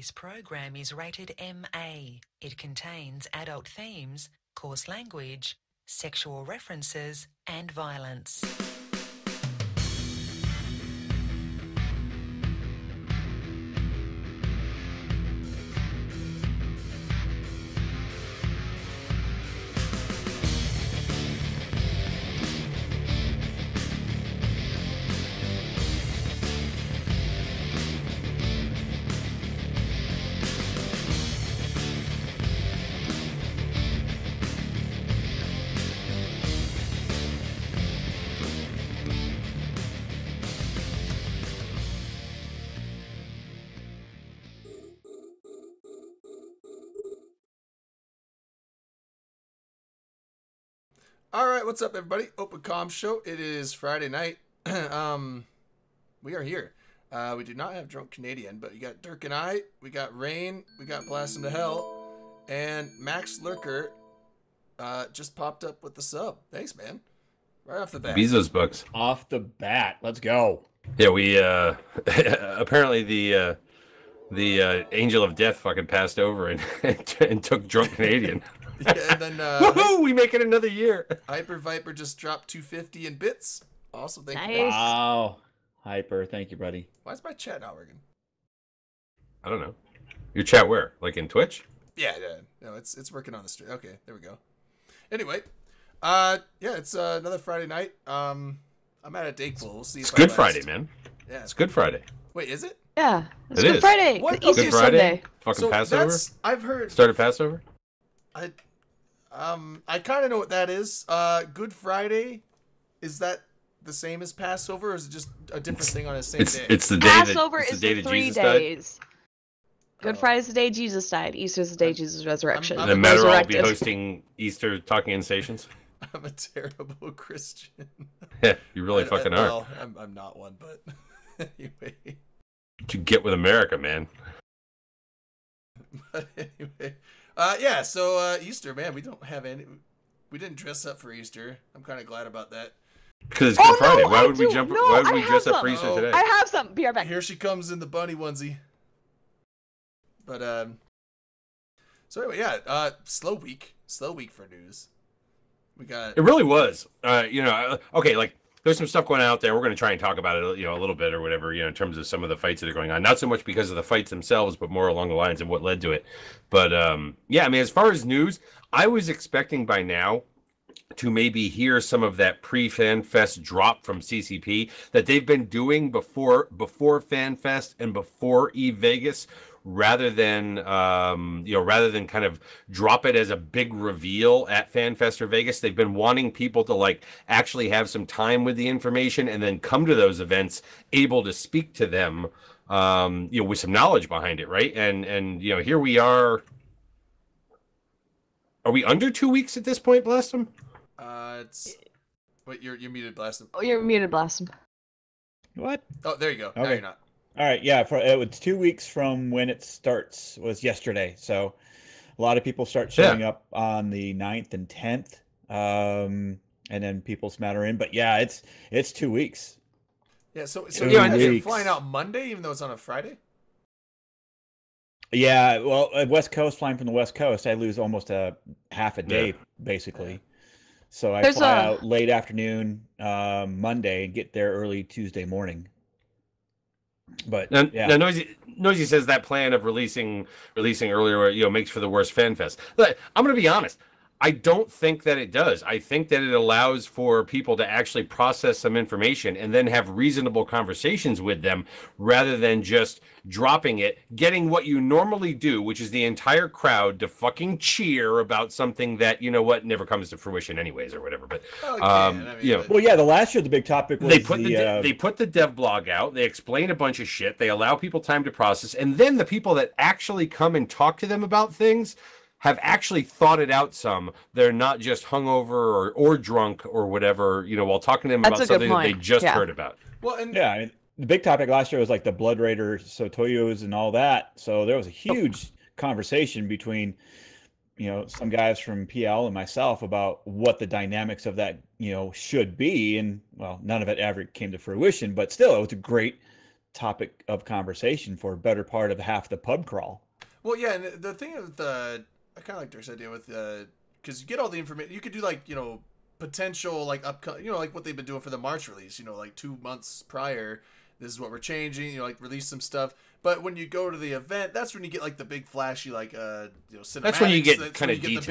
This program is rated MA. It contains adult themes, coarse language, sexual references, and violence. All right, what's up, everybody? Open Comm Show. It is Friday night. We are here. We do not have Drunk Canadian, but you got Dirk and I. We got Rain. We got Blast into Hell. And Max Lurker just popped up with the sub. Thanks, man. Right off the bat. Bezos bucks. Off the bat. Let's go. Yeah, we apparently the Angel of Death fucking passed over and took Drunk Canadian. Yeah, and then woohoo! We make it another year. Hyper Viper just dropped 250 in bits. Awesome, thank Nice. you. Wow. Hyper, thank you, buddy. Why is my chat not working? I don't know. Your chat where? Like in Twitch? Yeah. No, it's working on the stream. Okay, there we go. Anyway, yeah, it's another Friday night. I'm at a date pool. We'll see. It's if Good I Friday, last. man. Yeah. It's Good Friday. Wait, is it? Yeah, it's It Good is. Friday. What? The Easter Good Friday? Sunday. Fucking So Passover? I've heard. Started Passover? I kind of know what that is. Good Friday, is that the same as Passover, or is it just a different thing on the same day? It's the day Passover that, it's is the day the that 3 Jesus died. days. Good Friday's the day Jesus died. Easter's the day Jesus' resurrection. I'm And then Matt will be Resurrected. hosting Easter Talking in Stations. I'm a terrible Christian. Yeah, you really fucking are. Well, I'm not one, but anyway. What you get with America, man? But anyway, yeah. So Easter, man, we didn't dress up for Easter. I'm kind of glad about that. Because it's Good Friday. Why I would we do. jump? No, why would I we have dress up some. for Easter Oh. today? I have some. Be right back. Here she comes in the bunny onesie. But so anyway, yeah. Slow week for news. We got. It really was. Okay, like there's some stuff going on out there. We're going to try and talk about it, a little bit or whatever, in terms of some of the fights that are going on. Not so much because of the fights themselves, but more along the lines of what led to it. But yeah, I mean, as far as news, I was expecting by now to maybe hear some of that pre-Fanfest drop from CCP that they've been doing before Fanfest and before Vegas, rather than kind of drop it as a big reveal at Fanfest or Vegas. They've been wanting people to like actually have some time with the information and then come to those events able to speak to them, with some knowledge behind it, right? And here we are. Are we under 2 weeks at this point, Blastum? It's. Wait, you're muted, Blast. Oh, you're muted, Blossom. What? Oh, there you go. Now Okay. you're not. All right, yeah. It was 2 weeks from when it starts. Was yesterday. So a lot of people start showing up on the 9th and 10th, and then people smatter in. But yeah, it's 2 weeks. Yeah. So Two you guys are weeks. flying out Monday, even though it's on a Friday. Yeah, well, West Coast, flying from the West Coast, I lose almost a half a day basically. So I There's fly a- out late afternoon Monday and get there early Tuesday morning. But yeah, Now Noisy says that plan of releasing earlier, makes for the worst Fanfest. But I'm going to be honest. I don't think that it does. I think that it allows for people to actually process some information and then have reasonable conversations with them rather than just dropping it, getting what you normally do, which is the entire crowd to fucking cheer about something that, never comes to fruition anyways or whatever. But, well, yeah, the last year the big topic was they put the dev blog out. They explain a bunch of shit. They allow people time to process. And then the people that actually come and talk to them about things have actually thought it out some. They're not just hungover or drunk or whatever, while talking to them about something that they just heard about. Well, and yeah, I mean, the big topic last year was like the Blood Raider Sotoyos and all that. So there was a huge conversation between, some guys from PL and myself about what the dynamics of that, should be. And well, none of it ever came to fruition, but still it was a great topic of conversation for a better part of half the pub crawl. Well, yeah, and the thing with I kind of like Dirk's idea with because you get all the information. You could do like potential like upcoming like what they've been doing for the March release. Like 2 months prior, this is what we're changing. Like release some stuff. But when you go to the event, that's when you get like the big flashy like cinematics. That's when you get kind of details.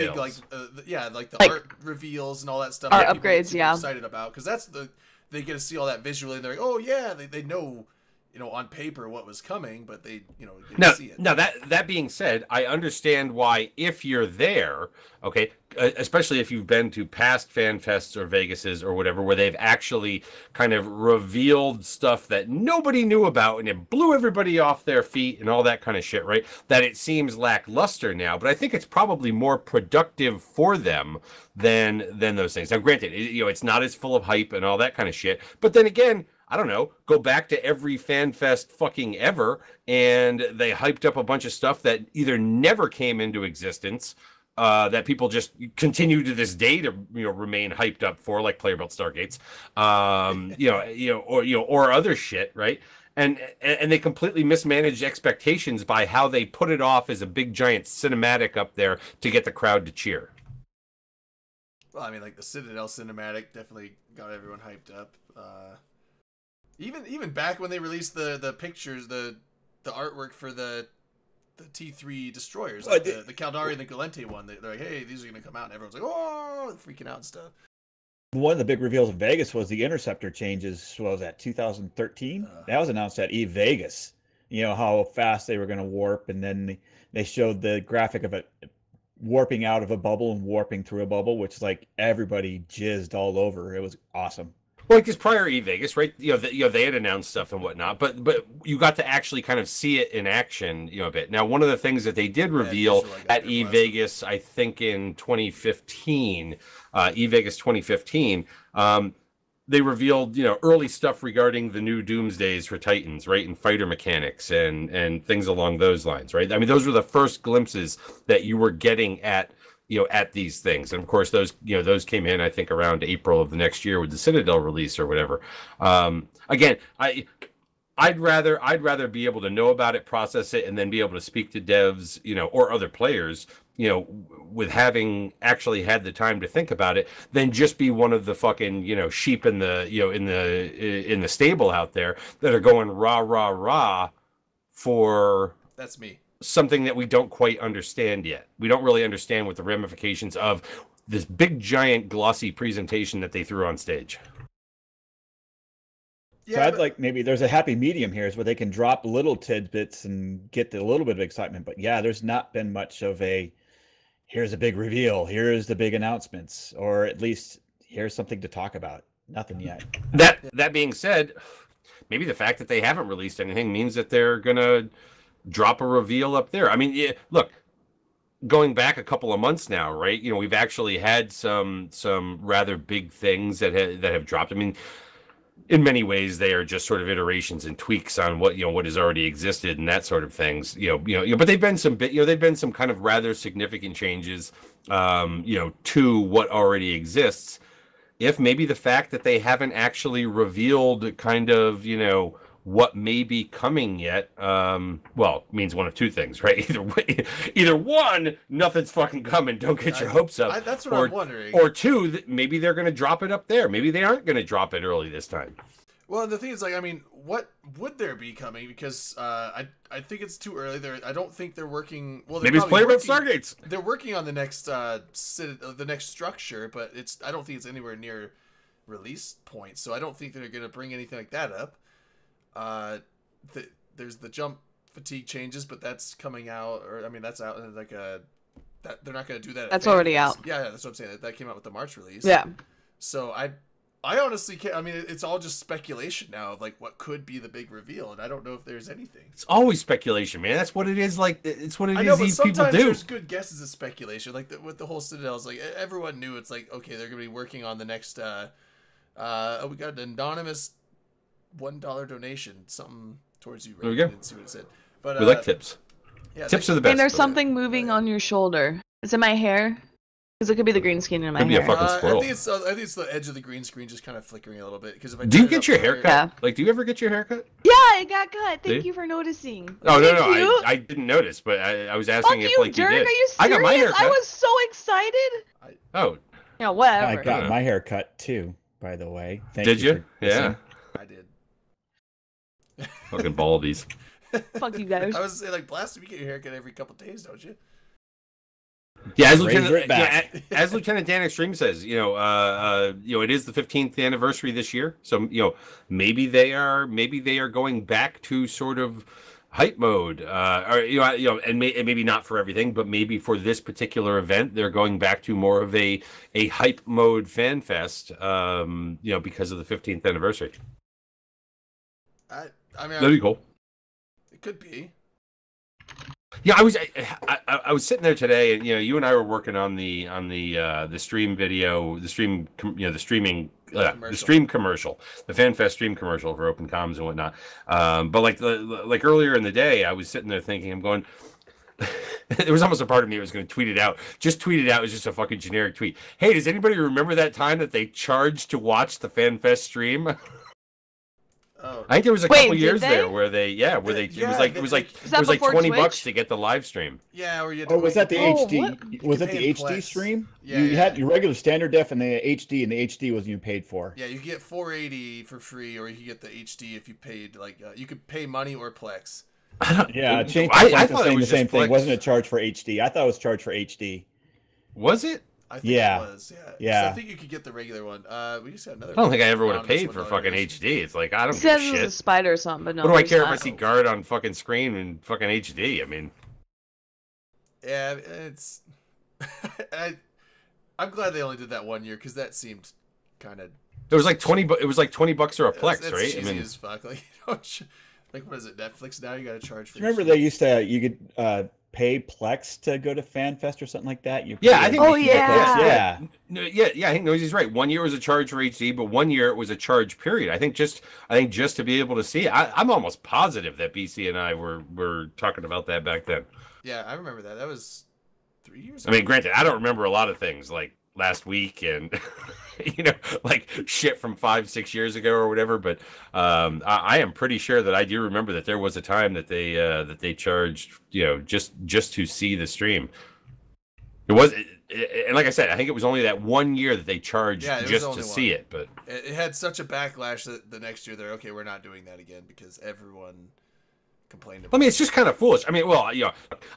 The big, like the art reveals and all that stuff. Art that upgrades, people are excited about because that's they get to see all that visually and they're like, oh yeah, they know. On paper what was coming, but they didn't see it. Now that being said, I understand why if you're there, okay, especially if you've been to past Fanfests or Vegases or whatever, where they've actually kind of revealed stuff that nobody knew about and it blew everybody off their feet and all that kind of shit, right? That it seems lackluster now, but I think it's probably more productive for them than those things. Now, granted, it's not as full of hype and all that kind of shit, but then again, I don't know, go back to every FanFest fucking ever, and they hyped up a bunch of stuff that either never came into existence, that people just continue to this day to remain hyped up for, like Player Built Stargates, or other shit, right? And they completely mismanaged expectations by how they put it off as a big giant cinematic up there to get the crowd to cheer. Well, I mean, like the Citadel cinematic definitely got everyone hyped up. Even back when they released the pictures, the artwork for the T3 destroyers, like the Caldari and the Galente one, they're like, hey, these are gonna come out, and everyone's like, oh, freaking out and stuff. One of the big reveals in Vegas was the Interceptor changes. What was that, 2013? That was announced at Vegas. How fast they were going to warp, and then they showed the graphic of it warping out of a bubble and warping through a bubble, which like everybody jizzed all over. It was awesome. Well, because prior Vegas, right? They had announced stuff and whatnot, but you got to actually kind of see it in action, a bit. Now, one of the things that they did reveal at Vegas, I think in 2015, Vegas 2015, they revealed early stuff regarding the new Doomsdays for Titans, right, and fighter mechanics and things along those lines, right? I mean, those were the first glimpses that you were getting at these things. And of course, those came in, I think, around April of the next year with the Citadel release or whatever. Again, I'd rather be able to know about it, process it, and then be able to speak to devs, or other players, with having actually had the time to think about it, than just be one of the fucking, sheep in the, in the stable out there that are going rah, rah, rah for... That's me. Something that we don't quite understand yet. We don't really understand what the ramifications of this big, giant, glossy presentation that they threw on stage. Yeah, so I'd like maybe there's a happy medium here is where they can drop little tidbits and get a little bit of excitement. But yeah, there's not been much of here's a big reveal, here's the big announcements, or at least here's something to talk about. Nothing yet. That being said, maybe the fact that they haven't released anything means that they're gonna drop a reveal up there. I mean, look, going back a couple of months now, right? We've actually had some rather big things that have dropped. I mean, in many ways, they are just sort of iterations and tweaks on what has already existed and that sort of things. But they've been some kind of rather significant changes, to what already exists. If maybe the fact that they haven't actually revealed kind of what may be coming yet, means one of two things, right? Either one, nothing's fucking coming, don't get your hopes up. That's what I'm wondering. Or two, maybe they're going to drop it up there. Maybe they aren't going to drop it early this time. Well, the thing is, like, I mean, what would there be coming? Because I think it's too early. I don't think they're working. Well, maybe it's Player Built Stargates. They're working on the next the next structure, but I don't think it's anywhere near release point. So I don't think they're going to bring anything like that up. There's the jump fatigue changes, but that's coming out, or I mean, that's out in like that they're not going to do that. That's already out. Yeah, that's what I'm saying. That came out with the March release. Yeah. So I honestly can't. I mean, it's all just speculation now of like what could be the big reveal, and I don't know if there's anything. It's always speculation, man. That's what it is. Like it's what it I know, is. But These sometimes people do. There's good guesses of speculation, like with the whole Citadels. Like everyone knew it's like okay, they're going to be working on the next. We got an anonymous $1 donation, something towards you. Right? There we go. I didn't see what it said, but we like tips. Yeah, tips are the best. And there's something moving on your shoulder. Is it my hair? Because it could be the green screen in my Could be a hair. fucking squirrel. I think it's the edge of the green screen just kind of flickering a little bit. Because if I Do you turn it get up your higher- haircut? Yeah. Like, do you ever get your haircut? Yeah, it got cut. Thank See? you for noticing. Oh no, Thank you. I didn't notice, but I was Fuck asking if you, like Dirk. you did. Are you serious? I got my haircut. I was so excited. Oh, Yeah, whatever. I got my hair cut too, by the way. Thank did you? for Yeah. listening. I did. Fucking baldies. Fuck you guys. I was saying, like, Blast, you get your haircut every couple days, don't you? Yeah, as Razor Lieutenant, it back. as Lieutenant Dan Extreme says, it is the 15th anniversary this year, so maybe they are going back to sort of hype mode, and maybe not for everything, but maybe for this particular event, they're going back to more of a hype mode fan fest, because of the 15th anniversary. I mean, That'd be cool. it could be. Yeah, I was sitting there today, and you and I were working on the stream video, the stream commercial, the FanFest stream commercial for Open Comms and whatnot. But like earlier in the day, I was sitting there thinking, I'm going. There was almost a part of me that was going to tweet it out. Just tweet it out as just a fucking generic tweet. Hey, does anybody remember that time that they charged to watch the FanFest stream? Oh. I think there was a Wait, couple did years they? there where it was like Was that before $20 Twitch? to get the live stream. Yeah, or you had to Oh, was that the Oh, HD? what? Was You that could the pay in HD Plex. stream? Yeah, you yeah. had your regular standard def and the HD wasn't even paid for. Yeah, you could get 480 for free, or you could get the HD if you paid you could pay money or Plex. Yeah, change I to thought it saying the was same just thing. Plex. Wasn't a charge for HD. I thought it was charged for HD. Was it? I think Yeah. it was. Yeah. 'Cause Yeah. I think you could get the regular one. We just got another. I don't think I ever would have anonymous paid for $1 fucking donation. HD. It's like I It don't give a says it was a shit. spider or something, but no. What do I there's care if I not. see guard on fucking screen and fucking HD? I mean, Yeah, it's. I'm glad they only did that 1 year because that seemed kind of. it was like It was like $20 or a Plex, It's right? cheesy as fuck. Like, like what is it? Netflix now? You got to charge for. Do you remember HD. they used to you could pay Plex to go to FanFest or something like that? Yeah, I think. Oh, they- yeah. Yeah. No, yeah. I think Nosey's right. 1 year was a charge for HD, but 1 year it was a charge period. I think just to be able to see it. I'm almost positive that BC and I were talking about that back then. Yeah, I remember that. That was 3 years. I mean, granted, I don't remember a lot of things like last week and like shit from 5-6 years ago or whatever. But I am pretty sure that I do remember that there was a time that they charged just to see the stream. It was, and like I said, I think it was only that 1 year that they charged Yeah, it was just only to one. see it. But It had such a backlash that the next year they're okay. We're not doing that again because everyone complained about. I mean, it's just kind of foolish. I mean, well,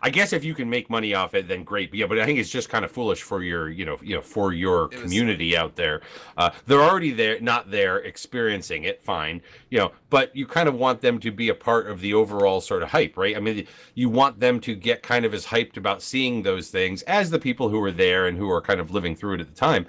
I guess if you can make money off it, then great. But yeah, but I think it's just kind of foolish for your, for your It was community out there. They're already there, not there, experiencing it. Fine, but you kind of want them to be a part of the overall sort of hype, right? I mean, you want them to get kind of as hyped about seeing those things as the people who are there and who are kind of living through it at the time.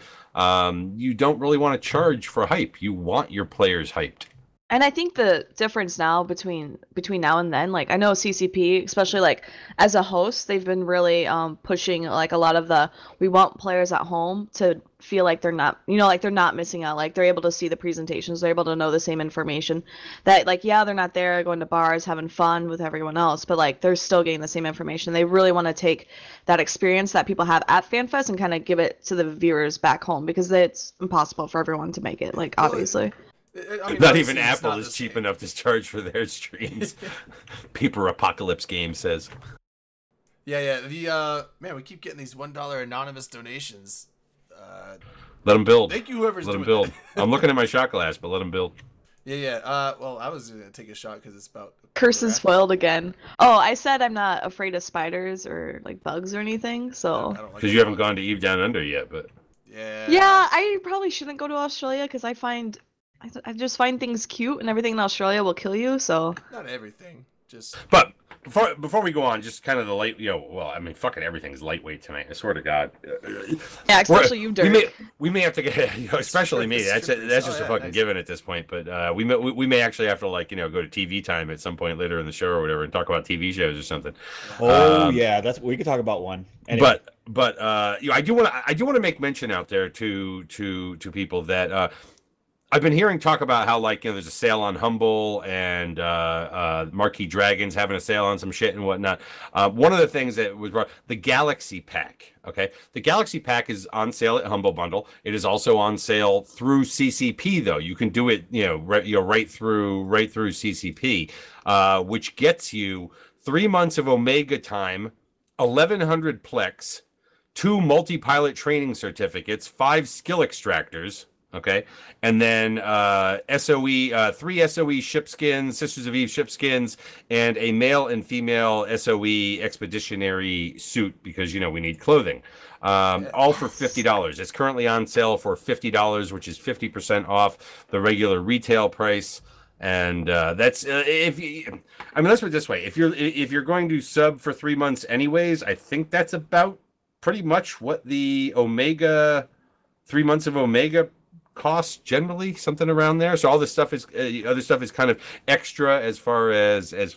You don't really want to charge for hype. You want your players hyped. And I think the difference now between now and then, like I know CCP, especially like as a host, they've been really pushing like a lot of we want players at home to feel like they're not, like they're not missing out. Like they're able to see the presentations, they're able to know the same information. That like they're not there going to bars having fun with everyone else, but like they're still getting the same information. They really want to take that experience that people have at FanFest and kind of give it to the viewers back home because it's impossible for everyone to make it. Like obviously. I mean, Not obviously even it's Apple not is the cheap same. enough to charge for their streams. Paper Apocalypse Game says. Yeah. The man, we keep getting these $1 anonymous donations. Let them build. Thank you, whoever's Let them doing build. I'm looking at my shot glass, but let them build. that. Yeah. Well, I was gonna take a shot because it's about. Curses foiled again. Oh, I said I'm not afraid of spiders or like bugs or anything, so. I don't like Because you haven't gone to Eve Down Under yet, but. Yeah. Yeah, I probably shouldn't go to Australia because I just find things cute and everything in Australia will kill you, so. Not everything. Just. But before we go on, just kind of the light, well, I mean, fucking everything's lightweight tonight. I swear to God. Yeah, especially you, Dirk. We may have to get, especially me. That's just a fucking given at this point. But we may actually have to go to TV time at some point later in the show or whatever and talk about TV shows or something. Oh yeah, we could talk about one. Anyway. But I do want to make mention out there to people that I've been hearing talk about how, like, there's a sale on Humble, and Marquee Dragons having a sale on some shit and whatnot. One of the things that was brought, the Galaxy Pack. Okay, the Galaxy Pack is on sale at Humble Bundle. It is also on sale through CCP, though. You can do it, right through CCP, which gets you 3 months of Omega time, 1,100 Plex, 2 multi-pilot training certificates, 5 skill extractors. Okay, and then SOE, 3 SOE ship skins, Sisters of Eve ship skins, and a male and female SOE expeditionary suit, because we need clothing. All for $50. It's currently on sale for $50, which is 50% off the regular retail price. And that's let's put it this way: if you're going to sub for 3 months anyways, I think that's about pretty much what the Omega 3 months of Omega cost, generally something around there. So all this stuff is other stuff is kind of extra as far as It's a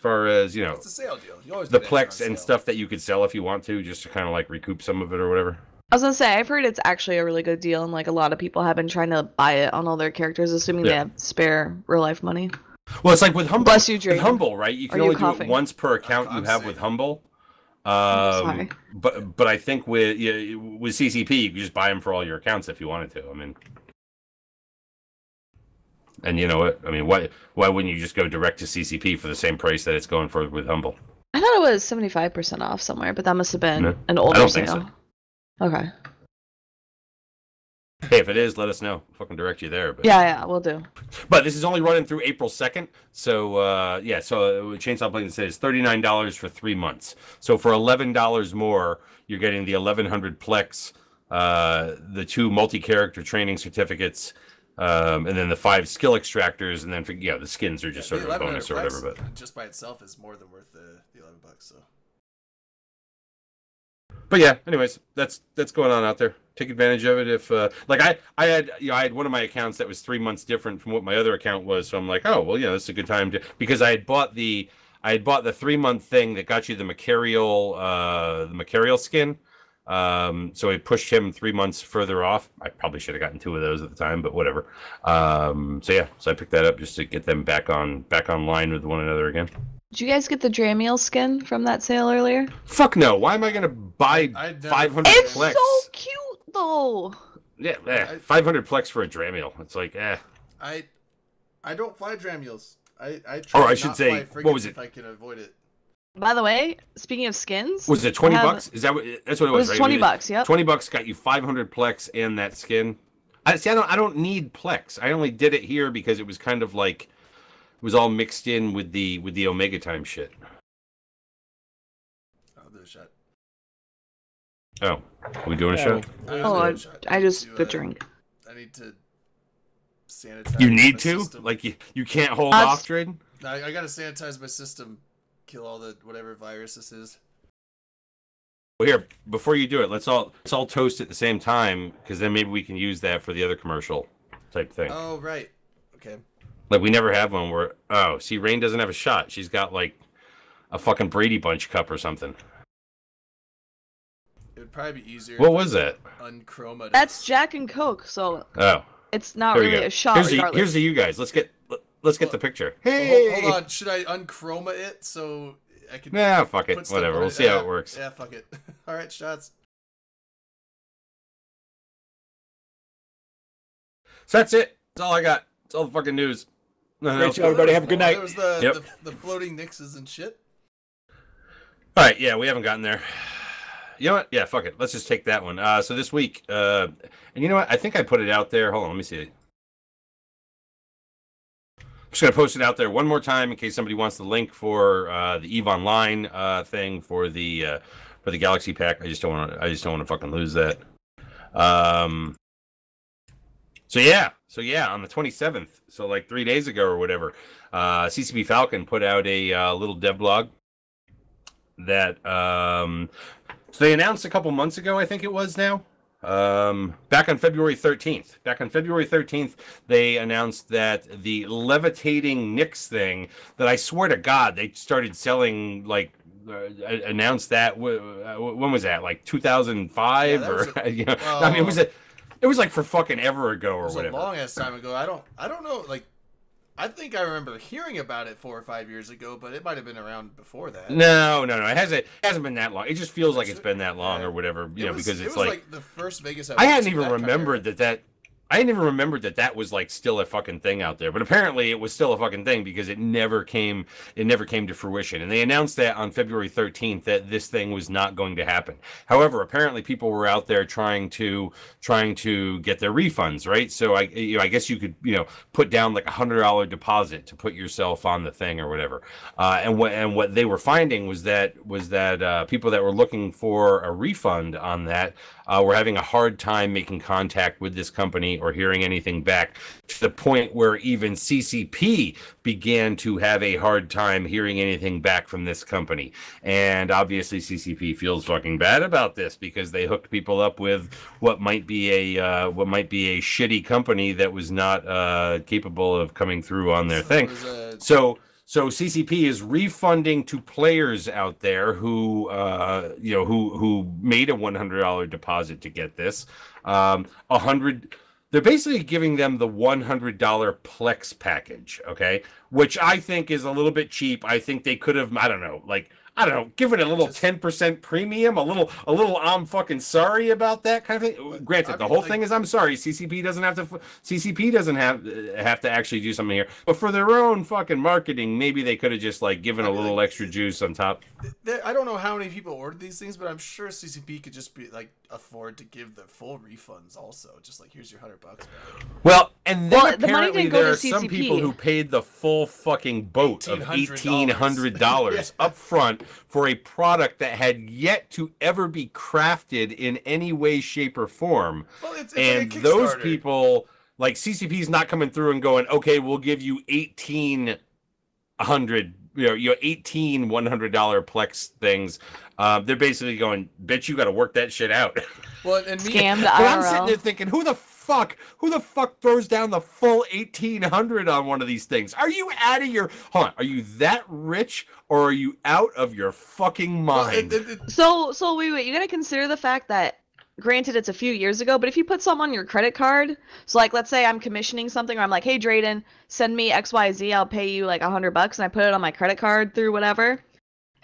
sale deal. You always the Plex and stuff that you could sell if you want to, just to kind of like recoup some of it or whatever. I was gonna say, I've heard it's actually a really good deal, and like a lot of people have been trying to buy it on all their characters, assuming they have spare real life money. Well, it's like with Humble. Bless you, Drake. With Humble, right? You can only do it once per account you have with Humble. Sorry. But I think with CCP, you can just buy them for all your accounts if you wanted to. I mean. And you know what? I mean, why wouldn't you just go direct to CCP for the same price that it's going for with Humble? I thought it was 75% off somewhere, but that must have been an older I don't sale. think so. Okay. Hey, if it is, let us know. I'll fucking direct you there. But... Yeah, we'll do. But this is only running through April 2nd. So, so Chainsaw Blade says $39 for 3 months. So for $11 more, you're getting the 1,100 Plex, the 2 multi-character training certificates, and then the 5 skill extractors, and then the skins are just sort of a bonus or whatever. But just by itself is more than worth the $11. So. But yeah, anyways, that's going on out there. Take advantage of it. If I had one of my accounts that was 3 months different from what my other account was, so I'm like, oh well, this is a good time to, because I had bought the 3 month thing that got you the Macarial skin. So I pushed him 3 months further off. I probably should have gotten 2 of those at the time, but whatever. So I picked that up just to get them back online with one another again. Did you guys get the Dramiel skin from that sale earlier? Fuck no. Why am I gonna buy 500 It's Plex? so cute though. Yeah, 500 Plex for a Dramiel. It's like, I don't fly Dramiels. I try I should say, what was it? If I can avoid it. By the way, speaking of skins, was it $20? Is that's what it was? It was right? $20. Yep. $20 got you 500 Plex and that skin. I don't need Plex. I only did it here because it was kind of like. It was all mixed in with the Omega time shit. I'll do a shot. Oh, are we doing a shot? I just the drink. I need to sanitize. You need to? System. Like you can't hold off, Drayden? I gotta sanitize my system, kill all the whatever virus this is. Well, here, before you do it, let's all toast at the same time, because then maybe we can use that for the other commercial type thing. Oh right, okay. Like, we never have one where... Oh, see, Rain doesn't have a shot. She's got, like, a fucking Brady Bunch cup or something. It would probably be easier... What was that? Unchromatized. That's Jack and Coke, so... Oh. It's not really a shot, here's the you guys. Let's get the picture. Hey! Hold on. Should I unchroma it so I can... Nah, fuck it. Whatever. We'll see how it works. Yeah, fuck it. Alright, shots. So that's it. That's all I got. That's all the fucking news. Great show, everybody. Have a good night. There was the floating Nixes and shit. All right, yeah, we haven't gotten there. You know what? Yeah, fuck it. Let's just take that one. So this week, and you know what? I think I put it out there. Hold on, let me see it. I'm just gonna post it out there one more time in case somebody wants the link for the EVE Online thing for the Galaxy Pack. I just don't want to fucking lose that. So yeah, on the 27th, so like 3 days ago or whatever, CCP Falcon put out a little devlog that so they announced a couple months ago, I think it was now, back on February 13th. Back on February 13th, they announced that the Levitating Knicks thing that I swear to God they started selling, like, announced that when was that, like 2005 or I mean, was it? It was like for fucking ever ago or It was whatever. a long ass time ago. I don't know. Like, I think I remember hearing about it 4 or 5 years ago, but it might have been around before that. No. It hasn't been that long. It just feels like it's been that long or whatever, because it's it was like the first Vegas. I hadn't even remembered that. I hadn't even remembered that was like still a fucking thing out there, but apparently it was still a fucking thing because it never came to fruition. And they announced that on February 13th that this thing was not going to happen. However, apparently people were out there trying to get their refunds, right? So I guess you could, put down like $100 deposit to put yourself on the thing or whatever. And what they were finding was that people that were looking for a refund on that were having a hard time making contact with this company or hearing anything back, to the point where even CCP began to have a hard time hearing anything back from this company. And obviously CCP feels fucking bad about this because they hooked people up with what might be a shitty company that was not capable of coming through on their thing. So CCP is refunding to players out there who made a $100 deposit to get this. They're basically giving them the $100 Plex package, okay? Which I think is a little bit cheap. I think they could have, give it a little 10% premium, a little I'm fucking sorry about that kind of thing. Granted, the whole thing is I'm sorry. CCP doesn't have to actually do something here. But for their own fucking marketing, maybe they could have just like given a little extra juice on top. I don't know how many people ordered these things, but I'm sure CCP could just be like afford to give the full refunds also. Just like, here's your $100 back. Well, and then apparently the there are some people who paid the full fucking boat of $1,800 up front for a product that had yet to ever be crafted in any way, shape, or form. Well, it's and like those people, like CCP's not coming through and going, okay, we'll give you 18 $100 Plex things. They're basically going, bitch, you got to work that shit out. Well, and scam the IRL. But I'm sitting there thinking, who the fuck throws down the full 1,800 on one of these things? Are you out of your? Hold on, are you that rich or are you out of your fucking mind? So wait, you gotta consider the fact that, granted, it's a few years ago, but if you put something on your credit card, so like, let's say I'm commissioning something, or I'm like, hey, Drayden, send me XYZ, I'll pay you like $100, and I put it on my credit card through whatever,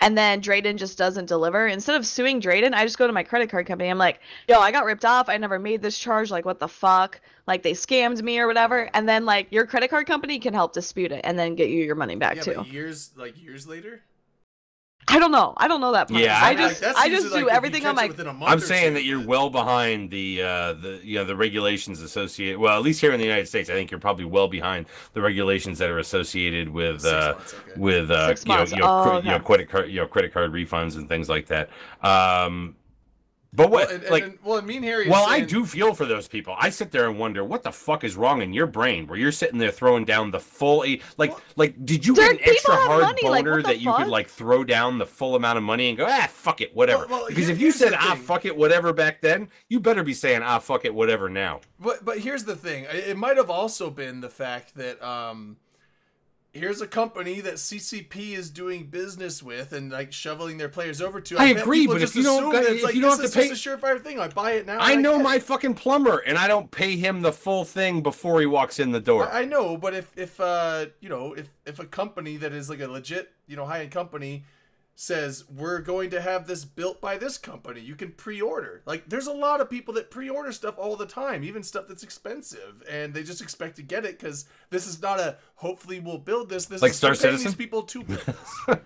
and then Drayden just doesn't deliver. Instead of suing Drayden, I just go to my credit card company. I'm like, yo, I got ripped off. I never made this charge. Like, what the fuck? Like, they scammed me or whatever. And then, like, your credit card company can help dispute it and then get you your money back, too. But years later? I don't know that part. Yeah, I just do everything on my. I'm saying that you're well behind the regulations associated. Well, at least here in the United States, I think you're probably well behind the regulations that are associated with credit card refunds and things like that. But what, Me and Harry. Well, I do feel for those people. I sit there and wonder what the fuck is wrong in your brain, where you're sitting there throwing down the full did you get an extra hard boner that you could like throw down the full amount of money and go, fuck it, whatever? Because if you said fuck it, whatever back then, you better be saying fuck it, whatever now. But here's the thing. It might have also been the fact that here's a company that CCP is doing business with and like shoveling their players over to. I agree, but if you don't have to pay, it's a surefire thing. I buy it now. I know my fucking plumber, and I don't pay him the full thing before he walks in the door. I know, but if a company that is like a legit high end company says we're going to have this built by this company, you can pre-order. Like, there's a lot of people that pre-order stuff all the time, even stuff that's expensive, and they just expect to get it because this is not a hopefully we'll build this. This like is Star Citizen. These people to build this.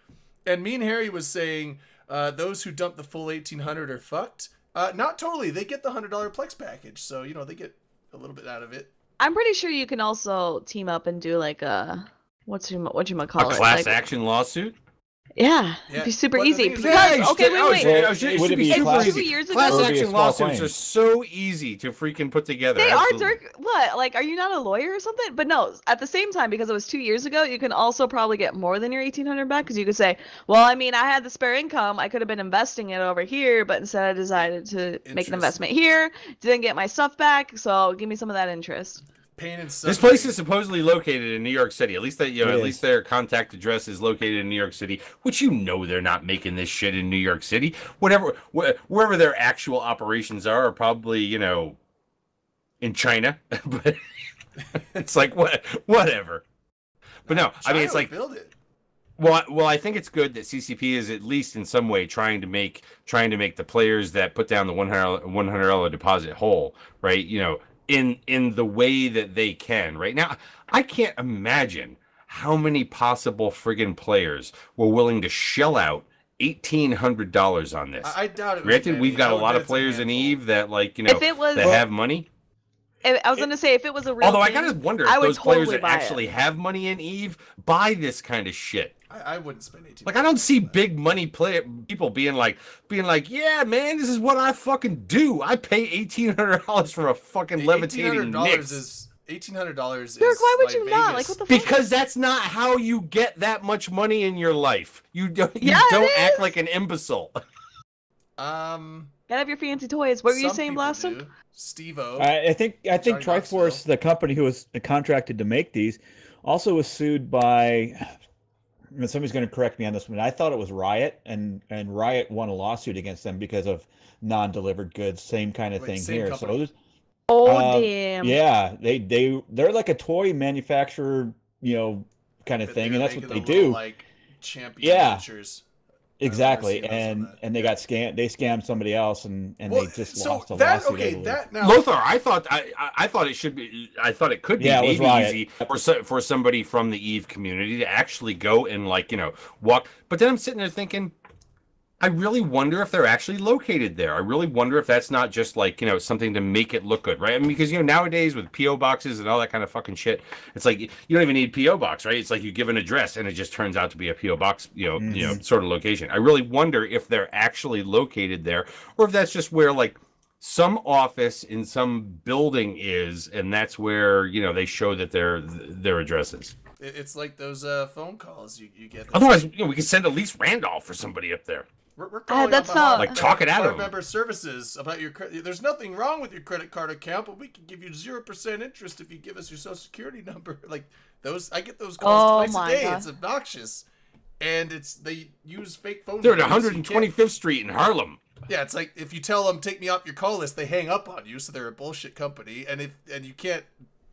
And me and Harry was saying those who dump the full 1,800 are fucked. Not totally. They get the $100 Plex package, so they get a little bit out of it. I'm pretty sure you can also team up and do like a what you call it, class action lawsuit. Yeah, it'd be super easy. Wait. Would it be super easy? Years ago? Class action lawsuits are so easy to freaking put together. They are, Dirk. What? Like, are you not a lawyer or something? But no, at the same time, because it was 2 years ago, you can also probably get more than your 1,800 back, because you could say, well, I mean, I had the spare income. I could have been investing it over here, but instead I decided to make an investment here. Didn't get my stuff back, so give me some of that interest. This place is supposedly located in New York City. At least their contact address is located in New York City, which they're not making this shit in New York City. Wherever their actual operations are probably in China, but it's like whatever. But no, I mean, it's like build it. Well, I think it's good that CCP is at least in some way trying to make the players that put down the $100 deposit whole, right? You know, in the way that they can. Right now, I can't imagine how many possible friggin' players were willing to shell out $1,800 on this. I doubt it. Granted, we've got a lot of players in EVE that, like, you know, If it was, that have money. I was gonna say, if it was a real Although thing, I gotta wonder I if would those players totally that buy actually it. have money in EVE buy this kind of shit. I wouldn't spend 18. Like, I don't see big money people being like, yeah, man, this is what I fucking do. I pay $1,800 for a fucking levitating Knicks. $1,800 is. Derek, why would like you Vegas. not? Like, what the fuck? Because that's not how you get that much money in your life. You don't act like an imbecile. Gotta have your fancy toys. What were you saying, Blastum? Steve-O. I think Triforce, the company who was contracted to make these, also was sued by. Somebody's going to correct me on this one. I thought it was Riot, and Riot won a lawsuit against them because of non-delivered goods. Same kind of thing here. Company. So, damn. Yeah, they're like a toy manufacturer, you know, kind of thing, and that's what they do. Like champion miniatures. Exactly, and they got scammed. They scammed somebody else, and they just lost a lawsuit. Okay, now Lothar, I thought it should be. I thought it could be maybe easy for somebody from the EVE community to actually go and, like, you know, walk. But then I'm sitting there thinking, I really wonder if they're actually located there. I really wonder if that's not just, like, you know, something to make it look good, right? I mean, because, you know, nowadays with PO boxes and all that kind of fucking shit, it's like you don't even need PO box, right? It's like you give an address and it just turns out to be a PO box, you know, sort of location. I really wonder if they're actually located there, or if that's just where, like, some office in some building is, and that's where, you know, they show that their address is. It's like those phone calls you get. Otherwise, you know, we could send at least Randolph or somebody up there. We're calling that's not like talk it out of them. Member services about your credit. There's nothing wrong with your credit card account, but we can give you 0% interest if you give us your social security number. Like those, I get those calls twice a day. God. It's obnoxious, and they use fake phone numbers. They're at 125th Street in Harlem. Yeah, it's like if you tell them take me off your call list, they hang up on you. So they're a bullshit company, and you can't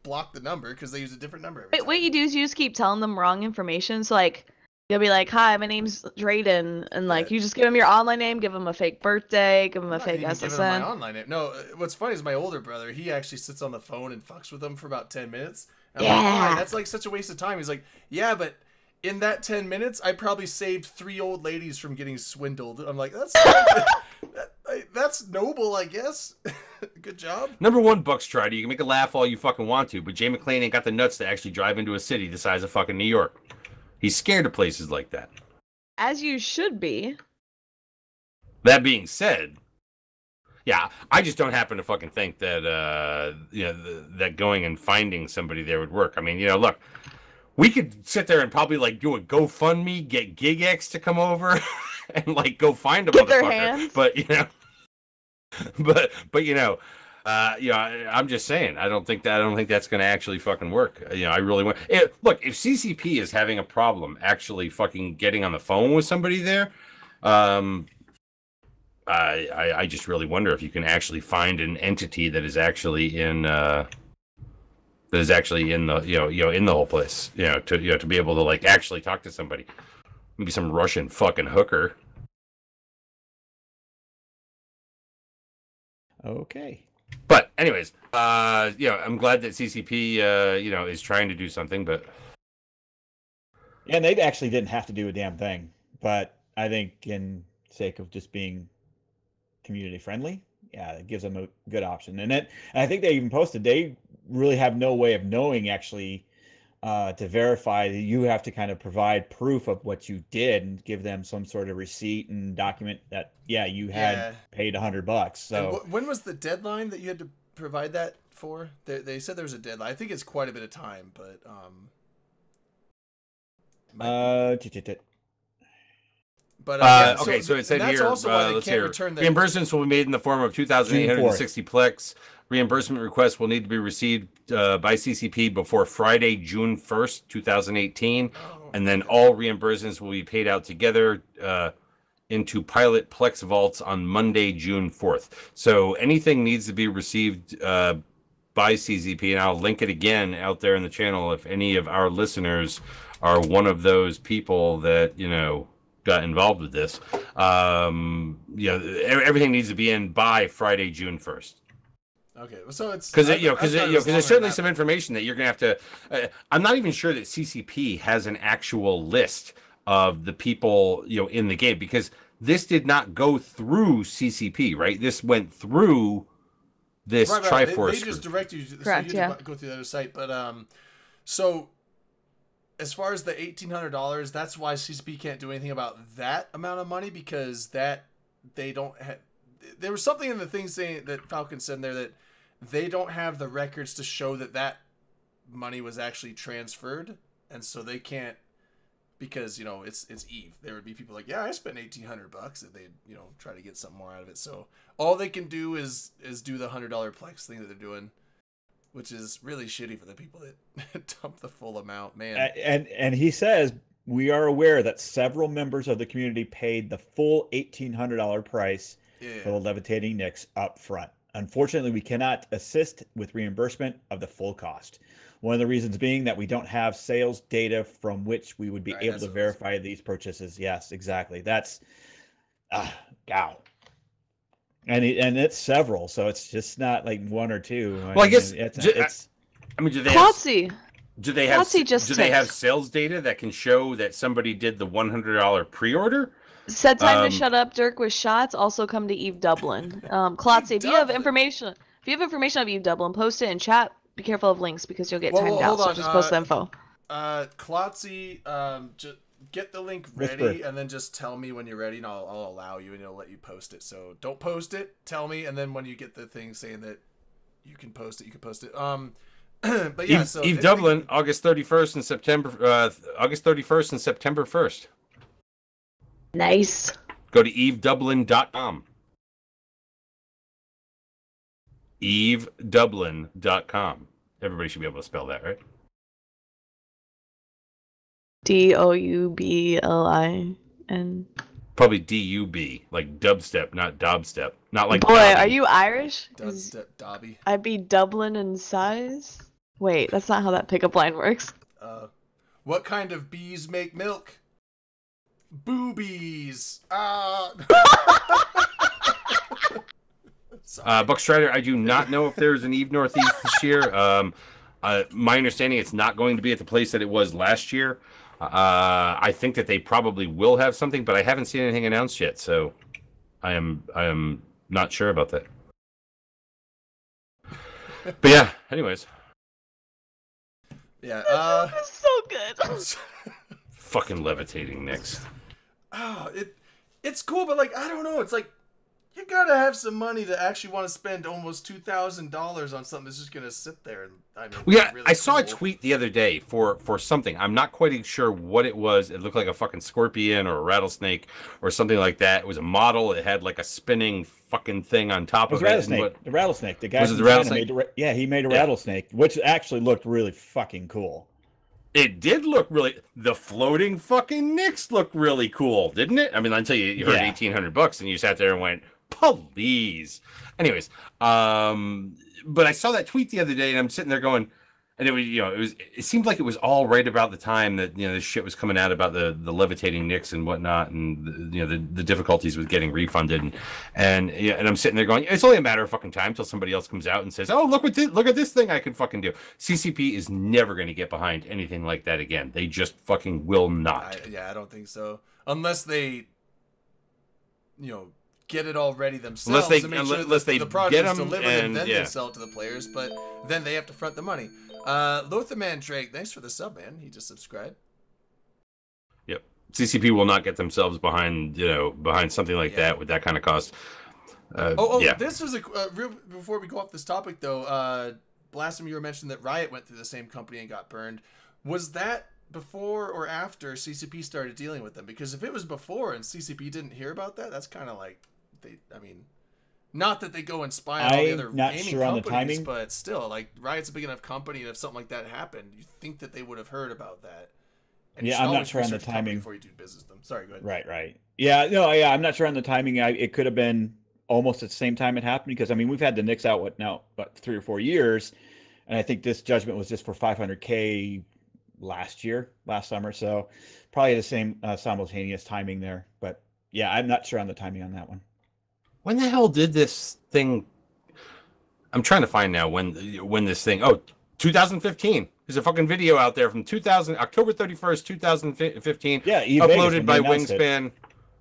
block the number because they use a different number every time. What you do is you just keep telling them wrong information. So, like, you'll be like, "Hi, my name's Drayden," and like you just give them your online name, give them a fake birthday, give them a fake SSN. Give them my online name. No, what's funny is my older brother. He actually sits on the phone and fucks with them for about 10 minutes. And I'm like, why? That's like such a waste of time. He's like, yeah, but in that 10 minutes, I probably saved 3 old ladies from getting swindled. I'm like, that's noble, I guess. Good job. Number one, Bucks tried. You can make a laugh all you fucking want to, but Jay McClain ain't got the nuts to actually drive into a city the size of fucking New York. He's scared of places like that. As you should be. That being said, yeah, I just don't happen to fucking think that that going and finding somebody there would work. I mean, you know, look, we could sit there and probably like do a GoFundMe, get GigX to come over and like go find a motherfucker. But you know, but you know. I'm just saying. I don't think that's going to actually fucking work. You know, I really want. Look, if CCP is having a problem actually fucking getting on the phone with somebody there, I just really wonder if you can actually find an entity that is actually in the in the whole place. To be able to like actually talk to somebody, maybe some Russian fucking hooker. Okay. But anyways, I'm glad that CCP, is trying to do something, but and they actually didn't have to do a damn thing. But I think, in sake of just being community friendly, it gives them a good option. And I think they even posted they really have no way of knowing actually to verify that. You have to kind of provide proof of what you did and give them some sort of receipt and document that you had paid $100. So when was the deadline that you had to provide that for? They said there was a deadline. I think it's quite a bit of time, but okay, so it said here, let's hear. Reimbursements will be made in the form of 2,860 plex. Reimbursement requests will need to be received by CCP before Friday, June 1st, 2018. And then all reimbursements will be paid out together into pilot Plex vaults on Monday, June 4th. So anything needs to be received by CCP, and I'll link it again out there in the channel if any of our listeners are one of those people that, you know, got involved with this. You know, everything needs to be in by Friday, June 1st. Okay, so it's because there's certainly some information that you're gonna have to. I'm not even sure that CCP has an actual list of the people, you know, in the game, because this did not go through CCP, right? This went through this Triforce. They just direct you. Correct, so you have to go through the other site, but so as far as the $1,800, that's why CCP can't do anything about that amount of money, because that they don't have. There was something in the thing saying that Falcon said in there that they don't have the records to show that that money was actually transferred, and so they can't, because, you know, it's Eve. There would be people like, yeah, I spent $1,800, and they'd, you know, try to get something more out of it. So all they can do is do the $100 Plex thing that they're doing, which is really shitty for the people that dump the full amount, man. And he says, we are aware that several members of the community paid the full $1,800 price for the Levitating Knicks up front. Unfortunately, we cannot assist with reimbursement of the full cost. One of the reasons being that we don't have sales data from which we would be able to verify these purchases. Yes, exactly. That's, gow. And it's several, so it's just not like one or two. Well, I guess it's. I mean, do they have sales data that can show that somebody did the $100 pre-order? Said time to shut up, Dirk with shots. Also come to Eve Dublin. Klotzy, if you have information of Eve Dublin, post it in chat. Be careful of links because you'll get timed out. So just post the info. Klotzy, just get the link ready and then just tell me when you're ready, and I'll allow you, and it'll let you post it. So don't post it. Tell me, and then when you get the thing saying that you can post it, you can post it. But yeah, so Eve Dublin, August 31st and September 1st. Nice. Go to evedublin.com. evedublin.com. Everybody should be able to spell that, right? DOUBLIN. Probably DUB, like dubstep, not dobstep. Not like Boy, Dobby. are you Irish? Dubstep Dobby. I'd be Dublin in size. Wait, that's not how that pickup line works. What kind of bees make milk? Boobies. Buck Strider, I do not know if there's an Eve Northeast this year. My understanding, it's not going to be at the place that it was last year. I think that they probably will have something, but I haven't seen anything announced yet, so I am not sure about that. But yeah, anyways. Yeah. This is so good. Fucking Levitating Knicks. Oh, it's cool, but like, I don't know. It's like, you gotta have some money to actually want to spend almost $2,000 on something that's just gonna sit there. And I mean, yeah, really I saw a tweet the other day for something. I'm not quite sure what it was. It looked like a fucking scorpion or a rattlesnake or something like that. It was a model. It had like a spinning fucking thing on top of it. Rattlesnake. The rattlesnake. The guy was it the rattlesnake? He made a rattlesnake, which actually looked really fucking cool. It did look really. The floating fucking Knicks looked really cool, didn't it? I mean, until you heard $1,800 and you sat there and went, please. Anyways, but I saw that tweet the other day and I'm sitting there going, and it seemed like it was all right about the time that, this shit was coming out about the Levitating Knicks and whatnot, and the difficulties with getting refunded, and I'm sitting there going, it's only a matter of fucking time till somebody else comes out and says, oh, look at this thing I can fucking do. CCP is never going to get behind anything like that again. They just fucking will not. I don't think so, unless they get it all ready themselves, unless they the product is delivered and then they sell it to the players, but then they have to front the money. Lotherman Drake, thanks for the sub, man. He just subscribed. Yep. CCP will not get themselves behind something like that with that kind of cost. This was before we go off this topic though, Blasphemy, you were mentioning that Riot went through the same company and got burned. Was that before or after CCP started dealing with them? Because if it was before and CCP didn't hear about that, that's kind of like not that they go and spy on all the other gaming companies, but still, like, Riot's a big enough company, and if something like that happened, you think that they would have heard about that. And I'm not sure on the timing before you do business with them. Sorry, go ahead. Right. Yeah, I'm not sure on the timing. It could have been almost at the same time it happened, because I mean we've had the Knicks out what 3 or 4 years, and I think this judgment was just for $500K last summer, so probably the same simultaneous timing there. But yeah, I'm not sure on the timing on that one. When the hell did this thing? I'm trying to find now when this thing. Oh, 2015. There's a fucking video out there from October 31st, 2015. Yeah, uploaded by Wingspan.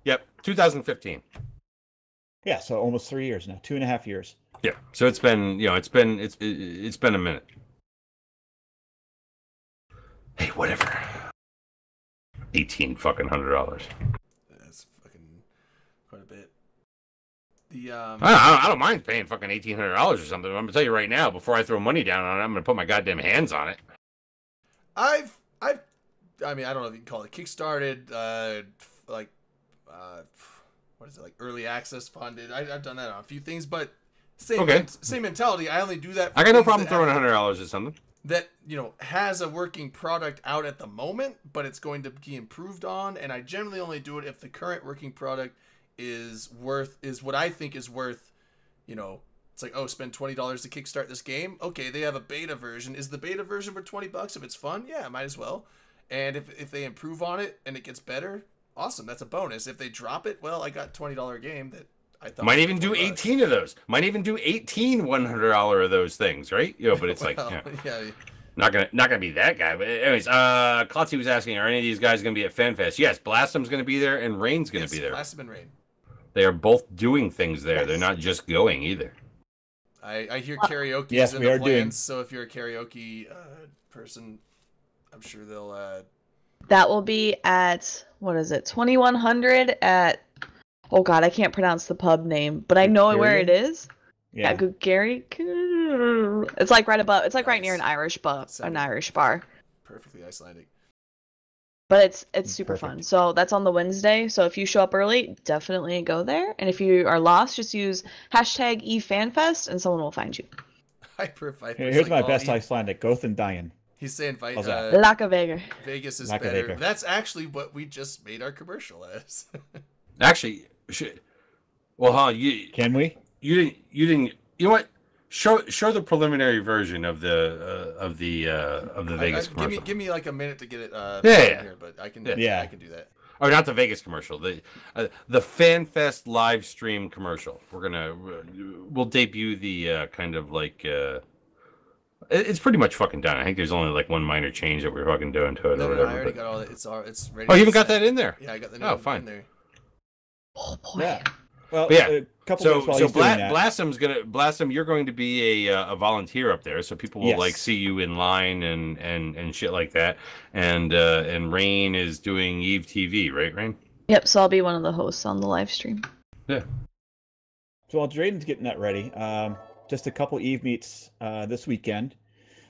Yep, 2015. Yeah, so almost 3 years now, 2.5 years. Yeah, so it's been it's been a minute. Hey, whatever. $1,800. That's fucking quite a bit. The I don't mind paying fucking $1,800 or something. I'm gonna tell you right now, before I throw money down on it, I'm gonna put my goddamn hands on it. I mean, I don't know if you can call it kickstarted, what is it, like early access funded. I've done that on a few things, but same mentality. I only do that. I got no problem throwing $100 at something that has a working product out at the moment, but it's going to be improved on. And I generally only do it if the current working product is what I think is worth. It's like, oh, spend $20 to kickstart this game. Okay, they have a beta version. Is the beta version for $20? If it's fun, yeah, might as well. And if they improve on it and it gets better, awesome. That's a bonus. If they drop it, well, I got $20 game that I thought might even do 18 of those. Might even do 18 $100 of those things, right? But it's well, yeah. Not gonna be that guy. But anyways, Klotzy was asking, are any of these guys gonna be at Fanfest? Yes, Blastum's gonna be there and Rain's gonna be there. Blastum and Rain. They are both doing things there. Yes. They're not just going either. I hear karaoke yes, in we the are plans, doing. so if you're a karaoke person, I'm sure they'll... That will be at, what is it, 2100 at, oh god, I can't pronounce the pub name, but I know where it is. Yeah. Good Gary. It's like right above, it's like right near an Irish bar. Perfectly Icelandic. But it's super fun. So that's on the Wednesday. So if you show up early, definitely go there. And if you are lost, just use #eFanfest and someone will find you. Here's my best Icelandic, Gothen Dayan. He's saying Laka Vega. Vegas is better. That's actually what we just made our commercial as. Actually, well, can we? You didn't. You know what? Show the preliminary version of the Vegas commercial. Give me like a minute to get it. Here, but I can. Yeah, I can do that. Oh, not the Vegas commercial. The FanFest live stream commercial. We'll debut the kind of like. It's pretty much fucking done. I think there's only like one minor change that we're fucking doing to it or whatever. I already got all that. It's ready. Oh, you even got that in there? Yeah, I got the new fine. in there. Oh boy. Yeah. Well, yeah. So Blastum, you're going to be a volunteer up there, so people will like see you in line and shit like that. And Rain is doing Eve TV, right, Rain? Yep. So I'll be one of the hosts on the live stream. Yeah. So while Drayden's getting that ready, just a couple Eve meets this weekend.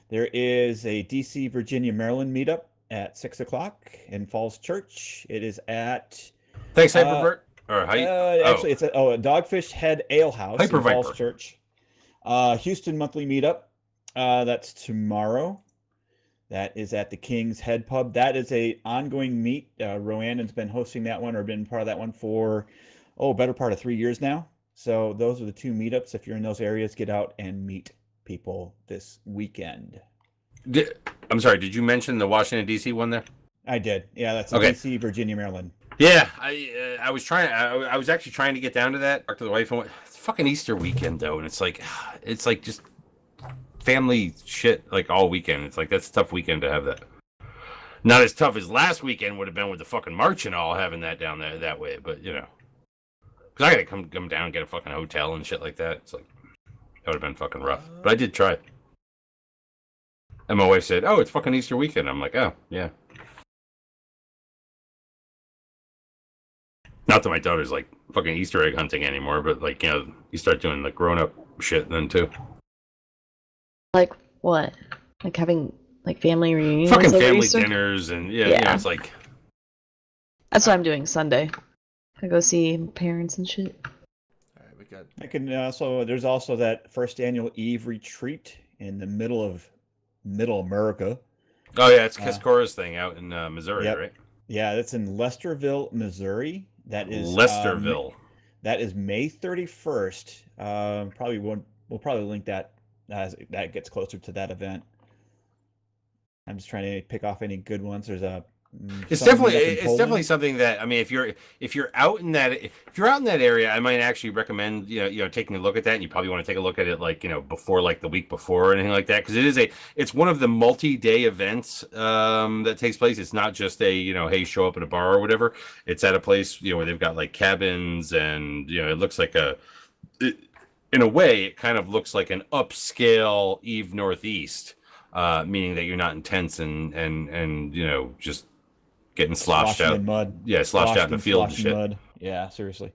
There is a DC, Virginia, Maryland meetup at 6:00 in Falls Church. It is at. Thanks, Hypervert. Or actually, it's a Dogfish Head Ale House in Falls Church. Houston monthly meetup. That's tomorrow. That is at the King's Head Pub. That is a ongoing meet. Roanna's been hosting that one or been part of that one for better part of 3 years now. So those are the two meetups. If you're in those areas, get out and meet people this weekend. I'm sorry. Did you mention the Washington D.C. one there? I did. Yeah, that's DC, Virginia, Maryland. Yeah, I was trying. I was actually trying to get down to that. Talked to the wife and went, it's fucking Easter weekend though, and it's like just family shit like all weekend. It's like that's a tough weekend to have that. Not as tough as last weekend would have been with the fucking march and all having that down there that way, but because I gotta come down and get a fucking hotel and shit like that. It's like that would have been fucking rough, but I did try it. And my wife said, "Oh, it's fucking Easter weekend." I'm like, "Oh, yeah." Not that my daughter's like fucking Easter egg hunting anymore, but like, you start doing like grown up shit then too. Like what? Like having like family reunions? Fucking family dinners and it's like. That's what I'm doing Sunday. I go see parents and shit. All right, we got. I can there's also that first annual Eve retreat in the middle of Middle America. Oh yeah, it's Kiskora's thing out in Missouri, right? Yeah, that's in Lesterville, Missouri. That is Lesterville. That is May 31st. We'll probably link that as that gets closer to that event. I'm just trying to pick off any good ones. There's a it's definitely something that, I mean, if you're out in that area, I might actually recommend taking a look at that, and you probably want to take a look at it before the week before or anything like that, because it's one of the multi-day events that takes place. It's not just a hey, show up at a bar or whatever. It's at a place where they've got like cabins, and it looks like in a way it kind of looks like an upscale Eve Northeast, meaning that you're not in tents and just getting sloshed out in mud. Yeah, sloshed out in the field and shit. Mud. Yeah, seriously.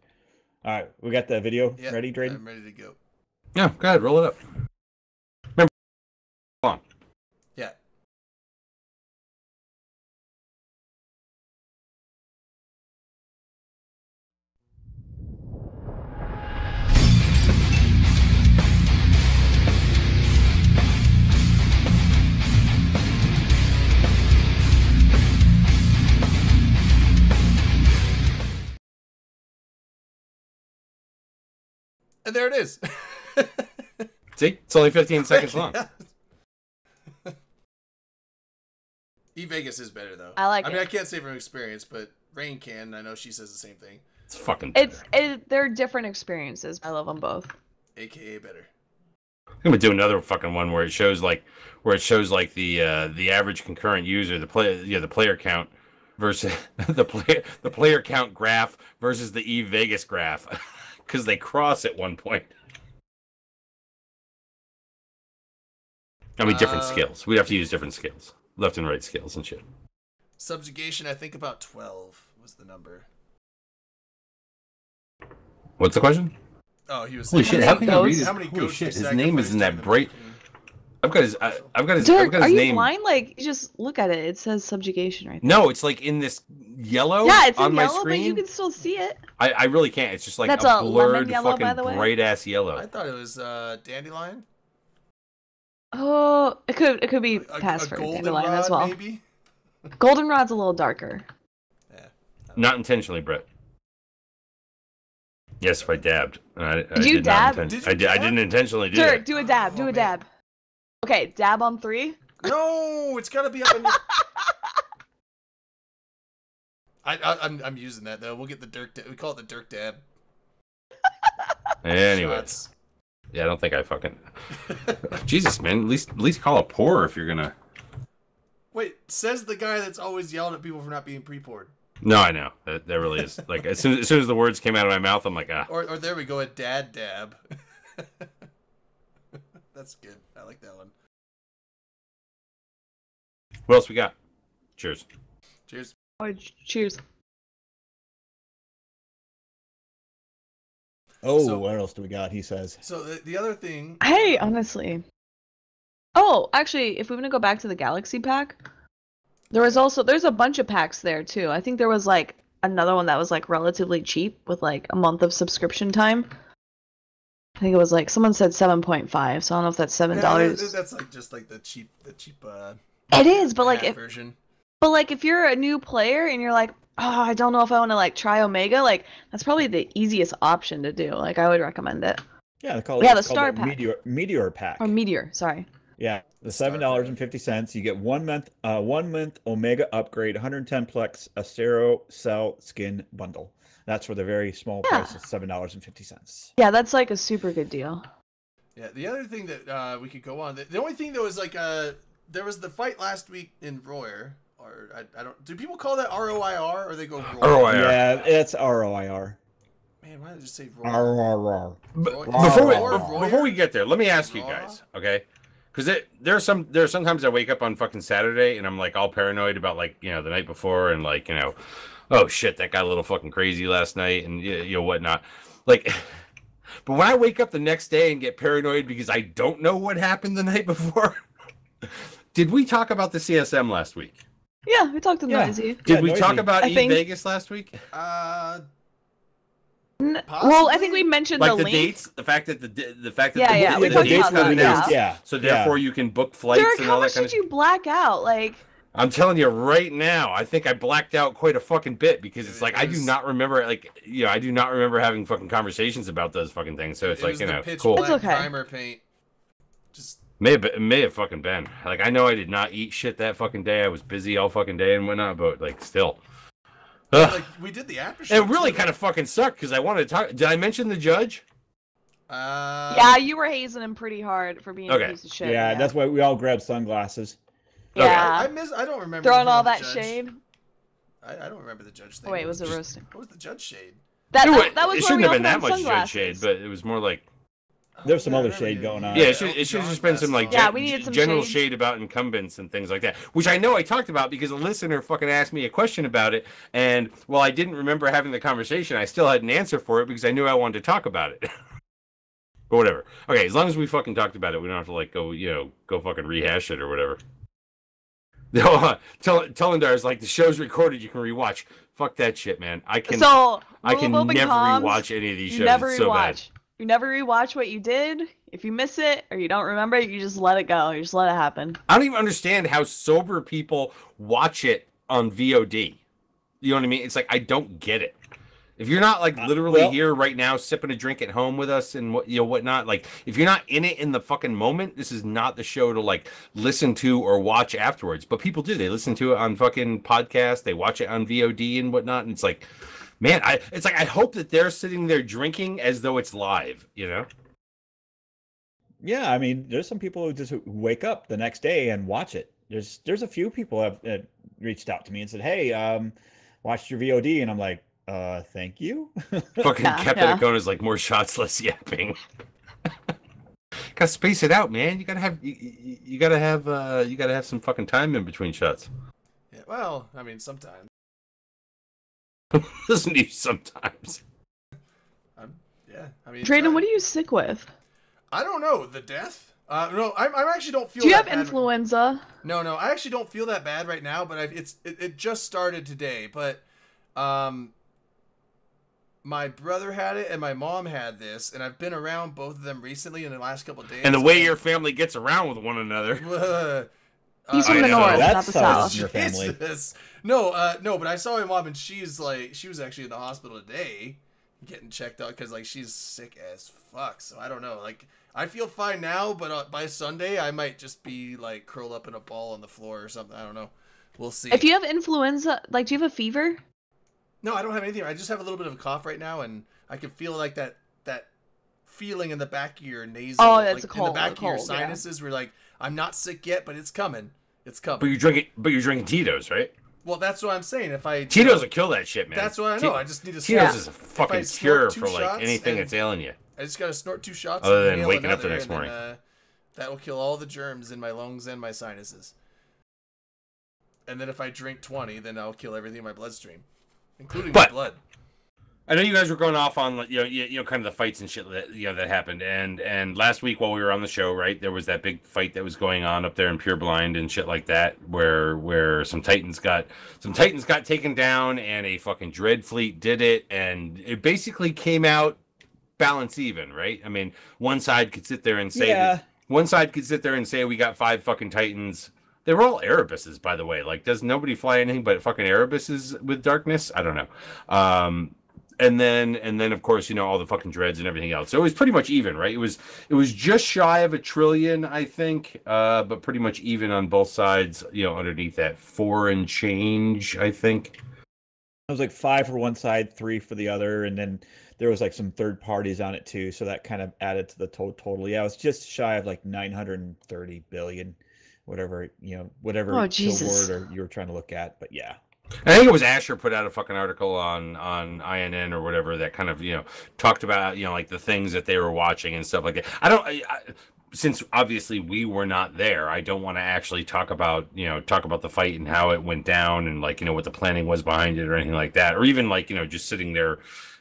All right, we got the video ready, Drayden? I'm ready to go. Yeah, go ahead, roll it up. Remember, come on. Yeah. And there it is. See? It's only 15 seconds long. E-Vegas is better, though. I mean, I can't say from experience, but Rain can. I know she says the same thing. It's fucking better. They're different experiences. I love them both. AKA better. I'm gonna do another fucking one where it shows the average concurrent user, the player count versus the player count graph versus the E-Vegas graph. Because they cross at one point. I mean, different scales. We have to use different scales. Left and right scales and shit. Subjugation, I think about 12 was the number. What's the question? Oh, he was holy shit, how can I read his, how many holy ghosts shit, you his name isn't that sacrificed bright. I've got his Dirk, I've got his are name. you blind? Like, you just look at it. It says subjugation right there. No, it's like in this yellow it's on in my yellow, screen. but you can still see it. I really can't. It's just like That's a a lemon blurred yellow, fucking by the way? bright ass yellow. I thought it was Dandelion. Oh, it could be passed for dandelion as well. Maybe? Goldenrod's a little darker. Yeah. Not intentionally, Brett. Yes, if I dabbed. Did you dab? I didn't intentionally do Dirk, that. do a dab. Do a dab. Okay, dab on 3. No, it's gotta be up in your... I'm using that though. We'll get the Dirk. We call it the Dirk dab. Anyways, yeah, I don't think I fucking. Jesus, man, at least call a pour if you're gonna. Wait, says the guy that's always yelling at people for not being pre-poured. No, I know that really is like as soon as the words came out of my mouth, I'm like ah. Or there we go, a dad dab. That's good. I like that one. What else we got? Cheers. Cheers. Oh, cheers. Oh, So- what else do we got? He says. So the other thing. Hey, honestly. Oh, actually, if we want to go back to the Galaxy pack, there's a bunch of packs there too. I think there was like another one that was like relatively cheap with like a month of subscription time. I think it was like someone said 7.5, so I don't know if that's $7. Yeah, that's like just like the cheap. It is, but like version. But like if you're a new player and you're like, oh, I don't know if I want to like try Omega, like that's probably the easiest option to do. Like I would recommend it. Yeah, they call the Star Pack. Meteor pack. Or Meteor, sorry. Yeah, the $7.50. You get 1 month, 1 month Omega upgrade, 110 plex Astero Cell Skin bundle. That's for the very small price of $7.50. Yeah, that's like a super good deal. Yeah, the other thing that we could go on. The only thing that was like there was the fight last week in Royer, or I don't. Do people call that ROIR or they go Royer? ROIR. Yeah, it's ROIR. Man, why did I just say Royer? ROIR. Before we get there, let me ask you guys, okay? Because there's sometimes I wake up on fucking Saturday and I'm like all paranoid about like the night before and like oh shit, that got a little fucking crazy last night and whatnot, like. But when I wake up the next day and get paranoid because I don't know what happened the night before, did we talk about the CSM last week? Yeah, we talked to Noisy. Did we talk about Vegas last week? Well, I think we mentioned like the link. Dates, the fact that the we talked dates about got that, announced, yeah. so therefore you can book flights Dirk, and how all that much kind of did you black out? Like, I'm telling you right now, I think I blacked out quite a fucking bit because it's like I do not remember, I do not remember having fucking conversations about those fucking things. So it's like, cool. Pitch black primer paint. Just may have fucking been. Like, I know I did not eat shit that fucking day. I was busy all fucking day and whatnot, but like still. Like we did the after show. It really kind of fucking sucked because I wanted to talk. Did I mention the judge? Yeah, you were hazing him pretty hard for being a piece of shit. Yeah, that's why we all grabbed sunglasses. Yeah. I don't remember throwing all that shade. I don't remember the judge thing. Oh, wait, was it roasting? What was the judge shade? That was it shouldn't have been that much judge shade, but it was more like there's some other shade going on. Yeah, it should have just been some like we needed some general shade about incumbents and things like that, which I know I talked about because a listener fucking asked me a question about it, and while I didn't remember having the conversation, I still had an answer for it because I knew I wanted to talk about it. But whatever. Okay, as long as we fucking talked about it, we don't have to like go fucking rehash it or whatever. Tellendar's like the show's recorded, you can rewatch. Fuck that shit, man. I can never rewatch any of these shows. It's so bad. You never rewatch what you did. If you miss it or you don't remember it, you just let it go. You just let it happen. I don't even understand how sober people watch it on VOD. You know what I mean? It's like I don't get it. If you're not like literally here right now sipping a drink at home with us and whatnot, like if you're not in it in the fucking moment, this is not the show to like listen to or watch afterwards. But people do. They listen to it on fucking podcasts. They watch it on VOD and whatnot. And it's like, man, I hope that they're sitting there drinking as though it's live, you know? Yeah, I mean, there's some people who just wake up the next day and watch it. There's a few people have reached out to me and said, hey, watched your VOD. And I'm like, thank you. Fucking Captain Akona's like more shots, less yapping. Gotta space it out, man. You gotta have some fucking time in between shots. Yeah, well, I mean, sometimes. Listen to you sometimes. Drayden, what are you sick with? I don't know. The death? No, I actually don't feel. Do you have bad. influenza? No, I actually don't feel that bad right now. But it just started today. But my brother had it and my mom had this, and I've been around both of them recently in the last couple of days. And the way your family gets around with one another. He's from the north, not the south. Your family. No, but I saw my mom, and she was actually in the hospital today, getting checked out because like she's sick as fuck. So I don't know. Like I feel fine now, but by Sunday I might just be like curled up in a ball on the floor or something. I don't know. We'll see. If you have influenza, like, do you have a fever? No, I don't have anything. I just have a little bit of a cough right now, and I can feel like that feeling in the back of your nasal. Oh, that's like, a cold. In the back of your sinuses, where like I'm not sick yet, but it's coming. It's coming. But you're drinking Tito's, right? Well, that's what I'm saying. If I Tito's will kill that shit, man. That's what I know. I just need to. Tito's is a fucking cure for like anything that's ailing you. I just gotta snort 2 shots. Other than waking up the next morning. That will kill all the germs in my lungs and my sinuses. And then if I drink 20, then I'll kill everything in my bloodstream, including my blood. I know you guys were going off on kind of the fights and shit that happened, and last week while we were on the show, right, there was that big fight that was going on up there in Pure Blind and shit like that, where some Titans got taken down and a fucking Dread Fleet did it, and it basically came out balance even, right? I mean, one side could sit there and say we got 5 fucking Titans. They were all Erebuses, by the way. Like, does nobody fly anything but fucking Erebuses with darkness? I don't know. And then of course, all the fucking dreads and everything else. So it was pretty much even, right? It was just shy of $1 trillion, I think, but pretty much even on both sides, underneath that 4 and change, I think. It was like 5 for one side, 3 for the other, and then there was like some third parties on it too, so that kind of added to the total. Yeah, it was just shy of like 930 billion, whatever word or you were trying to look at, but yeah. I think it was Asher put out a fucking article on INN or whatever that kind of talked about like the things that they were watching and stuff like that. Since obviously we were not there, I don't want to actually talk about the fight and how it went down and like what the planning was behind it or anything like that, or even like just sitting there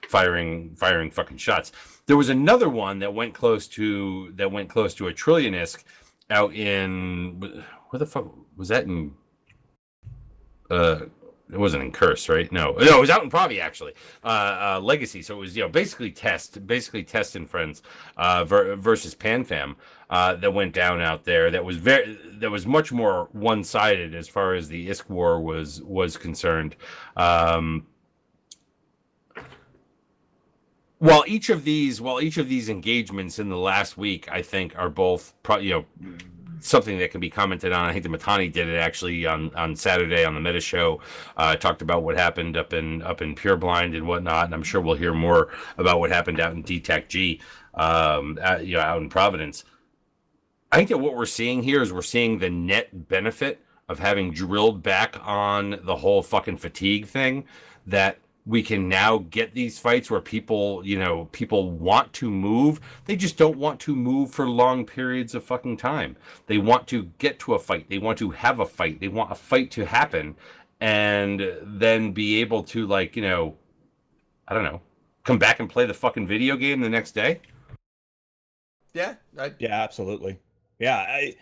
firing fucking shots. There was another one that went close to $1 trillion-isk out in, where the fuck was that in? it wasn't in Curse, right? No, it was out in Provi actually. Legacy. So it was basically test and friends versus PanFam that went down out there. That was much more one sided as far as the ISK war was concerned. While each of these engagements in the last week, I think, are both something that can be commented on. I think the Matani did it actually on Saturday on the Meta Show. Talked about what happened up in Pure Blind and whatnot, and I'm sure we'll hear more about what happened out in DTAC G, out in Providence. I think that what we're seeing here is we're seeing the net benefit of having drilled back on the whole fucking fatigue thing, that we can now get these fights where people want to move. They just don't want to move for long periods of fucking time. They want to get to a fight. They want to have a fight. They want a fight to happen, and then be able to, I don't know, come back and play the fucking video game the next day. Yeah. Yeah, absolutely. Yeah. I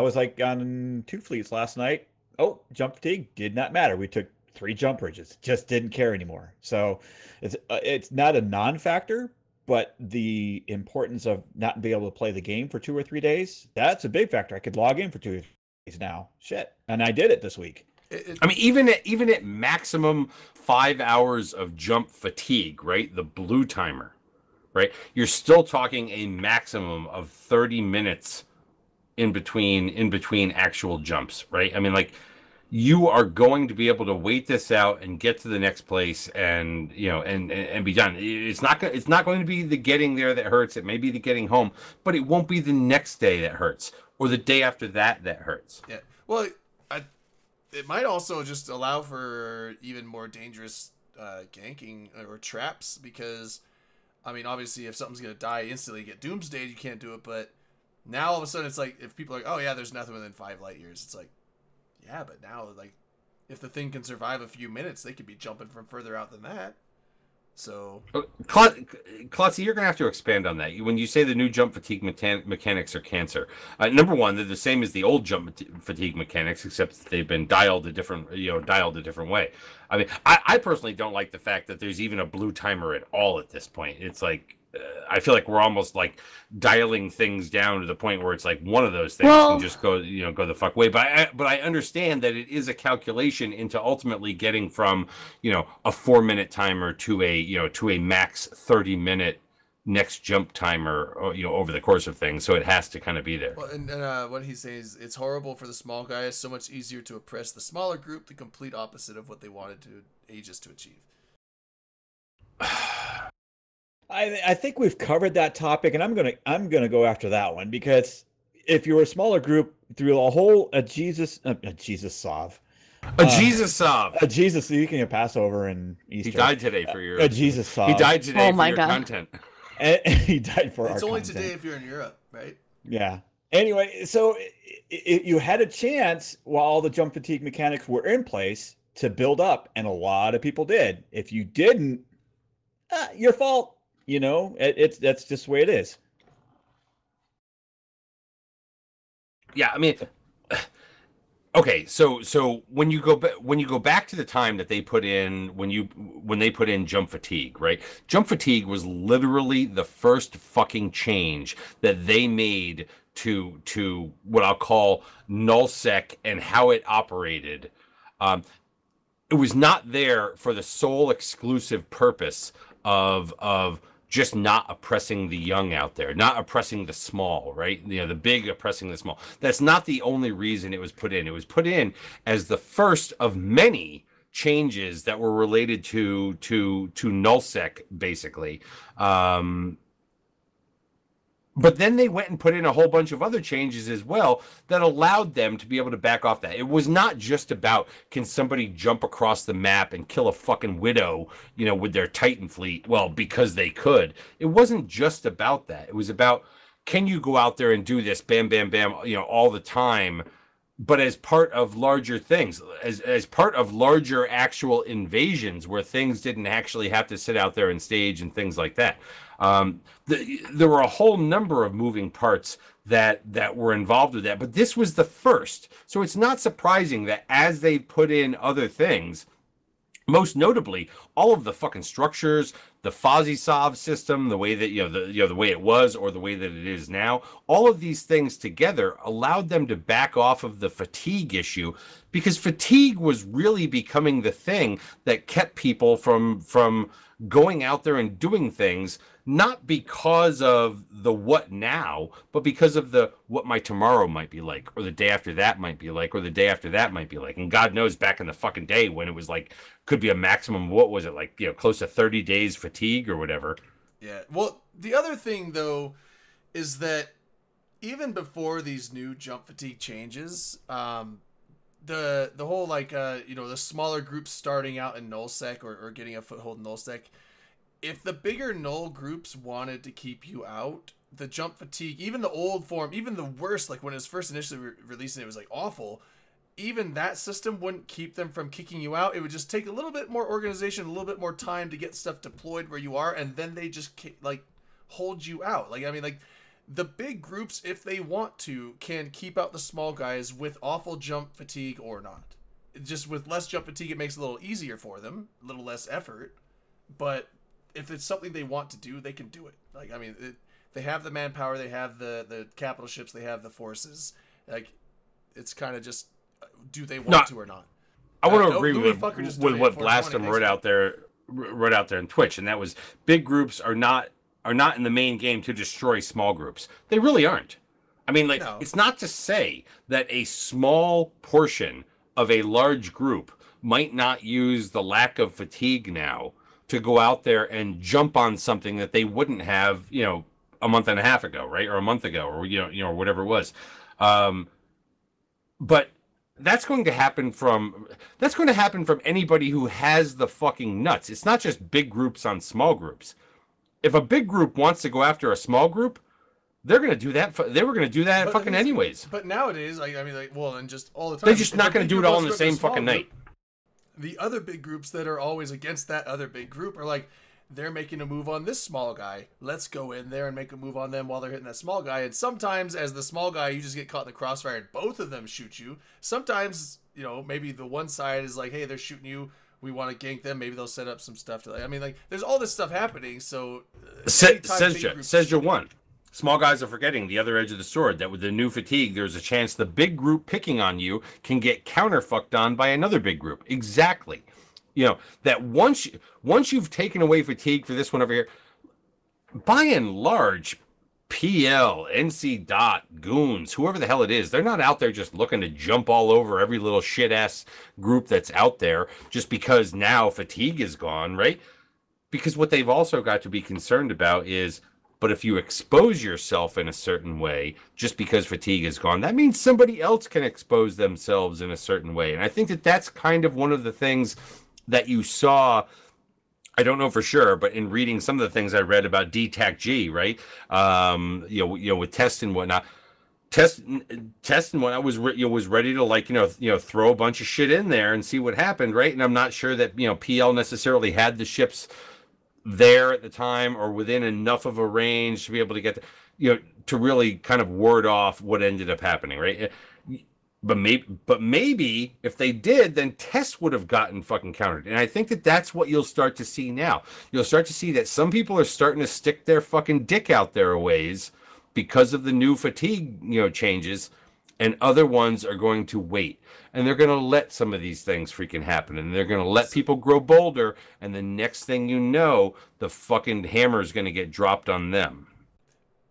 was like on 2 fleets last night. Oh, jump fatigue did not matter. We took 3 jump bridges, just didn't care anymore. So it's not a non-factor, but the importance of not being able to play the game for 2 or 3 days, that's a big factor. I could log in for 2 days now. Shit. And I did it this week. I mean, even at maximum 5 hours of jump fatigue, right? The blue timer, right? You're still talking a maximum of 30 minutes in between actual jumps, right? I mean, you are going to be able to wait this out and get to the next place and be done. It's not going to be the getting there that hurts. It may be the getting home, but it won't be the next day that hurts or the day after that hurts. Yeah. Well, it might also just allow for even more dangerous ganking or traps, because, I mean, obviously if something's going to die instantly, get doomsday, you can't do it. But now all of a sudden it's like, if people are like, oh yeah, there's nothing within 5 light years, it's like, yeah, but now, if the thing can survive a few minutes, they could be jumping from further out than that. So, Klotzy, you're going to have to expand on that. When you say the new jump fatigue mechanics are cancer, number one, they're the same as the old jump fatigue mechanics, except that they've been dialed a different way. I mean, I personally don't like the fact that there's even a blue timer at all at this point. It's like, I feel like we're almost dialing things down to the point where it's like one of those things can just go the fuck away. But I understand that it is a calculation into ultimately getting from a 4-minute timer to a max 30-minute next jump timer over the course of things. So it has to kind of be there. Well, and what he's saying is it's horrible for the small guys. So much easier to oppress the smaller group. The complete opposite of what they wanted Aegis to achieve. I think we've covered that topic, and I'm gonna go after that one, because if you're a smaller group through a whole Jesus Sov, Jesus, you can Passover and Easter. He died today for your Jesus Sov. He died today for your God. content. And he died for our content. It's only today if you're in Europe, right? Yeah. Anyway, so you had a chance while all the jump fatigue mechanics were in place to build up, and a lot of people did. If you didn't, your fault. That's just the way it is. Yeah, I mean, okay. So when you go back to the time that they put in when they put in jump fatigue, right? Jump fatigue was literally the first fucking change that they made to what I'll call null-sec and how it operated. It was not there for the sole exclusive purpose of just not oppressing the young out there, not oppressing the small, right? The big oppressing the small. That's not the only reason it was put in. It was put in as the first of many changes that were related to null-sec, basically. But then they went and put in a whole bunch of other changes as well that allowed them to be able to back off that. It was not just about, can somebody jump across the map and kill a fucking widow, with their Titan fleet? Well, because they could. It wasn't just about that. It was about, can you go out there and do this, bam, bam, bam, all the time, but as part of larger things, as part of larger actual invasions where things didn't actually have to sit out there and stage and things like that. There were a whole number of moving parts that were involved with that, but this was the first. So it's not surprising that as they put in other things, most notably, all of the fucking structures, the Fozzie-Sov system, the way that the way it was or the way that it is now, all of these things together allowed them to back off of the fatigue issue, because fatigue was really becoming the thing that kept people from going out there and doing things, not because of the what now, but because of the what my tomorrow might be like, or the day after that might be like, or the day after that might be like. And God knows back in the fucking day when it was like, could be a maximum, what was it, like, close to 30 days fatigue or whatever. Yeah. Well, the other thing, though, is that even before these new jump fatigue changes, the whole, like, the smaller groups starting out in null-sec or getting a foothold in null-sec, if the bigger null groups wanted to keep you out, the jump fatigue, even the old form, even the worst, like when it was first initially released and it was like awful, even that system wouldn't keep them from kicking you out. It would just take a little bit more organization, a little bit more time to get stuff deployed where you are, and then they just like hold you out. Like, I mean, like the big groups, if they want to, can keep out the small guys with awful jump fatigue or not. Just with less jump fatigue, it makes it a little easier for them, a little less effort, but if it's something they want to do, they can do it. Like, I mean, they have the manpower, they have the capital ships, they have the forces. Like, it's kind of just, do they want to or not? I want to agree with what Blastum wrote out there in Twitch, and that was big groups are not in the main game to destroy small groups. They really aren't. I mean, like, no. It's not to say that a small portion of a large group might not use the lack of fatigue now to go out there and jump on something that they wouldn't have, a month and a half ago, right? Or a month ago, or whatever it was. But that's going to happen from anybody who has the fucking nuts. It's not just big groups on small groups. If a big group wants to go after a small group, they're going to do that. They were going to do that fucking anyways. But nowadays, and just all the time, they're just not going to do it all in the same fucking night. The other big groups that are always against that other big group are like, they're making a move on this small guy. Let's go in there and make a move on them while they're hitting that small guy. And sometimes as the small guy, you just get caught in the crossfire and both of them shoot you. Sometimes, maybe the one side is like, hey, they're shooting you, we want to gank them. Maybe they'll set up some stuff to, there's all this stuff happening. So says your one. Small guys are forgetting the other edge of the sword, that with the new fatigue, there's a chance the big group picking on you can get counter-fucked on by another big group. Exactly. That once you've taken away fatigue for this one over here, by and large, PL, NC Dot, Goons, whoever the hell it is, they're not out there just looking to jump all over every little shit-ass group that's out there just because now fatigue is gone, right? Because what they've also got to be concerned about is, but if you expose yourself in a certain way, just because fatigue is gone, that means somebody else can expose themselves in a certain way. And I think that that's kind of one of the things that you saw, I don't know for sure, but in reading some of the things I read about DTAC-G, right? With Test and whatnot. Test and whatnot was ready to throw a bunch of shit in there and see what happened, right? And I'm not sure that PL necessarily had the ships there at the time or within enough of a range to be able to get to really kind of ward off what ended up happening, right? But maybe if they did, then Test would have gotten fucking countered. And I think that that's what you'll start to see now. You'll start to see that some people are starting to stick their fucking dick out there a ways because of the new fatigue, changes, and other ones are going to wait. And they're going to let some of these things freaking happen. And they're going to let people grow bolder. And the next thing you know, the fucking hammer is going to get dropped on them.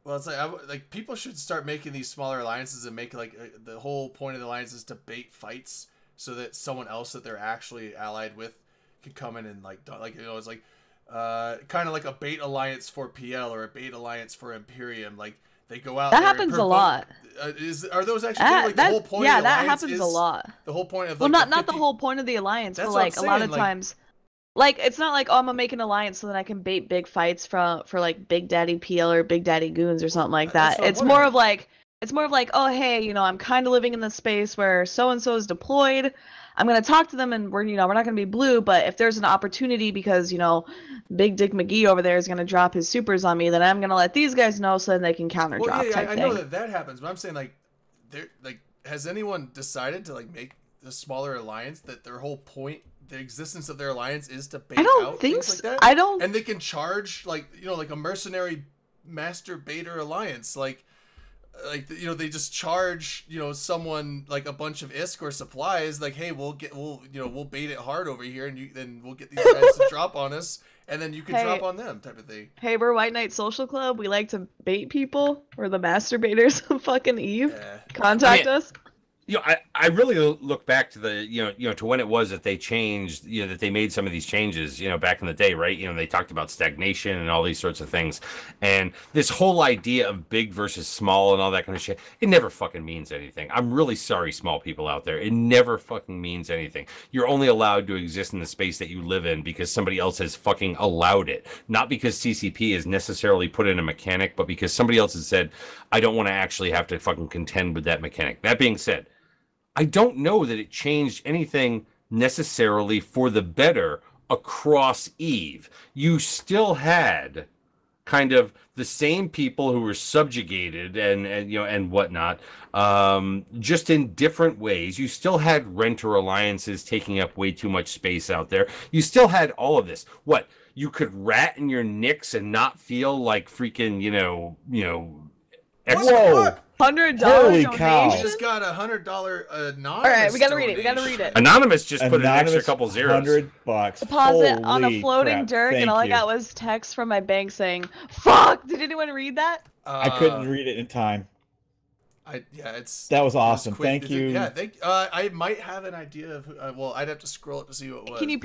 Well, it's like people should start making these smaller alliances and make the whole point of the alliance is to bait fights so that someone else that they're actually allied with can come in and it's like kind of like a bait alliance for PL or a bait alliance for Imperium. Like they go out. That happens a lot. Are those actually the whole point? Yeah, of the that happens a lot. The whole point of not the whole point of the alliance, but a lot of times. Like, it's not like, I'm gonna make an alliance so that I can bait big fights for like Big Daddy PL or Big Daddy Goons or something like that. It's more of like, It's more of like, oh, hey, you know, I'm kind of living in this space where so-and-so is deployed. I'm going to talk to them and we're not going to be blue, but if there's an opportunity because, you know, Big Dick McGee over there is going to drop his supers on me, then I'm going to let these guys know so then they can counter drop Well, yeah, type I thing. know that happens, but I'm saying, like, has anyone decided to, like, make the smaller alliance that their whole point, the existence of their alliance is to bait out things like that? I don't. And they can charge, like, you know, like a mercenary master baiter alliance, like you know, they just charge, you know, someone like a bunch of ISK or supplies, like, hey, we'll bait it hard over here, and then we'll get these guys to drop on us, and then you can drop on them, type of thing. Hey, we're White Knight Social Club. We like to bait people. We're the masturbators of fucking Eve. Yeah. Contact us. You know, I really look back to the, you know, to when it was that they changed, you know, that they made some of these changes, you know, back in the day, right? You know, they talked about stagnation and all these sorts of things. And this whole idea of big versus small and all that kind of shit, it never fucking means anything. I'm really sorry, small people out there. It never fucking means anything. You're only allowed to exist in the space that you live in because somebody else has fucking allowed it. Not because CCP has necessarily put in a mechanic, but because somebody else has said, I don't want to actually have to fucking contend with that mechanic. That being said, I don't know that it changed anything necessarily for the better across Eve. You still had kind of the same people who were subjugated and you know and whatnot, just in different ways. You still had renter alliances taking up way too much space out there. You still had all of this. What, you could rat in your Knicks and not feel like freaking whoa. $100 Holy donation. cow. We just got $100 anonymous. All right, we gotta read it. We gotta read it. Anonymous just put an extra couple zeros. $100. Deposit on a Holy floating crap. Dirk, and Thank all I you. got was text from my bank saying, "Fuck!" Did anyone read that? I couldn't read it in time. That was awesome. Thank you. Yeah, I might have an idea of. Well, I'd have to scroll it to see what it was. Can you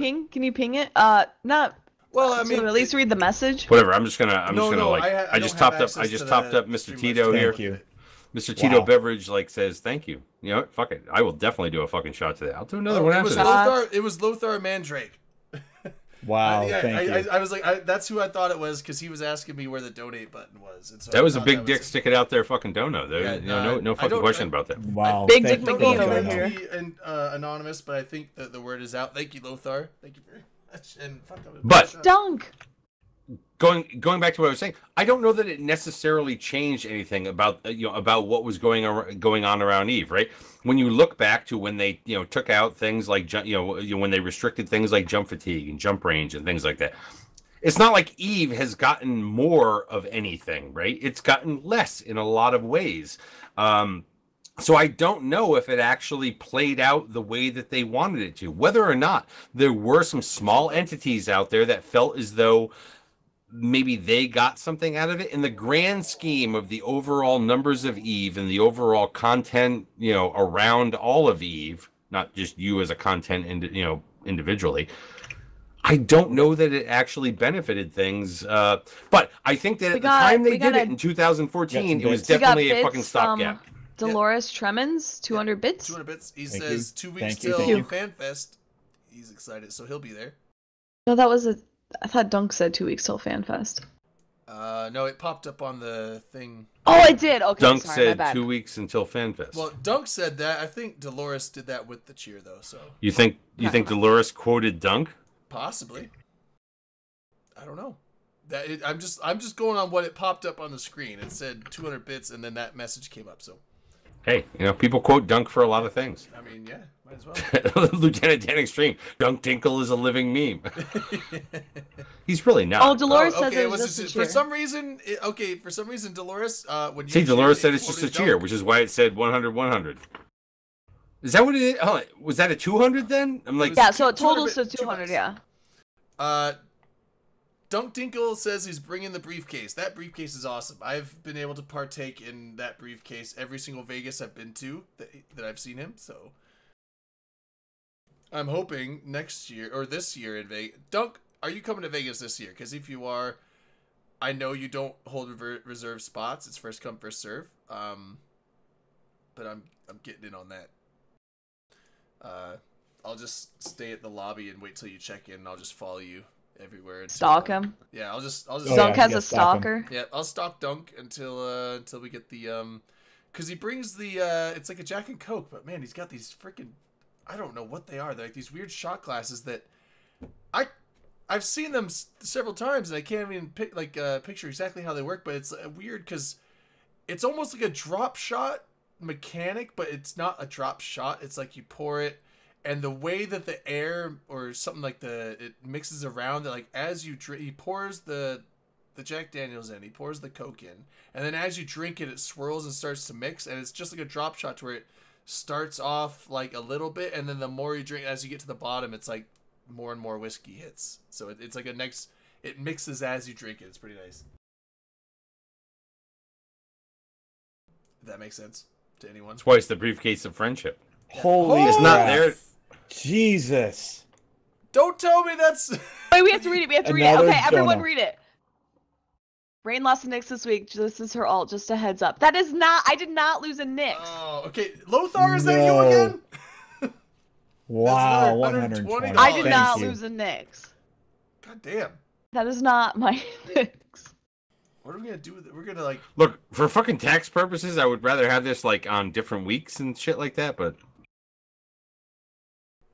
ping it? Not. Well, I mean, at least read the message. Whatever. I just topped up Mr. Tito here. Thank you. Mr. Tito Beverage says thank you. You know what? Fuck it. I will definitely do a fucking shot today. I'll do another one after this. It was Lothar Mandrake. Wow, thank you. I was like, that's who I thought it was because he was asking me where the donate button was. And so that was a big dick stick it out there fucking dono. No fucking question about that. Wow. Big Dick McGee over here. Anonymous, but I think that the word is out. Thank you, Lothar. Thank you very much. And but Dunk. Going back to what I was saying, I don't know that it necessarily changed anything about about what was going on around Eve, right? When you look back to when they took out things like when they restricted things like jump fatigue and jump range and things like that, it's not like Eve has gotten more of anything, right? It's gotten less in a lot of ways. So I don't know if it actually played out the way that they wanted it to. Whether or not there were some small entities out there that felt as though maybe they got something out of it, in the grand scheme of the overall numbers of Eve and the overall content, around all of Eve, not just you as a content, individually. I don't know that it actually benefited things, but I think that at the time they did it in 2014, it was definitely a fucking stopgap. Dolores Tremens, 200 bits. 200 bits. He says 2 weeks till Fanfest. He's excited, so he'll be there. No, I thought Dunk said 2 weeks till Fanfest. No, it popped up on the thing. Oh, it did. Okay, Dunk sorry, said my bad. 2 weeks until Fanfest. Well, Dunk said that. I think Dolores did that with the cheer, though. So you think Dolores quoted Dunk? Possibly. I don't know. I'm just going on what it popped up on the screen. It said 200 bits, and then that message came up. So. Hey, people quote Dunk for a lot of things. I mean, yeah, might as well. Lieutenant Dan Extreme. Dunk Tinkle is a living meme. He's really not. Oh, Dolores says okay, it was just a cheer. For some reason, Dolores. When you Dolores said it's just a cheer, which is why it said 100. Is that what it is? Oh, was that a 200 then? I'm like, yeah. So it totals to 200. Yeah. Dunk Tinkle says he's bringing the briefcase. That briefcase is awesome. I've been able to partake in that briefcase every single Vegas I've been to that I've seen him. So I'm hoping next year or this year in Vegas. Dunk, are you coming to Vegas this year? Because if you are, I know you don't hold reserve spots. It's first come first serve. But I'm getting in on that. I'll just stay at the lobby and wait till you check in. And I'll just follow you everywhere. Stalk him. Yeah, I'll just. Dunk has a stalker. Yeah, I'll stalk Dunk until we get the because he brings the it's like a Jack and Coke, but man, he's got these freaking, I don't know what they are. They're like these weird shot glasses that I've seen them several times, and I can't even picture exactly how they work. But it's weird because it's almost like a drop shot mechanic, but it's not a drop shot. It's like you pour it, and the way that the air or something like it mixes around, like as you drink, he pours the Jack Daniels in, he pours the Coke in, and then as you drink it, it swirls and starts to mix, and it's just like a drop shot to where it starts off like a little bit, and then the more you drink, as you get to the bottom, it's like more and more whiskey hits. So it's like it mixes as you drink it. It's pretty nice. If that makes sense to anyone. That's why it's the briefcase of friendship. Holy, it's not there. Jesus. Don't tell me that's. Wait, we have to read it. We have to read it. Another Okay, everyone donut. read it. Rain lost the Knicks this week. This is her alt. Just a heads up. That is not. I did not lose a Knicks. Oh, okay. Lothar, is that you No. again? Wow, another $120. 120. I did Thank not you. lose a Knicks. God damn. That is not my Knicks. What are we gonna do with it? We're gonna like. Look, for fucking tax purposes, I would rather have this like on different weeks and shit like that. But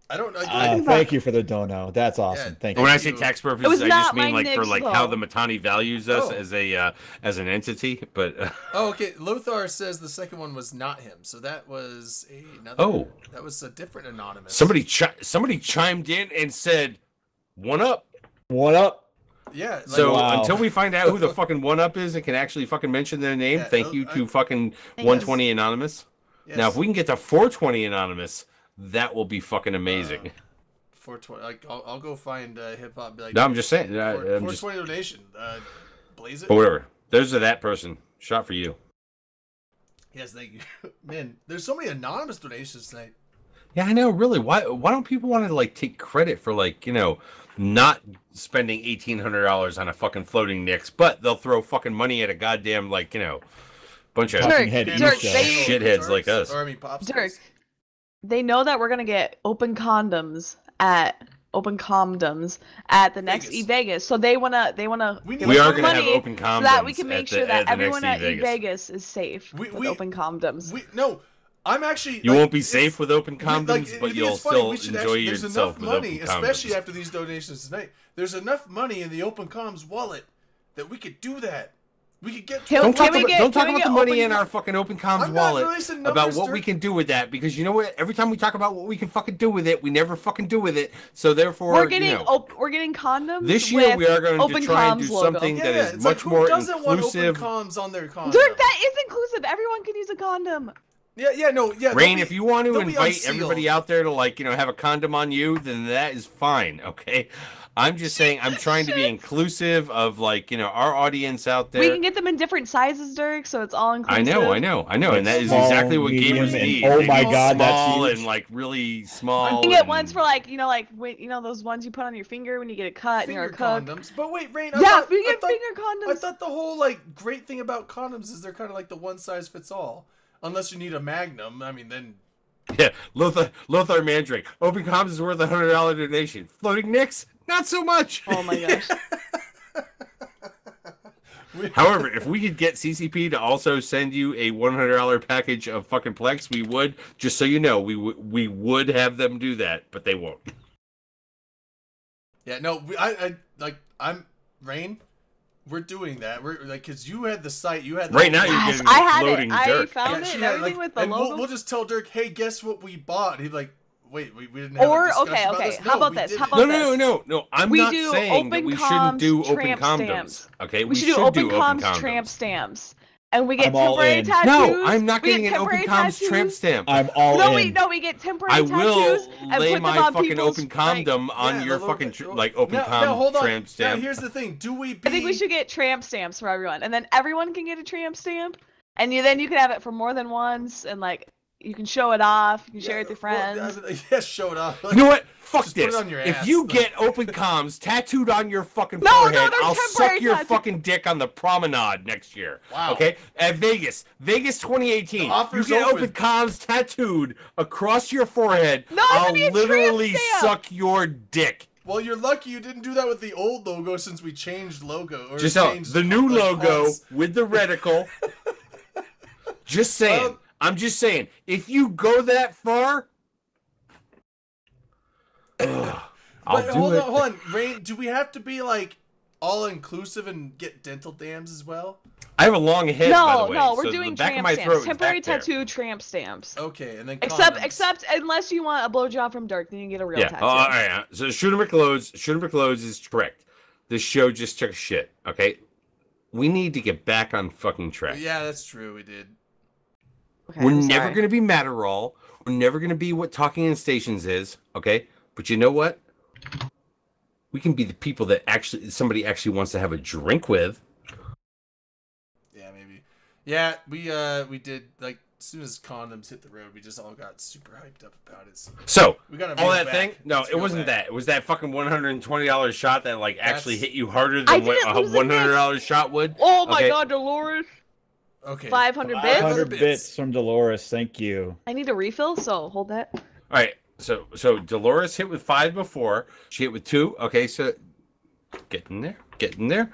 I don't know. Thank you for the dono. That's awesome. Yeah. Thank you. when I say you. tax It purposes, was I not just mean my like for Knicks, like how though. the Matani values us Oh. as an entity. But Oh, okay. Lothar says the second one was not him, so that was another. Oh. That was a different anonymous. somebody chimed in and said, "One up." What up? Yeah. Like, So Wow. until we find out who the fucking one up is and can actually fucking mention their name, Yeah, thank you to I- fucking Thanks. 120 anonymous. yes, Now, if we can get to 420 anonymous, that will be fucking amazing. 420. Like, I'll go find hip hop. Be like, No, I'm just saying. 420 donation. Blaze it. But whatever. Those are that person. Shot for you. Yes, thank you. Man, there's so many anonymous donations tonight. Yeah, I know. Really, why don't people want to like take credit for like not spending $1,800 on a fucking floating Knicks, but they'll throw fucking money at a goddamn bunch of Talking head Dirk, ego. they- shitheads like us. Or I mean, popsicles. Dirk, they know that we're gonna get open condoms at the next Vegas. Vegas, so they wanna We give We us are some going to have money open condoms so that we can at make the- sure that at the next everyone at Vegas. Vegas is safe We- with we- open condoms. No, I'm actually. You like, won't be it's- safe with open we- condoms, like, but it's you'll funny, still we should enjoy actually- there's yourself enough with money, open condoms. especially after these donations tonight. There's enough money in the open comms wallet that we could do that. We could get. Can- Don't can talk we about, get- don't talk can we about the get money open in our fucking open comms I'm not wallet releasing about numbers, what Dirk. we can do with that, because you know what? Every time we talk about what we can fucking do with it, we never fucking do with it. So therefore, we're getting condoms. this year with we are going to open try and do comms logo. something that Yeah, is it's much like, who more doesn't inclusive. want open comms on their condom? Dirk, that is inclusive. Everyone can use a condom. Yeah, no, yeah. Rain, they'll if you want to they'll be invite unsealed. everybody out there to have a condom on you, then that is fine. Okay, I'm just saying I'm trying to be inclusive of our audience out there. We can get them in different sizes, Dirk, so it's all I inclusive. know, and that is Small, exactly what medium, gamers and- need. oh They my need God, that's small huge. and really small. You can get and- ones for those ones you put on your finger when you get a cut and you're finger a cook. condoms. But wait, Rain. Yeah, you get finger I condoms. thought the whole great thing about condoms is they're kind of like the one size fits all. Unless you need a Magnum, I mean then. Yeah, Lothar Mandrake. Open comms is worth $100 donation. Floating Knicks, not so much. Oh my gosh. However, if we could get CCP to also send you a $100 package of fucking Plex, we would. Just so you know, we would have them do that, but they won't. Yeah, no, I'm Rain. We're doing that. We're because you had the site, you had the Right now whole- you're Yes, getting I had floating it. I Dirk. found it she and had, everything with the and logo. we'll just tell Dirk, hey, guess what we bought? He'd like, wait, we didn't have Or, a discussion okay, about okay, this. how No, about we this? did How it. about No. I'm We not do saying that open we shouldn't do comms open tramp condoms. stamps. Okay, We should do open comms condoms. tramp stamps. And we get I'm all temporary in. tattoos. No, I'm not We get getting an open temporary comms tattoos. tramp stamp. I'm all No, in. we get temporary I tattoos will and lay put them my on fucking people's, open condom on Yeah, your the fucking logo- open now, com hold on. tramp stamp. Now here's the thing: do we? I think we should get tramp stamps for everyone, and then everyone can get a tramp stamp, and then you can have it for more than once, and you can show it off, you can share it with your friends. Yes, show it off. You know what? Fuck Just put it this. on your If ass. you get open comms tattooed on your fucking No, forehead, they're I'll temporary suck your tattoos. fucking dick on the promenade next year. Wow. Okay? At Vegas 2018. The offer's you get open. open comms tattooed across your forehead. No, it's gonna I'll be a tramp literally stamp. suck your dick. Well, you're lucky you didn't do that with the old logo since we changed logo. Or Just changed, the new logo fonts. with the reticle. Just saying. I'm just saying. If you go that far, I'll do hold it. on, hold on. Rain, do we have to be like all inclusive and get dental dams as well? I have a long head, by the way. No, we're so doing the back of tramp my stamps. throat is Temporary back there. tattoo tramp stamps. Okay, and then Except condoms. unless you want a blowjob from Dirk, then you get a real Yeah. tattoo. All right. So Shooter McLoads is correct. This show just took a shit. Okay. We need to get back on fucking track. Yeah, that's true. We did. Okay, We're I'm never sorry. going to be Matterall. We're never going to be what Talking in Stations is. Okay. But you know what? We can be the people that somebody actually wants to have a drink with. Yeah, maybe. Yeah, we did, like, as soon as condoms hit the road, we just all got super hyped up about it. So, we gotta all reel that back. thing? No, Let's it go wasn't back. that. It was that fucking $120 shot that, like, actually That's- hit you harder I than what didn't a lose a $100 shot would. Oh my Okay. god, Dolores! Okay. 500 bits? 500 bits from Dolores. Thank you. I need a refill, so hold that. All right. So Dolores hit with 5 before. She hit with 2. Okay, so getting there.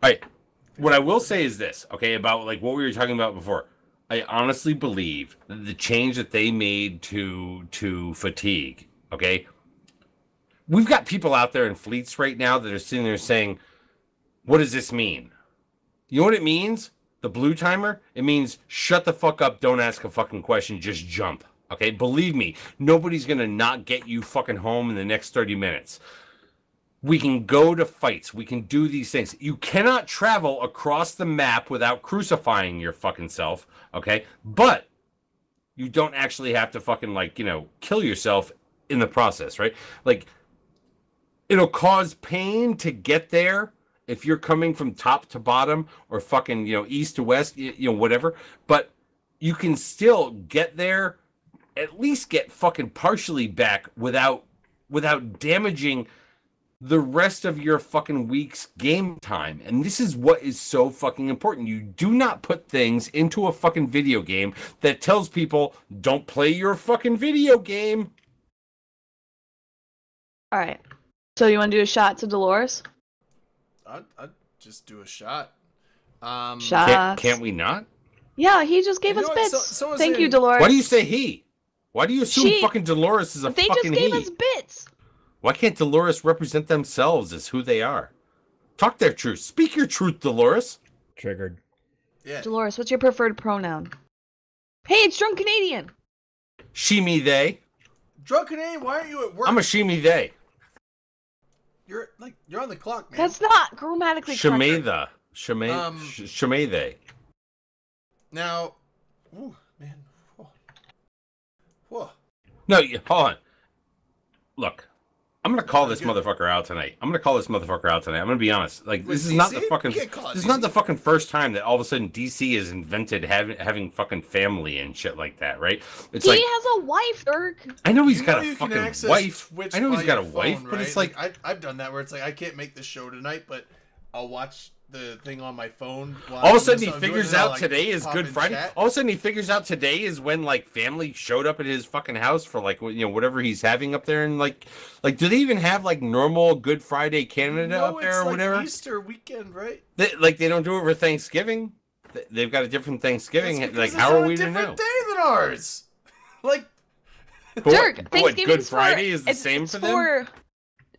All right. What I will say is this, okay, about like what we were talking about before. I honestly believe that the change that they made to fatigue, okay? We've got people out there in fleets right now that are sitting there saying, what does this mean? You know what it means? The blue timer? It means shut the fuck up, don't ask a fucking question, just jump. Okay? Believe me, nobody's gonna not get you fucking home in the next 30 minutes. We can go to fights. We can do these things. You cannot travel across the map without crucifying your fucking self, okay? But you don't actually have to fucking, like, you know, kill yourself in the process, right? Like, it'll cause pain to get there if you're coming from top to bottom or fucking, you know, east to west, you know, whatever. But you can still get there, at least get fucking partially back without damaging the rest of your fucking week's game time. And this is what is so fucking important. You do not put things into a fucking video game that tells people, don't play your fucking video game. Alright. So you want to do a shot to Dolores? I'd just do a shot. Shot. Can't we not? Yeah, he just gave You us know what? bits. Someone's Thank you, saying- Dolores. Why do you say he? Why do you assume She- fucking Dolores is a They fucking just gave he? us bits. Why can't Dolores represent themselves as who they are? Talk their truth. Speak your truth, Dolores. Triggered. Yeah. Dolores, what's your preferred pronoun? Hey, it's Drunk Canadian. She, me, they. Drunk Canadian, why aren't you at work? I'm a she, me, they. You're on the clock, man. That's not grammatically correct. Shemetha. Shemay, they. Now, ooh, man. Whoa. No, hold on. Look, I'm gonna call this Good. motherfucker out tonight. I'm gonna be honest. Like, Wait, this is not the DC? fucking. You can't call it This is DC. not the fucking first time that all of a sudden DC has invented having fucking family and shit like that, right? It's He like, has a wife, Dirk. I know he's You got know a you can fucking access wife. Twitch I know he's by got a your wife, phone, but it's right? like, I've done that where it's like I can't make the show tonight, but I'll watch the thing on my phone. While all of a I'm sudden he doing it, figures and I'll, out like, today is pop Good in Friday. chat. All of a sudden he figures out today is when like family showed up at his fucking house for like, you know, whatever he's having up there, and like do they even have like normal Good Friday Canada No, up there it's or like whatever? Easter weekend, right? They don't do it for Thanksgiving. They've got a different Thanksgiving. That's Like, because how it's are on we a to different know? day than ours. Like, But Dirk, what, Thanksgiving's Good Friday is the it's- same it's for them?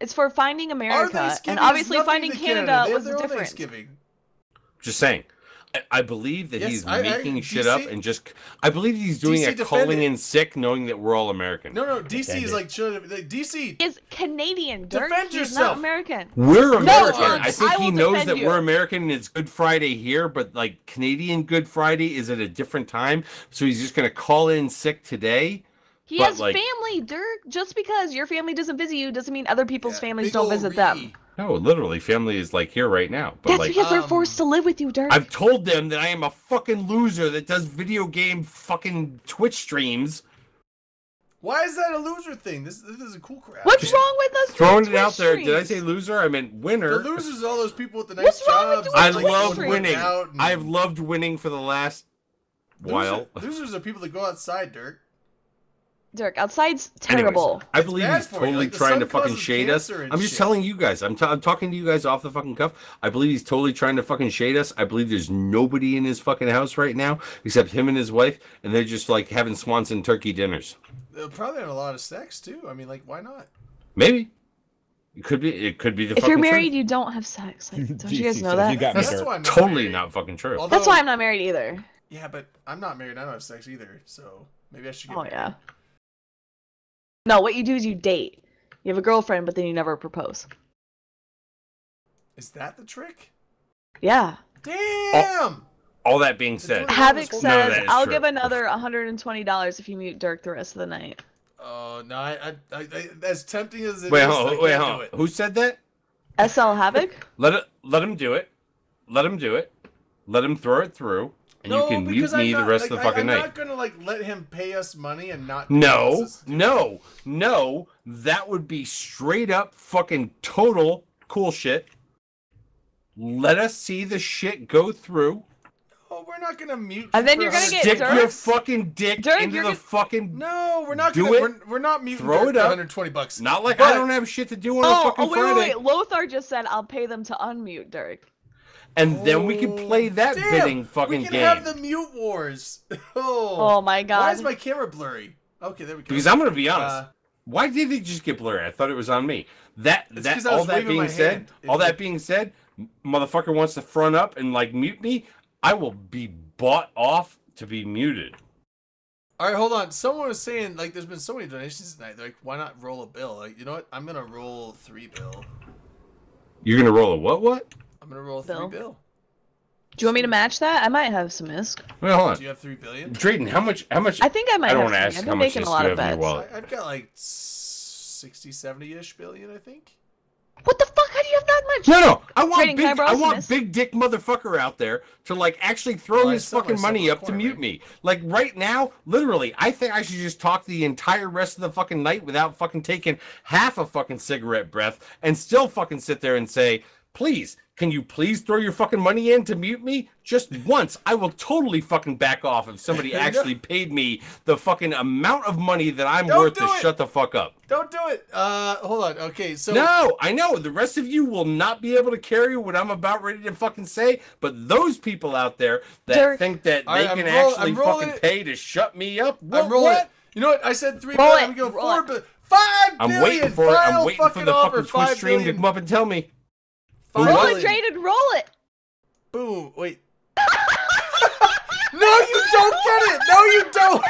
It's for Finding our America, Thanksgiving and obviously is nothing Finding to Canada They have was their own different. Thanksgiving. Just saying. I believe that Yes, he's I making shit DC up and just. I believe he's doing DC a calling defended. in sick, knowing that we're all American. No, DC Defend is it. like, DC. He is Canadian, Dirk. Defend He is yourself. not American. We're American. Dirk, I think I he will knows defend that you. we're American and it's Good Friday here, but like Canadian Good Friday is at a different time, so he's just gonna call in sick today. He But, has like- family, Dirk. Just because your family doesn't visit you doesn't mean other people's Yeah, families big don't ol' visit re. them. No, literally, family is like here right now. But That's like, because they're forced to live with you, Dirk. I've told them that I am a fucking loser that does video game fucking Twitch streams. Why is that a loser thing? This is a cool crap. What's wrong with us? Throwing doing it out Twitch there. Did I streams? say loser? I meant winner. The losers are all those people with the nice What's wrong with jobs. doing I that, Twitch love streams? winning. out and- I've loved winning for the last while. Losers are people that go outside, Dirk. Dirk, outside's Anyways, terrible. I believe bad he's for you. totally Like, the trying sun to fucking causes shade us. cancer and I'm just shit. telling you guys. I'm talking to you guys off the fucking cuff. I believe he's totally trying to fucking shade us. I believe there's nobody in his fucking house right now except him and his wife, and they're just like having Swanson turkey dinners. They'll probably have a lot of sex too. I mean, like, why not? Maybe. It could be. It could be the. If you're fucking married, truth. you don't have sex. Like, don't you Jesus, guys know you that? got me, That's Dirk. why I'm not Totally married. not fucking true. Although- That's why I'm not married either. Yeah, but I'm not married. I don't have sex either. So maybe I should get Oh married. yeah. No, what you do is you date. You have a girlfriend, but then you never propose. Is that the trick? Yeah. Damn! All that being said, doing- Havoc No, says, that is "I'll true. give another $120 if you mute Dirk the rest of the night." Oh no! I as tempting as it wait, is, hold, I wait, can't hold. do it. Who said that? SL Havoc? Let him do it. Let him do it. Let him throw it through, and you can mute because me I'm the not, rest of the fucking I'm night. not gonna like let him pay us money and not. do No, this. no, that would be straight up fucking total cool shit. Let us see the shit go through. Oh, we're not gonna mute. And you then for you're gonna get Stick Dirk? your fucking dick Dirk, into you're the gonna- fucking. No, we're not Do gonna. it. We're not muting Throw Dirk it for up. $120. Not like But- I don't have shit to do on a fucking wait, Friday. wait. Lothar just said, "I'll pay them to unmute Dirk." And then we can play that Damn, bidding fucking we can game. have the mute wars. Oh my god. Why is my camera blurry? Okay, there we go. Because I'm gonna be honest. Uh, Why did it just get blurry? I thought it was on me. That It's 'cause I all was that waving being my said, hand. all that being said, motherfucker wants to front up and like mute me. I will be bought off to be muted. All right, hold on. Someone was saying like, there's been so many donations tonight. They're like, why not roll a bill? Like, you know what? I'm gonna roll 3 bill. You're gonna roll a what? I'm gonna roll Bill? 3 bill. Do you want me to match that? I might have some ISK. Wait, hold on. Do you have 3 billion? Drayden, how much? I think I might I don't have want to some. ask I've how been much making is a lot to of have in your bets. wallet. I've got like 60, 70-ish billion, I think. What the fuck? How do you have that much? No, I want Drayden, can I borrow some ISK? big dick motherfucker out there to like actually throw Well, I his sell fucking myself money in a up to corner, mute man. me. Like right now, literally, I think I should just talk the entire rest of the fucking night without fucking taking half a fucking cigarette breath and still fucking sit there and say, please, can you please throw your fucking money in to mute me? Just once. I will totally fucking back off if somebody actually paid me the fucking amount of money that I'm Don't worth do to it. shut the fuck up. Don't do it. Hold on. Okay, so No, I know. The rest of you will not be able to carry what I'm about ready to fucking say, but those people out there that Dirk. think that All they right, can I'm rolling fucking it. pay to shut me up, I'm rolling. what? It. You know what? I said 3 Roll billion. it, I'm going roll 4 it. billion. 5 I'm billion. waiting for it. I'm Final waiting for the offer, fucking Twitch 5 stream to billion. come up and tell me. Five Roll billion. it, Drayden. Roll it. Boom. Wait. No, you don't get it. No, you don't.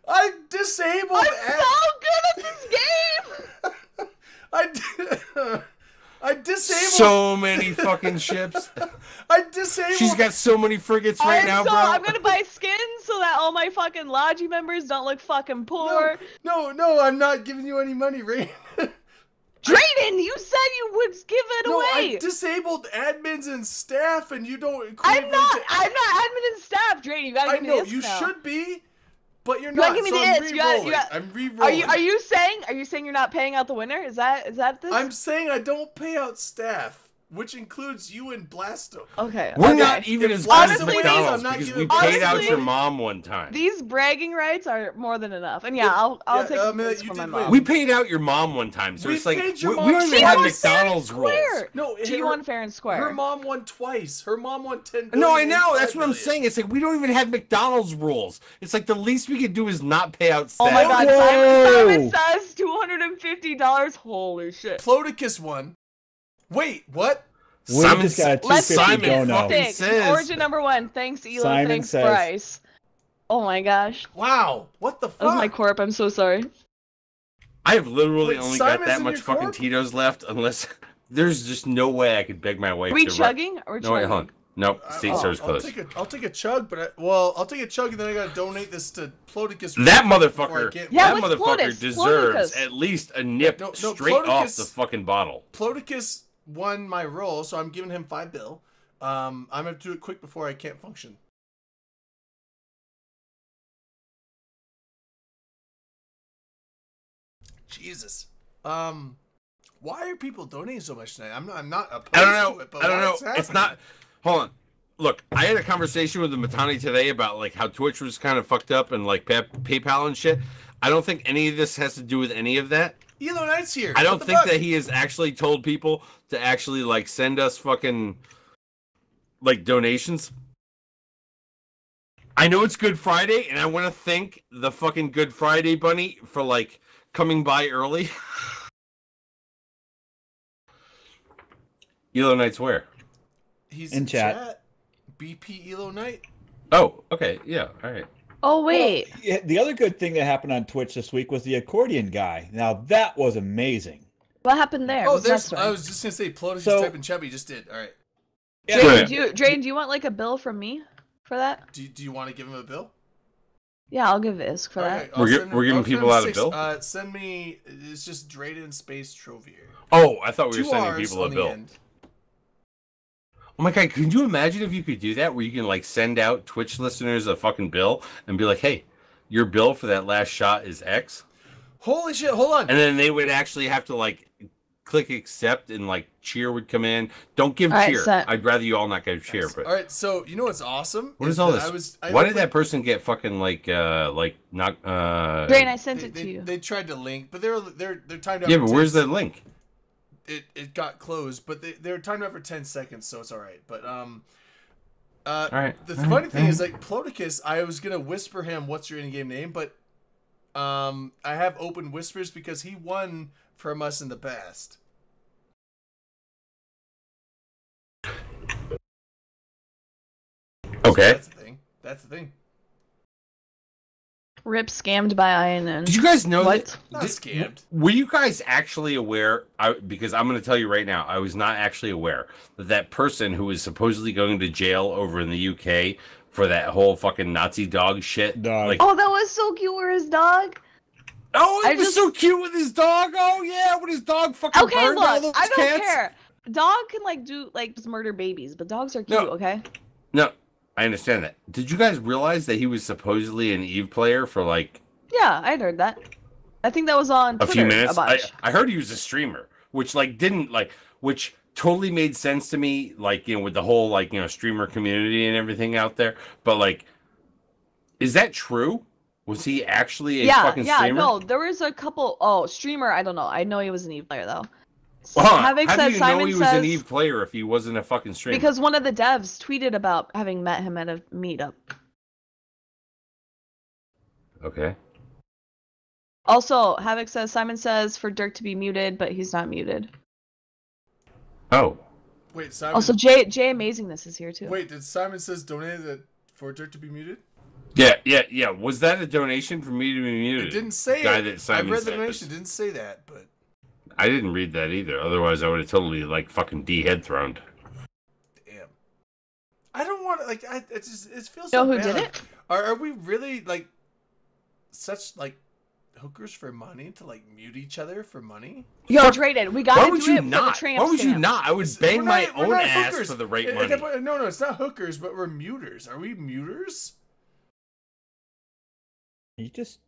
I disabled. I'm so good at this game. I disabled. So many fucking ships. I disabled. She's got so many frigates right now, bro. I'm gonna buy skins so that all my fucking Logi members don't look fucking poor. No, I'm not giving you any money, Rain. Drayden, you said you would give it No, away. I disabled admins and staff, and you don't. I'm not admin and staff, Drayden. You gotta I give me know the you ISK now. should be, but you're You gotta not. give me So the I'm ISK. You gotta- re-rolling. you gotta- I'm re-rolling. Are you saying you're not paying out the winner? Is that this? I'm saying I don't pay out staff, which includes you and Blasto. Okay. We're okay. not even If as good as honestly, McDonald's I'm not because giving- we paid out Honestly, your mom one time. These bragging rights are more than enough. And yeah, I'll Yeah, take this you for my did mom. win. We paid out your mom one time, so We it's like paid your we mom don't even twice. have won fair and McDonald's rules. square. No, She her- won fair and square. Her mom won twice. Her mom won 10 billion. No, I and know. 5 That's what I'm billion. saying. It's like we don't even have McDonald's rules. It's like the least we could do is not pay out Oh staff. my god, Whoa. Simon says $250. Holy shit. Plodicus won. Wait, what? We Simon just got a Let's see 250 Simon dono. fucking Six. says- Origin number 1. Thanks, Elo. Simon Thanks, says- Bryce. Oh my gosh. Wow. What the fuck? That was my corp. I'm so sorry. I have literally Wait, only Simon's got that in much your fucking corp? Tito's left, unless there's just no way I could beg my wife Are we to chugging? Or No, wait, hold on. Nope, state I'll, store's I'll closed. I'll take a chug, but I'll take a chug and then I gotta donate this to Plodicus. That before I motherfucker, get- Yeah, that what's motherfucker Plodicus? deserves Plodicus. at least a nip No, straight off Plodicus- the fucking bottle. Plodicus won my roll, so I'm giving him 5 bill. I'm gonna do it quick before I can't function. Jesus. Why are people donating so much tonight? I'm not opposed I don't know. to it, but I don't know. what's It's happening? not. Hold on. look, I had a conversation with the Matani today about like how Twitch was kind of fucked up and like PayPal and shit. I don't think any of this has to do with any of that. Elo Knight's here. I don't think that he has actually told people to actually like send us fucking like donations. I know it's Good Friday, and I want to thank the fucking Good Friday bunny for like coming by early. Elo Knight's where? He's in chat. BP Elo Knight. Oh, okay, yeah, all right. Oh wait. Well, yeah, the other good thing that happened on Twitch this week was the accordion guy. Now that was amazing. What happened there? Oh, What's there's. that I story? was just gonna say, Plotus So- just typing chubby. Just did. All right. Yeah, Drain, do you want like a bill from me for that? Do you want to give him a bill? Yeah, I'll give Isk for that. I'll send him- we're giving I'll send people him out a 6. bill? Send me. It's just Drayden Space Trovier. Oh, I thought we were 2 sending R's people a on the bill. end. Oh my god, could you imagine if you could do that where you can like send out Twitch listeners a fucking bill and be like, hey, your bill for that last shot is X? Holy shit! Hold on. And then they would actually have to like click accept and like cheer would come in. Don't give All right, cheer. so- I'd rather you all not give cheer. But All right. So you know what's awesome? what is all that this? I Why did opened- that person get fucking like not Drain, I sent it to you. They tried to link, but they're timed out. Yeah, for but 10 where's the link? It got closed, but they're timed out for 10 seconds, so it's all right. But All right. the all funny right, thing all is, like, Ploticus, I was gonna whisper him what's your in-game name, but I have open whispers because he won from us in the past. Okay. So that's the thing. Rip scammed by INN. Did you guys know What? that? Not scammed. Were you guys actually aware? Because I'm going to tell you right now, I was not actually aware that that person who was supposedly going to jail over in the UK for that whole fucking Nazi dog shit. Dog. Like, Oh, that was so cute. Where his dog? oh, I it was just- so cute with his dog. Oh yeah, when his dog fucking Okay, burned all look, those I don't cats. care. Dog can like do like just murder babies, but dogs are cute. No. Okay. No, I understand that. Did you guys realize that he was supposedly an Eve player for like Yeah, I'd heard that. I think that was on a Twitter few minutes? a bunch. I heard he was a streamer, which like didn't like which totally made sense to me, like, you know, with the whole like, you know, streamer community and everything out there. But like, is that true? Was he actually a fucking streamer? No, there was a couple. Oh, streamer. I don't know. I know he was an Eve player though. Hold on. Havoc How do says you Simon know he was says an Eve player if he wasn't a fucking streamer? because one of the devs tweeted about having met him at a meetup. Okay. Also, Havoc says Simon says for Dirk to be muted, but he's not muted. Oh. Wait, Simon. Also, Jay Amazingness is here too. Wait, did Simon says donated for Dirt to be muted? Yeah. Was that a donation for me to be muted? It didn't say Guy it. that Simon I read the said, donation. It didn't say that, but I didn't read that either. Otherwise, I would have totally like fucking head thrown. damn. I don't want to like. It feels. You know so who bad. did Like, it? Are we really like such like hookers for money to like mute each other for money? Yo, Drayden, we Why gotta would do you it for the not? tramp Why would you stamp. not? I would We're bang my not- we're own not ass hookers. for the right At money. that point- no, it's not hookers, but we're muters. Are we muters? You just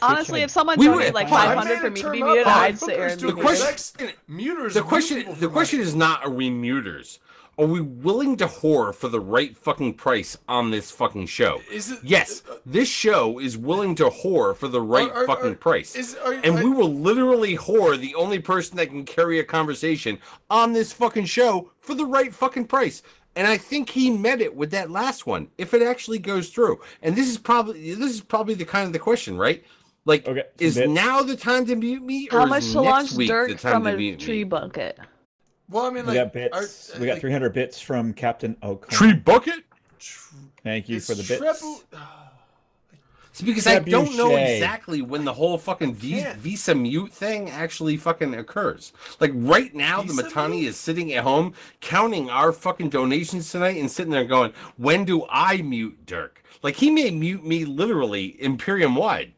Honestly, if someone We donated would- like Well, I 500 made for a me to term be up muted, on I'd sit here hookers and to be The muted. question- Muters. The mute question people for the question money. is not, are we muters? Are we willing to whore for the right fucking price on this fucking show? Is it? Yes, this show is willing to whore for the right fucking price. And we will literally whore the only person that can carry a conversation on this fucking show for the right fucking price. And I think he met it with that last one, if it actually goes through. And this is probably the kind of the question, right? Like, Okay, is bits. now the time to mute me, or How much is to next launch week the Dirk time from to a mute tree me? bucket? Well, I mean, we like, got bits. We got like, 300 bits from Captain O'Connor. Tree bucket? Thank you it's for the bits. It's because I don't know Trebuchet. exactly when the whole fucking can't. Visa mute thing actually fucking occurs. Like right now, the Visa Matani mute? is sitting at home counting our fucking donations tonight and sitting there going, when do I mute Dirk? Like he may mute me literally Imperium wide.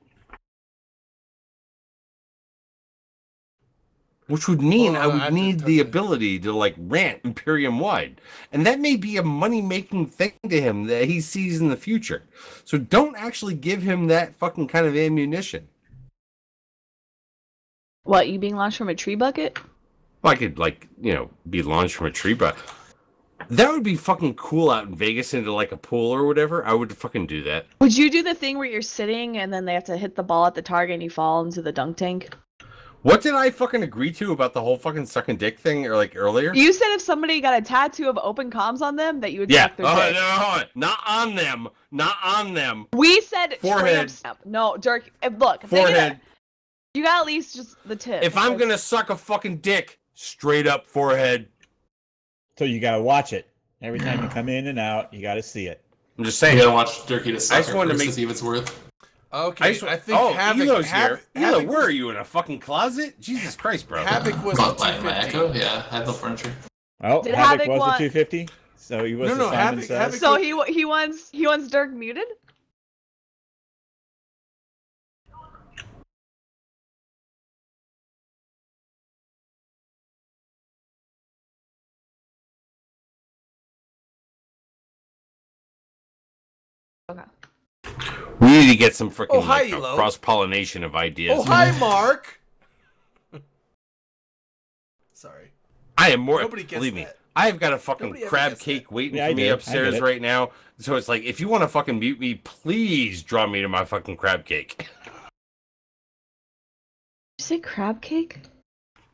Which would mean Well, I I would have to need touch the it. ability to like rant Imperium wide. And that may be a money-making thing to him that he sees in the future. So don't actually give him that fucking kind of ammunition. What, you being launched from a tree bucket? Well, I could like, you know, be launched from a tree, but That would be fucking cool out in Vegas into like a pool or whatever. I would fucking do that. Would you do the thing where you're sitting and then they have to hit the ball at the target and you fall into the dunk tank? What did I fucking agree to about the whole fucking sucking dick thing or like earlier? You said if somebody got a tattoo of open comms on them that you would suck their dick. No, not on them. Not on them. We said Forehead. No, Dirk. Look, if Forehead. you got at least just the tip. If I'm gonna suck a fucking dick, straight up forehead. So you gotta watch it. Every time you come in and out, you gotta see it. I'm just saying. You gotta watch Dirkie to suck just wanted to to see if it's worth. Okay, I think Elo's here. Elo, Havoc where are you, in a fucking closet? Jesus Christ, bro. Havoc was Got the my 250. Echo? Yeah, I have no furniture. Oh, Did Havoc Havoc was want- the 250. So he was No, the Simon Havoc- says. Havoc- So he wants Dirk muted? Okay. We need to get some freaking Oh, hi, Elo. cross-pollination of ideas. Oh, hi, Mark. Sorry. I am more. Nobody gets Believe me, that. I've got a fucking Nobody ever crab gets cake that. waiting Yeah, for I me do. I upstairs get it. right now. So it's like, if you want to fucking mute me, please draw me to my fucking crab cake. You say crab cake?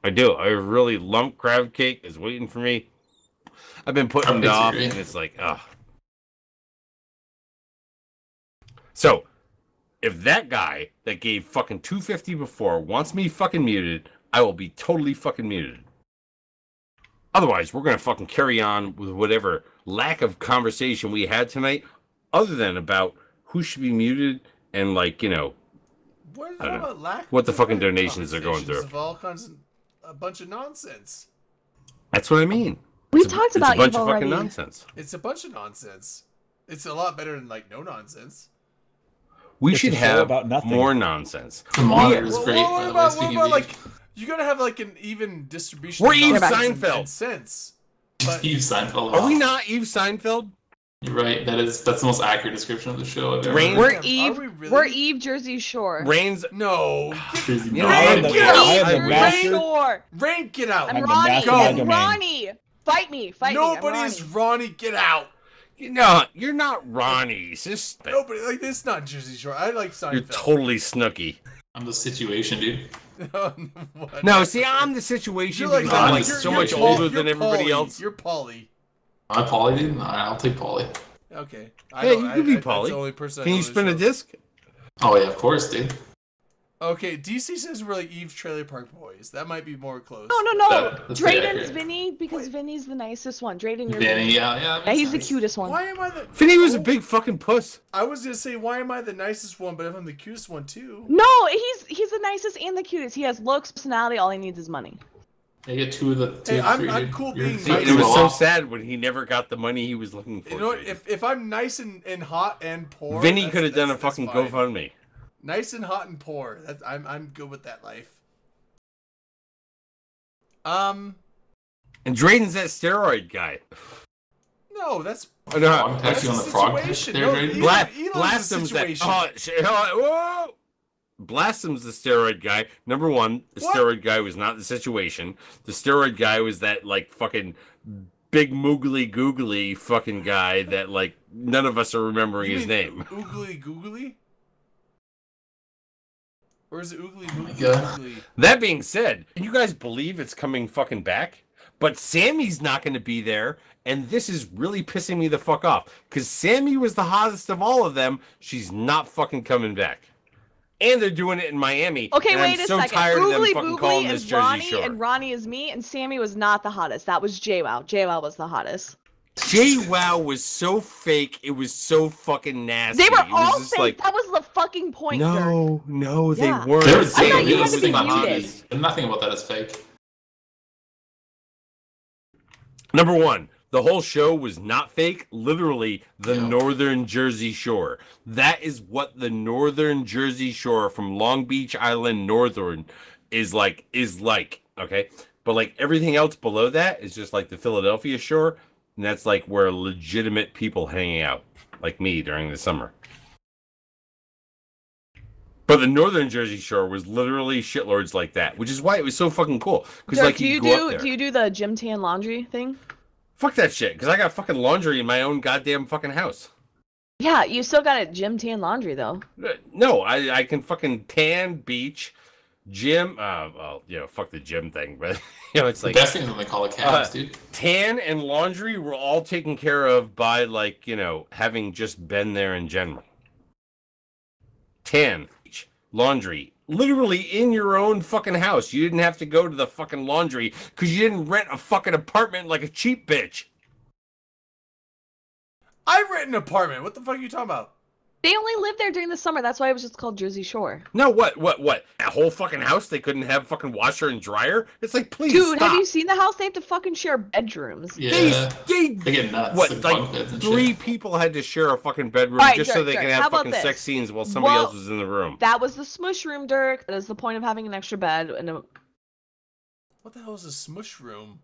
I do. A really lump crab cake is waiting for me. I've been putting it Crab cakes are off, great. and it's like, ugh. So, if that guy that gave fucking 250 before wants me fucking muted, I will be totally fucking muted. Otherwise, we're gonna fucking carry on with whatever lack of conversation we had tonight, other than about who should be muted and, like, you know, What is I don't about lack? what the of fucking different donations are going conversations through. Of all kinds of, a bunch of nonsense. that's what I mean. We It's a- talked about it's a bunch Eve of fucking already. nonsense. It's a bunch of nonsense. It's a lot better than like no nonsense. We It's should a show have about nothing. more nonsense. The monitor is great, What by the way, about, speaking of like you gotta have like an even distribution. We're of Eve nonsense and Seinfeld. sense. But Eve Seinfeld. Are we not Eve Seinfeld? You're right. That's the most accurate description of the show I've ever Rain- heard. We're Damn, Eve. are we really? We're Eve Jersey Shore. Rain's. no. Jersey You know, Boys. I am Rain, the- get out. I am the Jersey master. Shore. Rain, get out. I'm I'm the Ronnie. mastermind I'm domain. Ronnie. Fight me. Fight me. I'm Nobody Ronnie. is Ronnie. Get out. No, you're not Ronnie. It's just Nobody like this. Is not Jersey Shore. I like Seinfeld. you're totally Snooky. I'm the situation, dude. What? No, see, I'm the situation You're like, because I'm like you're- so you're much Paul- older You're than everybody Pauly. else. You're Polly. Am I Polly, dude? I'll take Polly. Okay. Yeah, you can be That's Pauly. the only person I Can know you this spin a show. disc? Oh yeah, of course, dude. Okay, DC says we're like Eve's Trailer Park Boys. That might be more close. No. That's pretty Drayden's accurate. Vinny because Vinny's the nicest one. Drayden, you're Vinny, Vinny. yeah. Yeah, makes he's the sense. cutest one. Why am I the? Vinny was a big fucking puss. I was gonna say, why am I the nicest one? But if I'm the cutest one too. No, he's the nicest and the cutest. He has looks, personality. All he needs is money. You get two of the two. Hey, of the I'm- three, I'm dude. cool You're- being See, you're nice. it was well so off. sad when he never got the money he was looking for. You know what? Jaden. If I'm nice and hot and poor, Vinny that's- could have done a that's fucking fine. GoFundMe. Nice and hot and poor. I'm good with that life. Um, And Drayden's that steroid guy. no, that's Oh, no, I'm that's texting on the the frog situation. there, No, Drayden. Elo's Blastum's the that. situation. Oh, shit, whoa! Blastum's the steroid guy. Number one, the What? steroid guy was not the situation. The steroid guy was that like fucking big moogly googly fucking guy that like none of us are remembering You his mean name. Oogly Googly? Or is it Oogly my Moogly God. Googly? That being said, you guys believe it's coming fucking back? But Sammy's not going to be there, and this is really pissing me the fuck off. Because Sammy was the hottest of all of them. She's not fucking coming back. And they're doing it in Miami. Okay, and wait I'm a so second. tired of them Oogly fucking calling Boogly this is Jersey Ronnie, Shore. and Ronnie is me, and Sammy was not the hottest. That was JWoww. JWoww was the hottest. JWoww was so fake. It was so fucking nasty. They were It was all just fake. like, That was the fucking point, Dirk. no, they Yeah. weren't. There was I thought Sammy you was had to be the muted. hottest. Nothing about that is fake. Number one, the whole show was not fake. Literally, the Yeah. Northern Jersey Shore. That is what the Northern Jersey Shore from Long Beach Island Northern is like. Okay, but like everything else below that is just like the Philadelphia Shore, and that's like where legitimate people hang out, like me during the summer. But the Northern Jersey Shore was literally shitlords like that, which is why it was so fucking cool. Because Dirk, like do you you go up do there. do you do the gym tan laundry thing? Fuck that shit, because I got fucking laundry in my own goddamn fucking house. Yeah, you still got a gym tan laundry though. No, I can fucking tan, beach, gym. Well, fuck the gym thing, but it's like the best thing is when they call it cabs, dude. Tan and laundry were all taken care of by having just been there in general. Tan, beach, laundry, literally in your own fucking house. You didn't have to go to the fucking laundry because you didn't rent a fucking apartment like a cheap bitch. I rent an apartment. What the fuck are you talking about? They only live there during the summer. That's why it was just called Jersey Shore. No, what? A whole fucking house they couldn't have fucking washer and dryer? It's like, please Dude, stop. have you seen the house? They have to fucking share bedrooms. Yeah. They get nuts. What, Like like bunk beds and 3 shit. people had to share a fucking bedroom All right, just Dirk, so they Dirk, can how have about fucking this? sex scenes while somebody else was in the room. That was the smush room, Dirk. That is the point of having an extra bed. And What the hell is a smush room?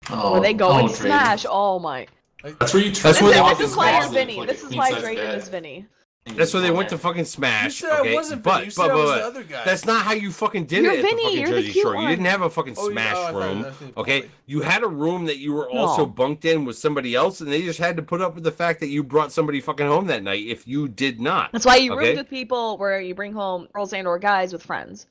where they go and Drayden. smash. Oh my. That's where you turn That's where they This went is to why you're smash. Vinny. This is why Drayden is Vinny. That's where they went to fucking smash. You said okay? I wasn't Vinny. You said I was the other guy. That's not how you fucking did You're it at Vinny. the fucking You're the Jersey cute Shore. You one. didn't have a fucking smash I thought room. that was Okay, Paulie. you had a room that you were also No. bunked in with somebody else, and they just had to put up with the fact that you brought somebody fucking home that night if you did not. That's why you okay? roomed with people where you bring home girls and or guys with friends.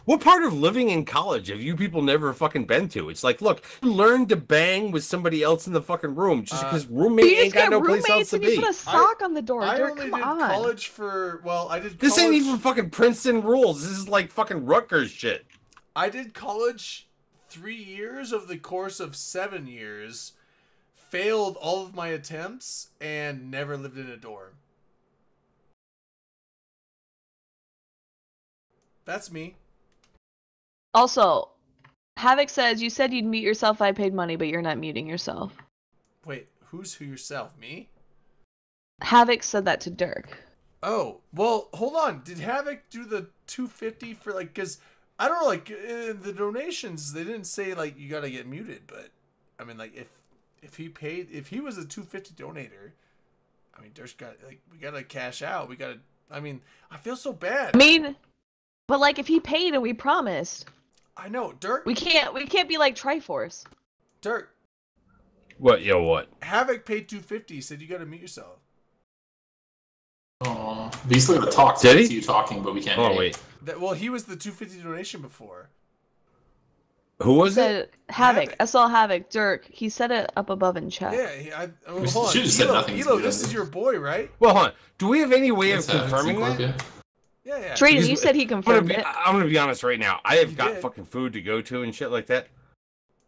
What part of living in college have you people never fucking been to? It's like, look, you learn to bang with somebody else in the fucking room just because roommate You ain't just got get no place else roommates to and you be. put a sock on the door. I Dirk, only come did on. college for, I did This college. ain't even fucking Princeton rules. This is like fucking Rutgers shit. I did college 3 years of the course of 7 years, failed all of my attempts, and never lived in a dorm. That's me. Also, Havoc says, you said you'd mute yourself if I paid money, but you're not muting yourself. Wait, who's who yourself? Me? Havoc said that to Dirk. Oh, well, hold on. Did Havoc do the $250 for because I don't know, in the donations they didn't say you gotta get muted, but I mean if he was a $250 donator, I mean Dirk's got we gotta cash out. I feel so bad. I mean, but if he paid and we promised, I know, Dirk. we can't be like Triforce. Dirk. What? What? Havoc paid $250. He said you gotta mute yourself. Oh, but you still gotta talk. Did he? See you talking, but we can't. Oh hear wait, Well, he was the $250 donation before. who was it? Said Havoc. Havoc. I saw Havoc. Dirk. He said it up above in chat. Yeah, We hold on. should've said Elo, nothing to Elo, do this that. is your boy, right? Well, hold on. Do we have any way of It's Havoc, confirming Sync Corp, that? yeah. Yeah. Drayden, Because you said he confirmed it. I'm gonna be honest right now. I have You got did. fucking food to go to and shit like that.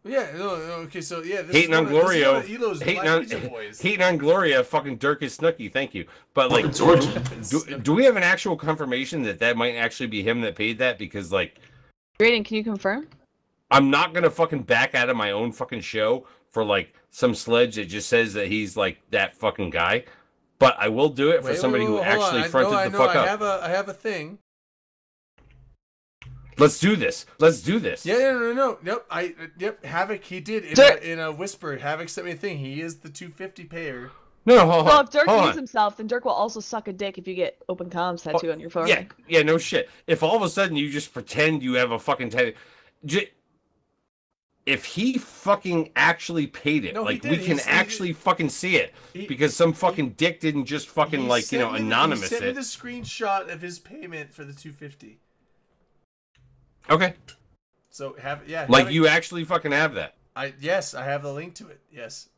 Yeah. No, okay. So yeah, this Hating is on one of- this is one Glorio, of Elo's hating Black on Pizza boys. hating on Gloria, fucking Dirk is Snooky. Thank you, but Georgia. do we have an actual confirmation that might actually be him that paid that? Because Drayden, can you confirm? I'm not gonna fucking back out of my own fucking show for some sledge that just says that he's that fucking guy. But I will do it for somebody who hold actually on. fronted the fuck up. I have a thing. Let's do this. Let's do this. Yeah, no. Yep. Havoc, he did Dirk. in a whisper. Havoc sent me a thing. He is the $250 payer. No, hold Well, on. if Dirk hold mutes on. himself, then Dirk will also suck a dick if you get open comms tattoo on your forehead. Yeah, no shit. If all of a sudden you just pretend you have a fucking if he fucking actually paid it, No, he did. we can He actually fucking see it because some fucking dick didn't just fucking He sent me anonymous He sent me it. the screenshot of his payment for the $250. Okay, So Havoc, you actually fucking have that. Yes, I have the link to it. Yes.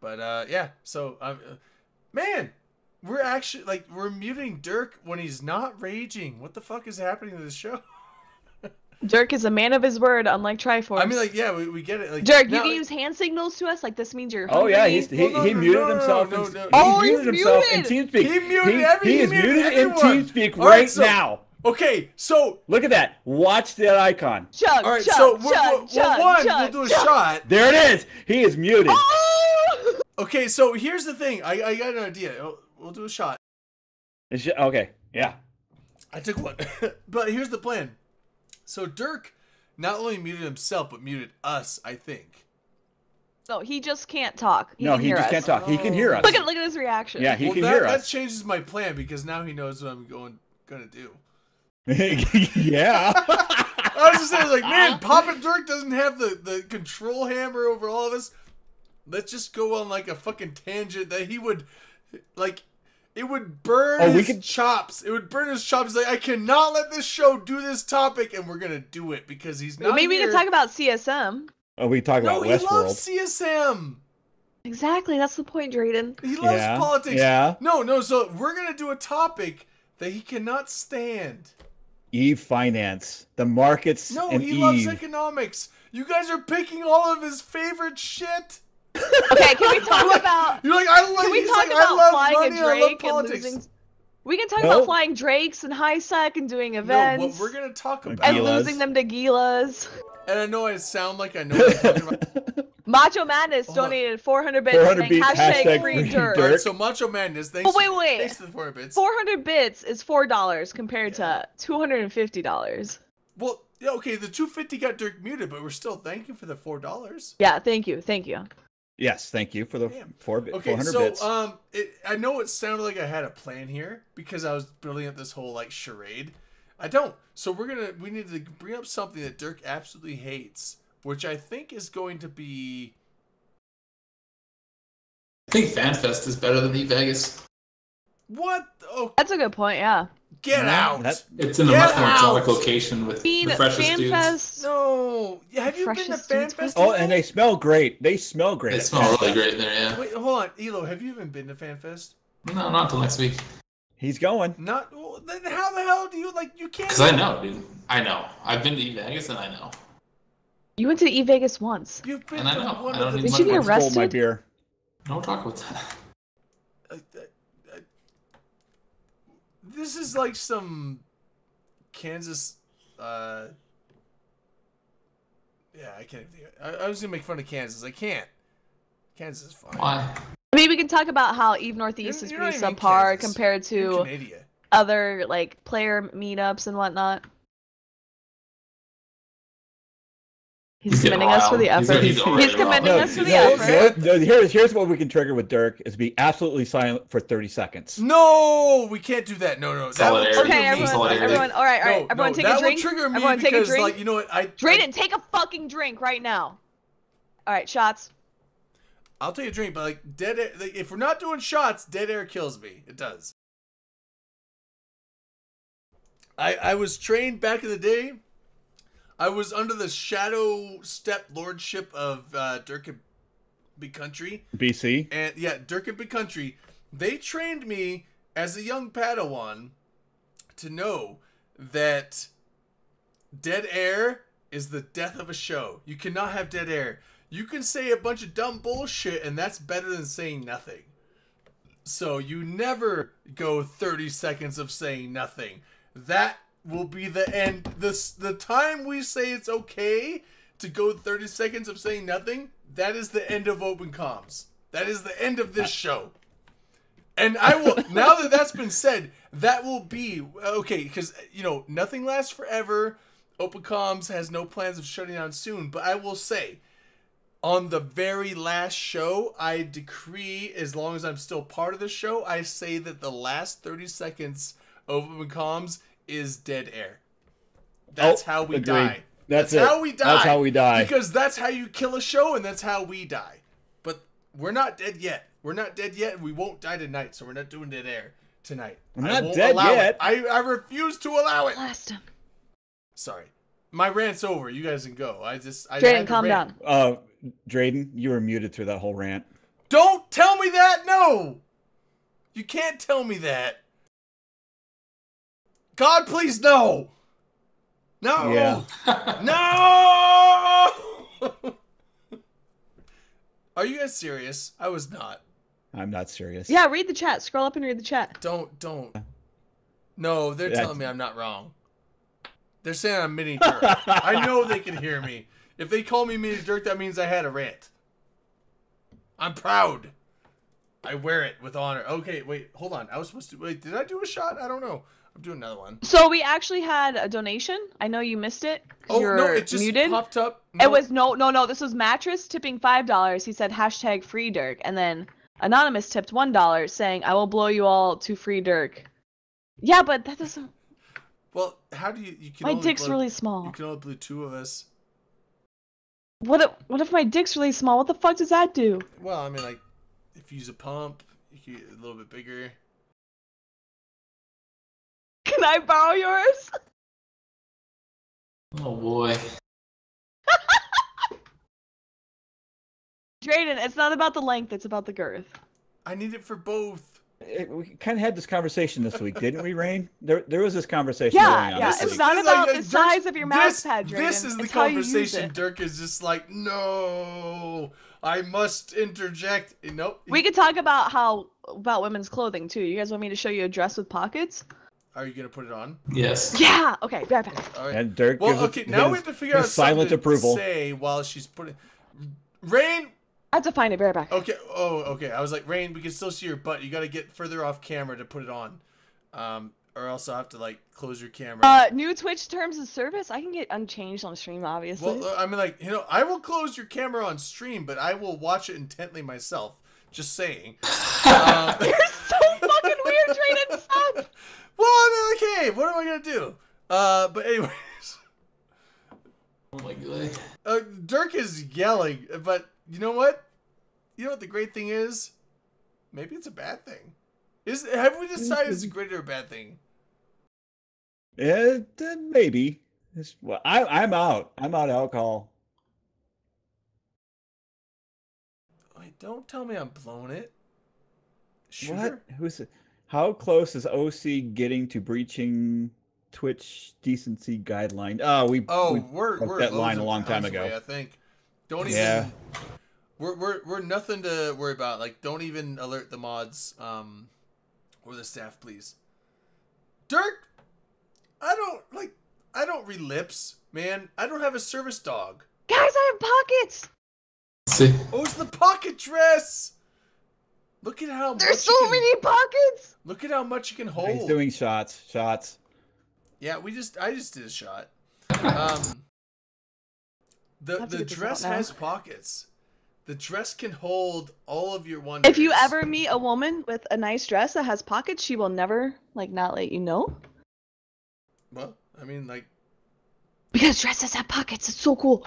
But yeah. So man, we're actually we're muting Dirk when he's not raging. What the fuck is happening to this show? Dirk is a man of his word, unlike Triforce. I mean, yeah, we get it. Dirk, now, you can use hand signals to us. This means you're Oh yeah, hungry. he muted himself. no. He muted himself in TeamSpeak. He muted He is muted in everyone. TeamSpeak All right, right so- now. Okay, so Look at that. Watch that icon. Chug, all right, chug, so chug, chug, we'll do a chug. shot. There it is. He is muted. Oh! Okay, so here's the thing. I got an idea. We'll do a shot. Okay. Yeah. I took one. But here's the plan. So Dirk not only muted himself, but muted us, I think. No, he just can't talk. No, can he hear just us. can't talk. He can hear us. Look at his reaction. Yeah, he Well, can that, hear that us. changes my plan because now he knows what I'm gonna do. Yeah. All I was just saying, like, man, Papa Dirk doesn't have the control hammer over all of us. Let's just go on like a fucking tangent that he would, like, it would burn his chops. It would burn his chops. Like, I cannot let this show do this topic, and we're gonna do it because he's not. Maybe we can talk about CSM. Oh, we talk about Westworld. No, he loves CSM. Exactly, that's the point, Drayden. He loves politics. Yeah. No. So we're gonna do a topic that he cannot stand. Eve finance, the markets. No, and he Eve. loves economics. You guys are picking all of his favorite shit. Okay, can we talk about? You're like, I love. Can we talk like, about I love flying money, a I love Drake and politics. losing? We can talk about flying Drakes and high sec and doing events. No, what we're gonna talk about and losing them to Gilas. And I know I sound like I know what I'm talking about. Macho Madness donated 400 bits saying hashtag free dirt. Alright, so Macho Madness, thanks. Oh, wait. Thanks to the 400 bits. 400 bits is $4 compared to $250. Well, yeah, okay, the 250 got Dirk muted, but we're still thanking for the $4. Yeah, thank you. Yes, thank you for the 400 bits. I know it sounded like I had a plan here because I was building up this whole like charade. I don't. So we need to bring up something that Dirk absolutely hates, which I think is going to be. I think Fanfest is better than Vegas. What? Oh, that's a good point. Yeah. Get out! It's in a much more exotic location with the freshest dudes. No, have you been to Fanfest? Oh, and they smell great. They smell They smell really great there. Yeah. Wait, hold on, Elo. Have you even been to Fanfest? No, not until next week. He's going. Not. Then how the hell do you like? You can't. Because I know, dude. I know. I've been to Vegas and I know. You went to Vegas once. You've been and I know. one I don't of the. Did you get arrested? My beer. Don't talk about that. This is like some Kansas. Yeah, I can't. I was gonna make fun of Kansas. I can't. Kansas is fine. Why? Maybe we can talk about how Eve Northeast is pretty subpar compared to other like player meetups and whatnot. He's commending us for the effort. He's commending us for the effort. Here's what we can trigger with Dirk is be absolutely silent for 30 seconds. No, we can't do that. No. Okay, everyone. All right. Everyone take a drink. That will trigger me everyone take a drink. Like, you know what? Drayden, take a fucking drink right now. All right, shots. I'll take a drink, but like dead air. Like, if we're not doing shots, dead air kills me. It does. I was trained back in the day. I was under the shadow step lordship of Dirk and Big Country. BC. And yeah, Dirk and Big Country. They trained me as a young Padawan to know that dead air is the death of a show. You cannot have dead air. You can say a bunch of dumb bullshit, and that's better than saying nothing. So you never go 30 seconds of saying nothing. That will be the end. The time we say it's okay to go 30 seconds of saying nothing, that is the end of Open Comms. That is the end of this show. And I will, now that that's been said, that will be, okay, because, you know, nothing lasts forever. Open Comms has no plans of shutting down soon, but I will say, on the very last show, I decree, as long as I'm still part of the show, I say that the last 30 seconds of Open Comms is dead air. That's how we die. That's how we die. That's how we die. Because that's how you kill a show, and that's how we die. But we're not dead yet. We're not dead yet, and we won't die tonight, so we're not doing dead air tonight. We're not dead yet. I refuse to allow it. Blast him. Sorry. My rant's over. You guys can go. Drayden, calm down. Drayden, you were muted through that whole rant. Don't tell me that. No. You can't tell me that. God, please, no. No. Yeah. No. Are you guys serious? I was not. I'm not serious. Yeah, read the chat. Scroll up and read the chat. Don't. No, they're telling me I'm not wrong. They're saying I'm mini Dirk. I know they can hear me. If they call me mini Dirk, that means I had a rant. I'm proud. I wear it with honor. Okay, wait, hold on. I was supposed to. Wait, did I do a shot? I don't know. I'm doing another one. So we actually had a donation. I know you missed it. Oh, You're no, it just muted. popped up. No. It was no. This was Mattress tipping $5. He said hashtag free Dirk. And then Anonymous tipped $1 saying, I will blow you all to free Dirk. Yeah, but that doesn't. Well, how do you can My only dick's blow, really small. You can only blow 2 of us. What if my dick's really small? What the fuck does that do? Well, I mean, like, if you use a pump, you can get a little bit bigger. Can I borrow yours? Oh boy. Drayden, it's not about the length, it's about the girth. I need it for both. We kind of had this conversation this week, didn't we, Rain? There was this conversation Yeah, going on. yeah. this It's week. not This is about like, the Dirk's- size of your mouse pad, Drayden. This is the It's how you use conversation. it. Dirk is just like, no, I must interject. Nope. We could talk about women's clothing too. You guys want me to show you a dress with pockets? Are you gonna put it on? Yes. Yeah. Okay. Be right back. All right. And Dirk Well, gives okay. Now we have to figure out his silent something approval. to say while she's putting. Rain. I have to find it. Be right back. Okay. Oh, okay. I was like, Rain, we can still see your butt. You got to get further off camera to put it on, or else I'll have to like close your camera. New Twitch terms of service. I can get unchanged on stream, obviously. Well, I mean, like, I will close your camera on stream, but I will watch it intently myself. Just saying. You're so fucking weird, Drayden. Stop. Well, I mean, like, hey, what am I gonna do? But anyways, Oh my god. Dirk is yelling, but you know what? You know what the great thing is? Maybe it's a bad thing. Have we decided it's a great or a bad thing? Yeah, maybe. Well, I'm out. I'm out alcohol. Wait, don't tell me I'm blowing it. Sure. What? Who's it? How close is OC getting to breaching Twitch decency guideline? We're broke that line a long loads of time pounds ago. away, I think. Don't even. Yeah. We're nothing to worry about. Like, don't even alert the mods, or the staff, please. Dirk, I don't read lips, man. I don't have a service dog. Guys, I have pockets. See. Oh, it's the pocket dress. Look at how There's much so you can, many pockets. Look at how much you can hold. He's doing shots. Yeah, I just did a shot. have The to get this dress out now. has pockets. The dress can hold all of your wonders. If you ever meet a woman with a nice dress that has pockets, she will never not let you know. Well, I mean, like, Because dresses have pockets. It's so cool.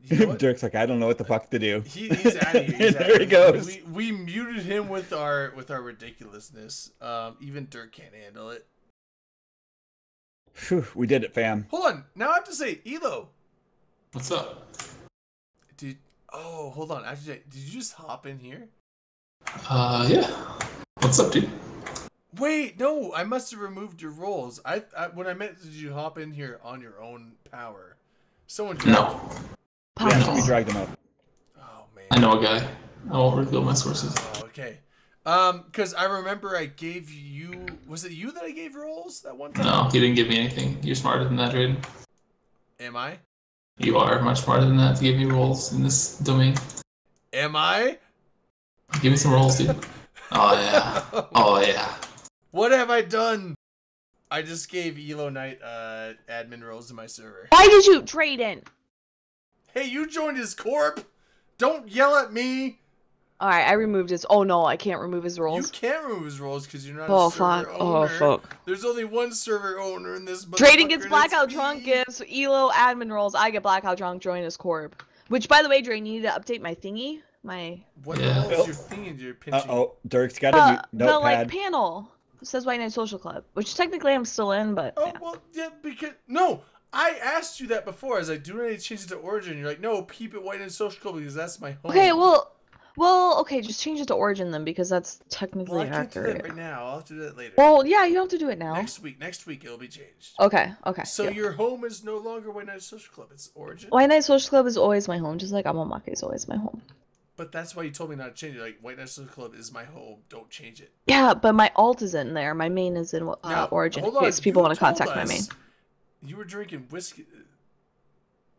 you know what? Dirk's like, I don't know what the fuck to do. He's out of here. There he goes. We muted him with our ridiculousness. Even Dirk can't handle it. Phew, we did it, fam. Hold on. Now I have to say, Elo. What's up? Hold on. Actually, did you just hop in here? Yeah. What's up, dude? Wait, no. I must have removed your roles. I when I meant, did you hop in here on your own power? Someone dragged No. you. Yeah, we dragged him up. Oh man. I know a guy. I won't reveal my sources. Oh, okay. Because I remember I gave you. Was it you that I gave roles that one time? No, he didn't give me anything. You're smarter than that, Drayden. Am I? You are much smarter than that to give me roles in this domain. Am I? Give me some roles, dude. Oh yeah. Oh yeah. What have I done? I just gave Elo Knight admin roles to my server. Why did you trade in? Hey, you joined his corp. Don't yell at me. All right, I removed his. Oh no, I can't remove his You roles. can't remove his roles because you're not Oh a server fuck. owner. Oh fuck. There's only one server owner in this. Trading motherfucker, gets and blackout it's drunk me. gives Elo admin roles. I get blackout drunk, join his corp. Which, by the way, Dre, you need to update my thingy. What Yeah. the hell is your thing in your pinching? Dirk's got a the notepad. panel. It says White Knight Social Club, which technically I'm still in, but Oh yeah. well, yeah, because no, I asked you that before. I was like, do I need to change it to Origin? You're like, no, keep it White and Social Club because that's my home. Okay, okay, just change it to Origin then, because that's technically Well, I can't do accurate. that right now. I'll have to do that later. Well, yeah, you don't have to do it now. Next week it'll be changed. Okay. So yeah. your home is no longer White Knight Social Club. It's Origin. White Knight Social Club is always my home, just like Amamake is always my home. But that's why you told me not to change it. Like, White Knight Social Club is my home. Don't change it. Yeah, but my alt is in there. My main is in Now, Origin, in hold on. case people You want to told contact my main. us You were drinking whiskey.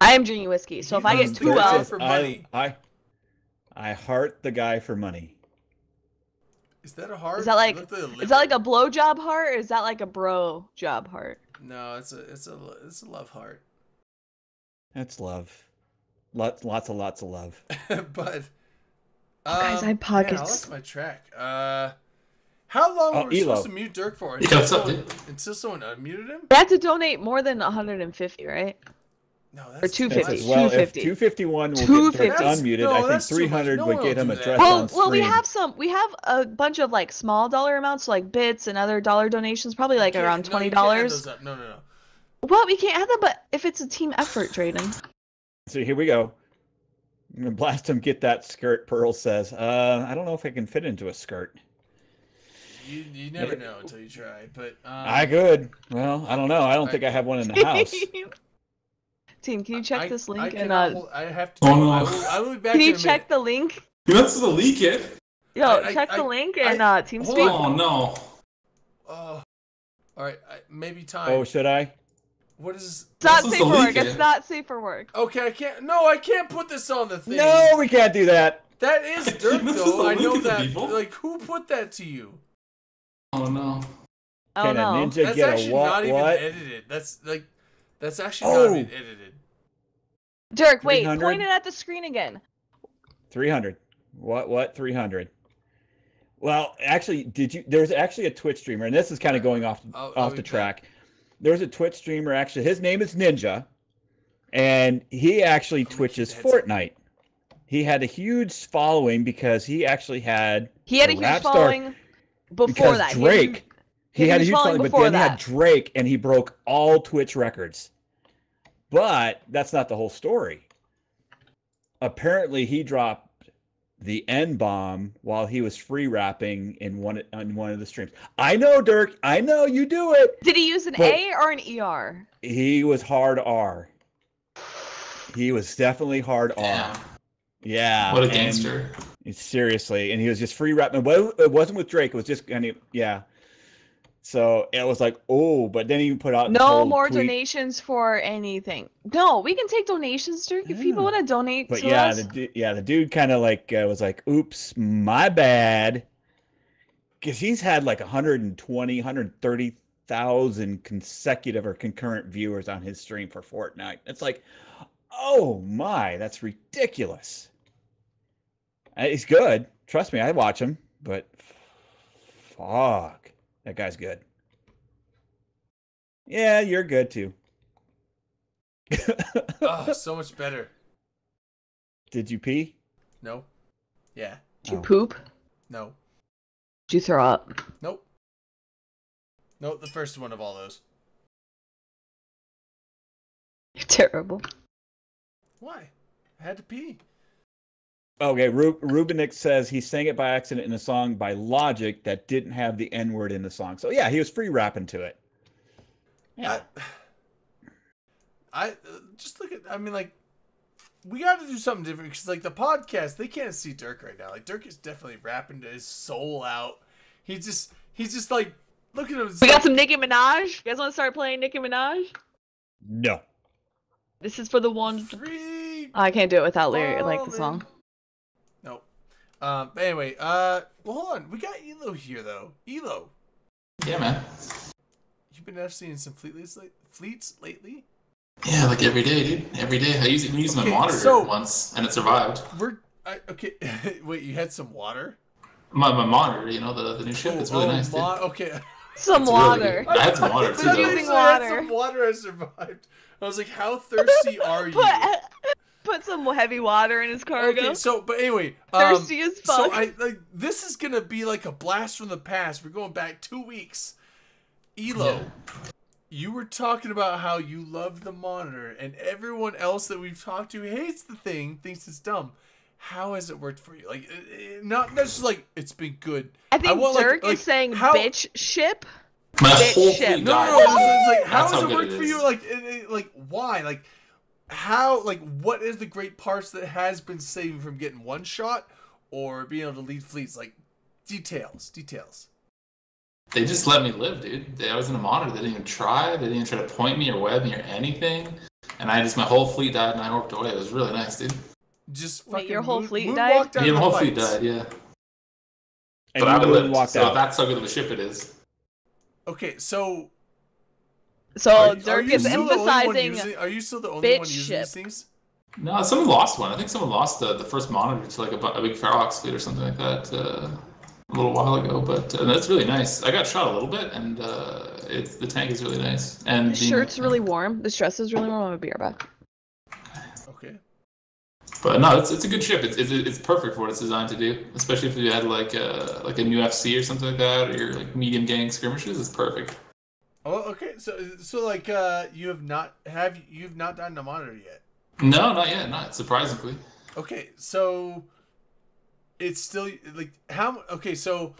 I am drinking whiskey, so if I get Dirk two says L's, for money. I heart the guy for money. Is that a heart? is that like It looked a is that like liver. a blow job heart, or is that like a bro job heart? No, it's a love heart. That's love. Lots of love. But Guys, I have man, I pockets. lost my track. How long were we Elo. supposed to mute Dirk for? Yeah, what's up, dude? Until someone unmuted him? You had to donate more than 150, right? No, Or that's 250. too much. Well, if 250. 251 will get 250. Dirk unmuted, No, I think that's too much. 300 No would one get will him do addressed that. on Well, stream. we have a bunch of like small dollar amounts, like bits and other dollar donations, probably like around No, you $20. can't add those up. No. Well, we can't add them, but if it's a team effort, Drayden. So here we go. I'm gonna blast him. Get that skirt. Pearl says, I don't know if I can fit into a skirt. You never know until you try. But I could. Well, I don't know. I don't think I have one in the house. Team, can you check this link? I And have to. Oh, no. I will be back can in you a check minute. the link? You're not supposed to leak it. Yo, check the link and team hold speak. on. Oh no. All right, maybe time. Oh, should I? What is? It's not supposed safe to for leak work. it. It's not safe for work. Okay, I can't. No, I can't put this on the thing. No, we can't do that. That is Dirk This is though. the I know link to that. people. Like, who put that to you? Oh no. I Can don't a know. ninja That's get actually a what? not even What? edited. That's actually not even edited. Dirk, wait, 300? point it at the screen again. 300. What? 300. Well, actually, there's actually a Twitch streamer, and this is kind of going off I'll the be track. There's a Twitch streamer, actually. His name is Ninja, and he actually Twitches keep the headset. Fortnite. He had a huge following because he actually had A huge rap star- following before because that. Drake. He had a huge following, but before then he had that. Drake, and he broke all Twitch records. But that's not the whole story. Apparently, he dropped the N-bomb while he was free rapping on one of the streams. I know, Dirk. I know you do it. Did he use an But- A or an ER? He was hard R. He was definitely hard R. Damn. Yeah. What a and- gangster. Seriously, and he was just free rapping. Well, it wasn't with Drake. It was just yeah. So it was like, oh, but then he put out this No whole more tweet. donations for anything. No, we can take donations, Dirk. If people Yeah. want to donate But to yeah, us. the dude kind of like was like, "Oops, my bad," because he's had like 120, 130,000 consecutive or concurrent viewers on his stream for Fortnite. It's like, oh my, that's ridiculous. He's good. Trust me, I watch him, but fuck, that guy's good. Yeah, you're good too. Oh, so much better. Did you pee? No. Yeah. Did you Oh. poop? No. Did you throw up? Nope. Nope. The first one of all those. You're terrible. Why? I had to pee. Okay, Rubinik says he sang it by accident in a song by Logic that didn't have the N-word in the song. So yeah, he was free rapping to it. Yeah. I just look at. I mean, like, we got to do something different because, like, the podcast, they can't see Dirk right now. Like, Dirk is definitely rapping to his soul out. He's just like, look at him. We got some Nicki Minaj. You guys want to start playing Nicki Minaj? No. This is for the ones. Free. I can't do it without lyric like the song. Nope. But anyway, well, hold on. We got Elo here though. Elo, Yeah, man. you've been seeing some fleets lately. Yeah, like every day, dude. Every day. I used my Okay, monitor so- once, and it survived. Okay. Wait, you had some water? My monitor, you know, the new ship. It's really nice, dude. Okay. Some It's really water. good. I had some water too, But though. Using I had water. some water. I survived. I was like, how thirsty are you? Put some heavy water in his cargo. Okay, so but anyway, Thirsty as so fuck. this is gonna be like a blast from the past. We're going back 2 weeks. Elo, you were talking about how you love the monitor, and everyone else that we've talked to hates the thing, thinks it's dumb. How has it worked for you? Like, not just like it's been good. I think want, like- Dirk like, is saying how- bitch ship. My Bitch whole shit. fleet No, died. it's like how That's has how it good worked it for is. you? Like why? Like how? Like what is the great parts that has been saving from getting one shot or being able to lead fleets? Like details. They just let me live, dude. I was in a monitor. They didn't even try. They didn't even try to point me or web me or anything. And my whole fleet died and I worked away. It was really nice, dude. Just Wait, fucking your whole fleet moonwalked died? out Yeah, of my the whole fleet fights. died, yeah. And But I you lived, walked so out. that's how good of a ship it is. Okay, so So are Dirk you is still the only one emphasizing. using- Are you still the only one bitch using these ship. things? No, someone lost one. I think someone lost the first monitor to like a big Ferox fleet or something like that. a little while ago, but that's really nice. I got shot a little bit, and the tank is really nice. And The shirt's really warm. The dress is really warm. I'm gonna be right back. Okay. But no, it's a good ship. It's perfect for what it's designed to do. Especially if you had like a new FC or something like that, or your like medium gang skirmishes. It's perfect. Oh, okay. So like you've not done a monitor yet? No, not yet. Not surprisingly. Okay, so it's still like how? Okay, so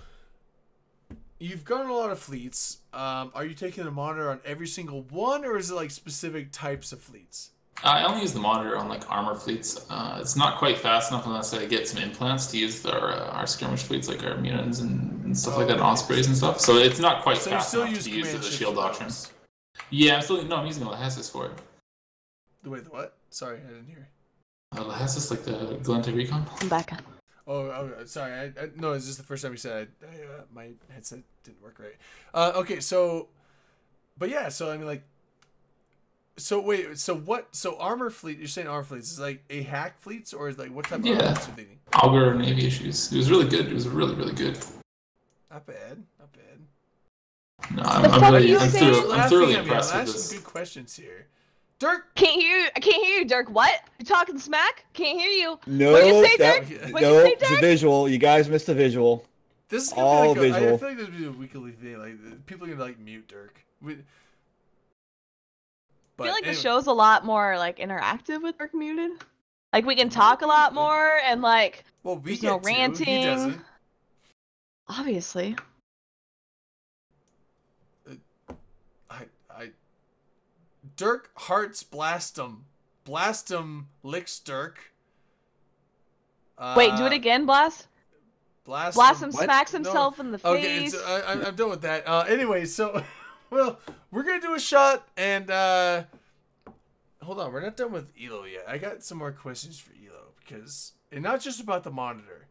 you've gotten a lot of fleets. Are you taking a monitor on every single one, or is it like specific types of fleets? I only use the monitor on like armor fleets. It's not quite fast enough unless I get some implants to use our skirmish fleets, like our mutants and stuff like that, ospreys and stuff. So it's not quite fast enough to use as a shield doctrine. Yeah, I'm using Lachesis for it. Wait, what? Sorry, I didn't hear. Lachesis, like the Galente Recon. I'm back. Oh, sorry. No, it's just the first time you said my headset didn't work right. Okay, so, but yeah, so I mean, like, so wait, so what? So armor fleet? You're saying armor fleets is like a hack fleets, or is like what type of armor fleets are you leading? Augur Navy issues. It was really good. It was really, really good. Not bad. Not bad. No, I'm thoroughly impressed with I'm this. asking good questions here. Dirk, I can't hear you, Dirk. What? You talking smack? Can't hear you. No, What'd you say, Dirk? It's a visual. You guys missed the visual. this is all gonna be like visual. I feel like this would be a weekly thing. Like people are gonna like mute Dirk. I feel like the show's a lot more like interactive with Dirk muted. Like we can talk a lot more and like well, we there's get no to. ranting. He doesn't. Obviously. Dirk hearts blast him licks Dirk. Wait, do it again, Blast. Blast him, what? smacks himself in the face. Okay, I'm done with that. Anyway, so well, we're gonna do a shot and hold on, we're not done with Elo yet. I got some more questions for Elo because and not just about the monitor.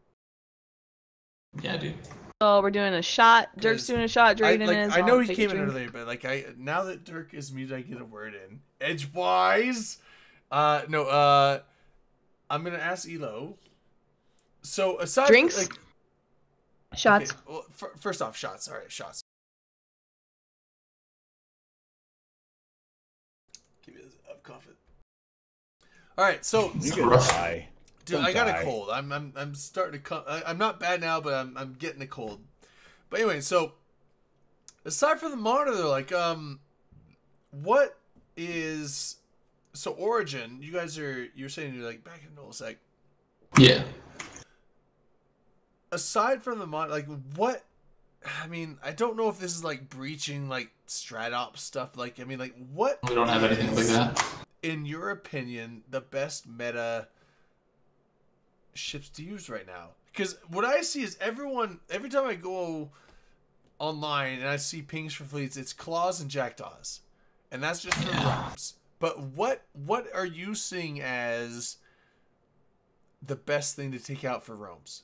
Yeah, dude. So we're doing a shot. Dirk's doing a shot. Drayden is. I know he came in earlier, but like now that Dirk is muted, I get a word in edgewise. I'm gonna ask Elo. So aside drinks, from, like, shots. Okay, well, first off, shots. All right, shots. Give me this. I'm coughing. All right, so You're gonna die. dude, Don't I got die. a cold. I'm starting to. I'm not bad now, but I'm getting a cold. But anyway, so aside from the monitor, like what is so Origin? You guys you're saying you're like back in null-sec. Yeah. Aside from the mod, like what? I mean, I don't know if this is like breaching like StratOps stuff. Like, I mean, like what? We don't have anything like that. In your opinion, the best meta ships to use right now? Because what I see is every time I go online and I see pings for fleets, it's claws and jackdaws, and that's just for roams. But what are you seeing as the best thing to take out for roams?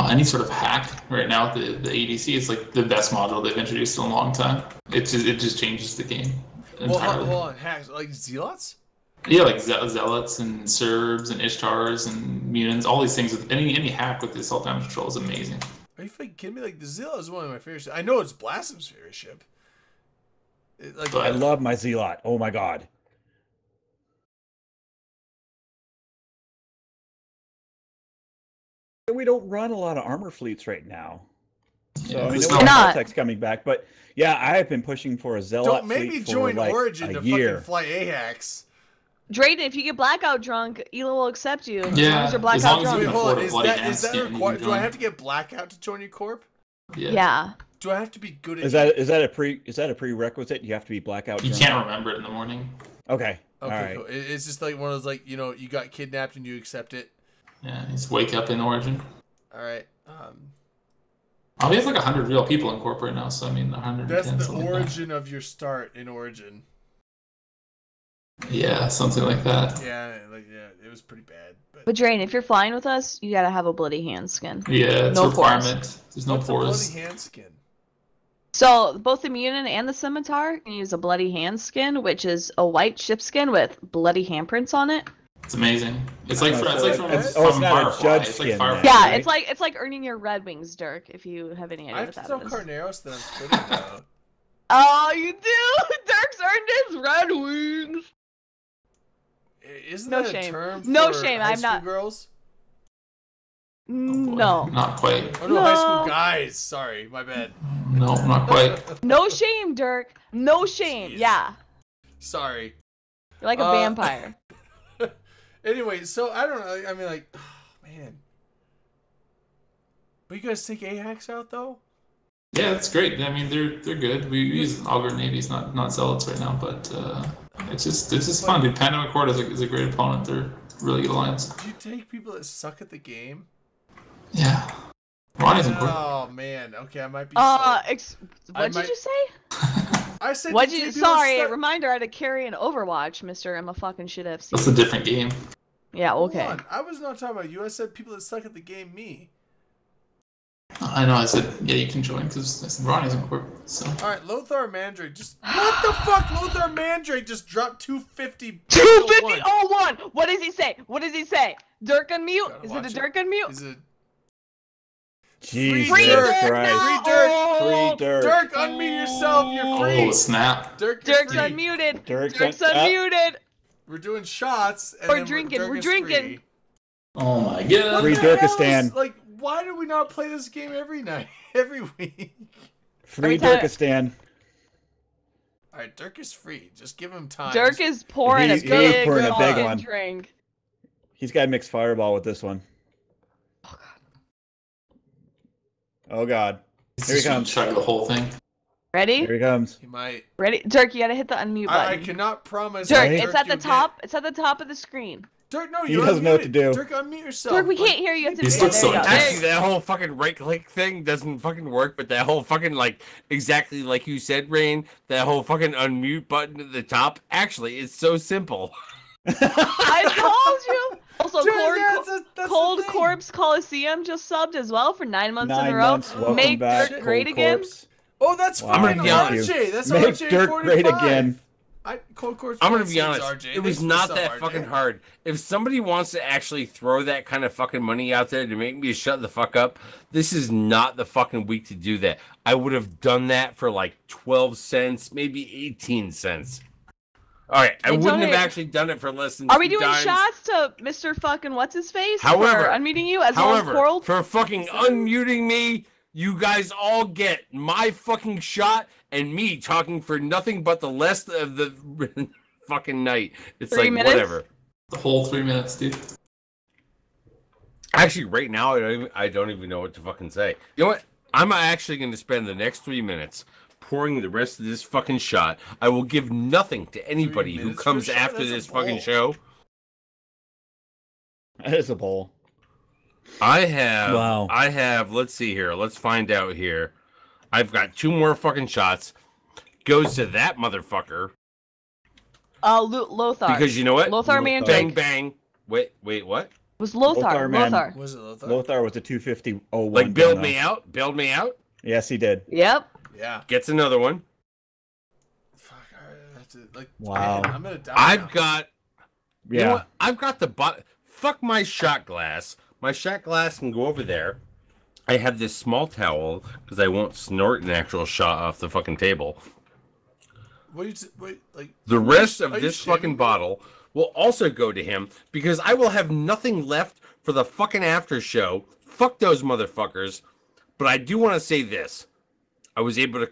Any sort of hack right now with the ADC is like the best module they've introduced in a long time. It just changes the game entirely. Well, hold on, hacks like zealots. Yeah, like zealots and Serbs and Ishtars and mutants, all these things with any hack with the assault damage control is amazing. Are you fucking kidding me? Like the Zealot is one of my favorite ships. I know it's Blasphem's favorite ship. I love my Zealot. Oh my god. We don't run a lot of armor fleets right now. So I mean, Null-sec's coming back, but yeah, I have been pushing for a Zealot fleet for join like Origin a to year. fucking fly Ajax. Drayden, if you get blackout drunk, Elo will accept you. Yeah, as long as you're blackout drunk. Wait, hold on. Is that required? Do I have to get blackout to join your corp? Yeah. Do I have to be good at? Is that a prerequisite? You have to be blackout You drunk? can't remember it in the morning. Okay. Okay, all right. cool. It's just like one of those, like, you know, you got kidnapped and you accept it. Yeah, just wake up in Origin. All right. We have like 100 real people in corp right now, so I mean 100. That's the origin of your start in Origin. Yeah, something like that. Yeah, it was pretty bad. But Drayden, if you're flying with us, you gotta have a bloody hand skin. Yeah, it's no a requirement. Pores. There's no pores. What's a bloody hand skin? So both the mutant and the scimitar can use a bloody hand skin, which is a white ship skin with bloody handprints on it. It's amazing. It's like from it's from not a judge Firefly. It's skin, like Firefly. Yeah, right? it's like earning your Red Wings, Dirk. If you have any idea I what have to that tell is. Carneros that I'm quitting though. Oh, you do? Dirk's earned his Red Wings. Isn't No that a shame. term No for shame, high I'm school not- girls? No. Not quite. Oh no, high school No. guys. Sorry, my bad. No, not quite. No shame, Dirk. No shame. Jeez. Yeah. Sorry. You're like a vampire. Anyway, so I don't know. I mean, like, oh, man. But you guys take Ajax out though? Yeah, that's great. I mean, they're good. We use Augur Navy's not Zealots right now, but it's just fun, dude. Panda McCord is a great opponent. They're really good alliance. Do you take people that suck at the game? Yeah. Ronnie's important. Oh man. Okay, I might be. What did you say? I said. What did you? Sorry, Suck... reminder. I had to carry an Overwatch, Mister. I'm a fucking shit FC. That's a different game. Yeah. Okay. Hold on. I was not talking about you. I said people that suck at the game. Me. I know. I said yeah, you can join because Ronnie's important. So. All right, Lothar Mandrake just. What the fuck? Lothar Mandrake just dropped 250. 250-01. What does he say? What does he say? Dirk unmute? Is it a Dirk unmute? Is it? Jesus Free Dirk. Christ. Free Dirk. Oh, Free Dirk. Dirk, unmute yourself. You're free. Oh snap! Dirk, you're Dirk's free. unmuted. Dirk's unmuted. We're doing shots. And We're then drinking, Dirk we're is drinking. free. Oh my god! Free What the hell Dirkistan. is- Like, why do we not play this game every night, every week? Free Every time- Dirkistan. All right, Dirk is free. Just give him time. Dirk is pouring He's a big pouring a big fucking one. drink. He's got mixed fireball with this one. Oh god. Here he comes. Chug the whole thing. Ready? Here he comes. He might. Ready? Dirk, you gotta hit the unmute I button. cannot promise. Dirk, that it's at the you'll top. It's at the top of the screen. Dirk, no, He you're doesn't know what to unmuted. do. Dirk, unmute yourself. Dirk, we Like, can't hear you. You have to He's there so you go. intense. Actually, that whole fucking right click thing doesn't fucking work, but that whole fucking, like, exactly like you said, Rain, that whole fucking unmute button at the top, actually, it's so simple. I told you. Also, Dude, yeah, that's the Cold thing. Corpse Coliseum just subbed as well for 9 months in 9 a row. months. Welcome Make back, Dirk great Cold again. Corpse. Oh, that's Wow, fucking thank you. RJ. That's Make RJ Dirk 45. great again. Cold Corpse. I'm gonna be 46, honest, RJ. it was Thanks for not the that sub, RJ. fucking hard. If somebody wants to actually throw that kind of fucking money out there to make me shut the fuck up, this is not the fucking week to do that. I would have done that for like 12 cents, maybe 18 cents. All right, I Hey, wouldn't have Tony, actually done it for less than Are we 2 doing dimes. shots to Mr. fucking what's his face? However- for unmuting you as well as However, Coral? for fucking unmuting me, you guys all get my fucking shot and me talking for nothing but the rest of the fucking night. It's 3 like minutes? whatever. The whole 3 minutes, dude. Actually, right now, I don't even know what to fucking say. You know what? I'm actually going to spend the next 3 minutes pouring the rest of this fucking shot. I will give nothing to anybody who minutes for a comes shot? after That's a this fucking bowl. show. That is a bowl. I have, Wow. let's see here. Let's find out here. I've got 2 more fucking shots. Goes to that motherfucker. Lothar. Because you know what? Lothar Mandrake. Bang, bang. Wait, what? It was Lothar. Lothar, man. Lothar. Was it Lothar? Lothar was a 250-01. Like, build demo. me out? Build me out? Yes, he did. Yep. Yeah. Gets another one. Fuck. All right, that's it. Like, Wow. man, I'm gonna die. I've now. got... You know Yeah. what? I've got the... Fuck my shot glass. My shot glass can go over there. I have this small towel, because I won't snort an actual shot off the fucking table. What do you wait? Like The rest of are you this shaving fucking me? bottle will also go to him because I will have nothing left for the fucking after show. Fuck those motherfuckers. But I do want to say this. I was able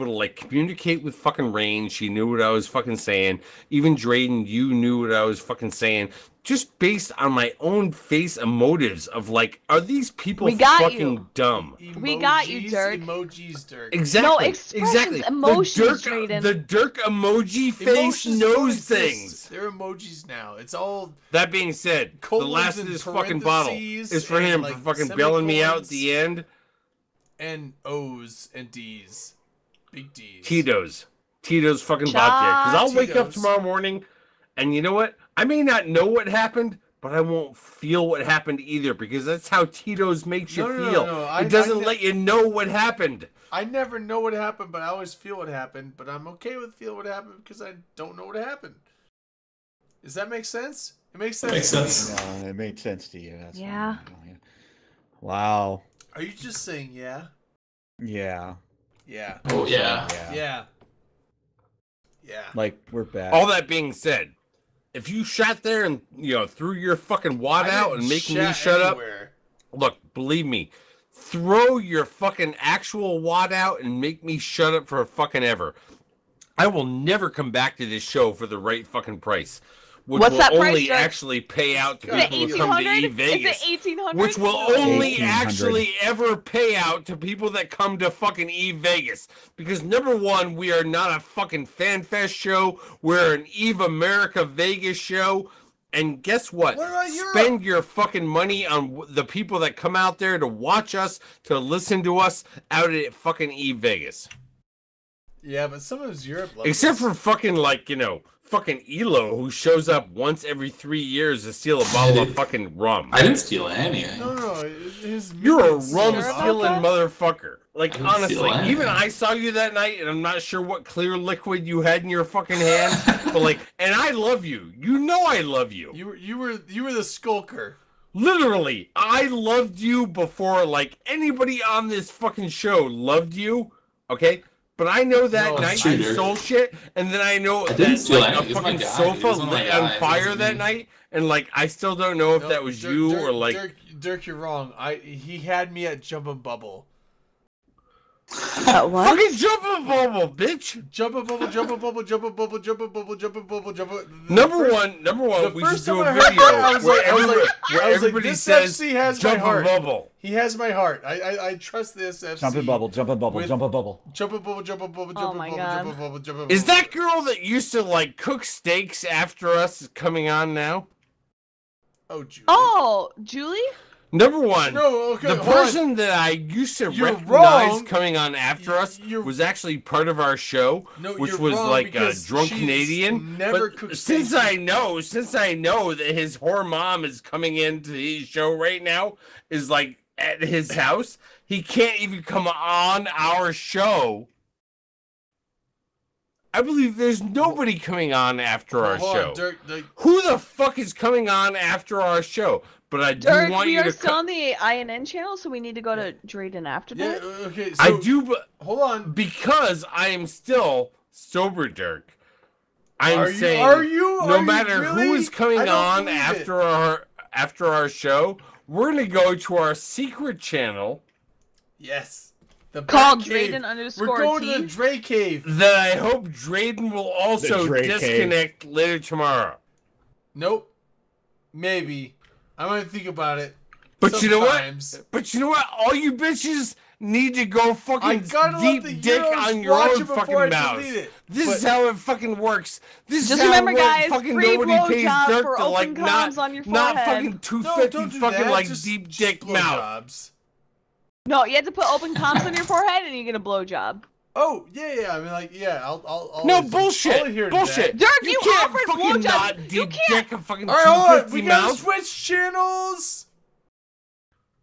to like communicate with fucking Rain. She knew what I was fucking saying. Even Drayden, you knew what I was fucking saying. Just based on my own face emotives of like, are these people We got fucking you. dumb? We got you, Emojis, Dirk. Emojis, Dirk. Exactly. No, expressions, exactly. emotions, the Drayden. The Dirk emoji face Emotions don't knows exist. things. They're emojis now. It's all That being said, the colons last of and this fucking bottle parentheses is for and, him like, for fucking bailing me out at semicolons. the end. and O's and D's. Big D's. Tito's fucking vodka. Because I'll wake up Tito's. tomorrow morning, and you know what? I may not know what happened, but I won't feel what happened either, because that's how Tito's makes you No, feel. no. It doesn't I let you know what happened. I never know what happened, but I always feel what happened. But I'm okay with feeling what happened because I don't know what happened. Does that make sense? It makes sense. Makes sense. No, it made sense to you. That's Yeah. fine. Wow. Are you just saying yeah? Yeah. Yeah. Oh yeah. Yeah. Yeah. Like we're back. All that being said, if you sat there and threw your fucking wad out and make me shut up, look, believe me, throw your fucking actual wad out and make me shut up for fucking ever. I will never come back to this show for the right fucking price. Which What's will that price, only Dirk? actually pay out to Is it people who come to 1800? E-Vegas. Is it 1800? Which will only 1800. actually ever pay out to people that come to fucking E-Vegas. Because number one, we are not a fucking Fanfest show. We're an Eve America Vegas show. And guess what? Spend your fucking money on the people that come out there to watch us, to listen to us out at fucking E-Vegas. Yeah, but sometimes Europe loves Except for fucking fucking Elo, who shows up once every 3 years to steal a bottle of fucking rum. I didn't steal any. No. You're a minions- rum Sure stealing about motherfucker. Like, I didn't steal honestly, anything. even I saw you that night, and I'm not sure what clear liquid you had in your fucking hand, but and I love you. You know I love you. You were the skulker. Literally, I loved you before anybody on this fucking show loved you. Okay. But I know that No, night true, you Dirk. stole shit, and then I know didn't that steal a anything. It was my fucking guy. sofa It was one of my lit on guys. It fire wasn't that me. night, and I still don't know if No, that was Dirk, you Dirk, or Dirk, you're wrong. He had me at Jump and Bubble. What? fucking jump a bubble, bitch. Jump and Bubble, Jump and Bubble, Jump and Bubble, Jump and Bubble, Jump and Bubble, Jump and... Number one, the we should first do time a I heard video that, I was where like- I was like, everybody this says FC has my jump a heart. bubble. He has my heart. I trust this FC. Jump and bubble, jump and bubble, with- jump and bubble. Jump and Bubble, Jump and Bubble, Oh Jump and my Bubble, God. Jump and Bubble, Jump and Is Bubble. that girl that used to cook steaks after us coming on now? Oh, Julie. Oh, Julie? Number one, No, okay, the hold on. person that I used to You're recognize wrong. coming on after us You're- was actually part of our show, No, which you're was wrong like a because drunk she's Canadian. never But cooked since steaks. I know that his whore mom is coming into his show right now, is at his house, he can't even come on our show. I believe there's nobody coming on after our Hold show. on, Dirk, Who the fuck is coming on after our show? But I do Dirk, want we you are to still on the INN channel, so we need to go to Drayden after yeah, that. okay, so... I do, but Hold on. because I am still sober, Dirk. I'm Are you- saying are you- no are you matter who really? is coming I don't on believe after our show, we're gonna go to our secret channel Yes. The Called Bat Cave. Drayden _ We're going to the T. Dre Cave. that I hope Drayden will also The Dre Cave. disconnect later tomorrow. Nope. Maybe. I'm going to think about it. But you know what? Sometimes. But you know what? All you bitches need to go I fucking gotta deep let the dick heroes on your watch own it before fucking I mouth. delete it. This But- is how it fucking works. This Just is how remember, it guys, fucking free nobody pays blowjob Dirk for to open comms on your not forehead. fucking No, 250 don't do fucking that. deep Just dick mouth. blowjobs. No, you have to put open comms on your forehead and you get a blowjob. Oh, yeah. I mean, yeah, I'll No I'll bullshit. adhere to Bullshit. that. Dirk, you can't offered fucking blowjobs. not You deep can't- dick a fucking All right, hold on. 250 We gotta mouth. switch channels.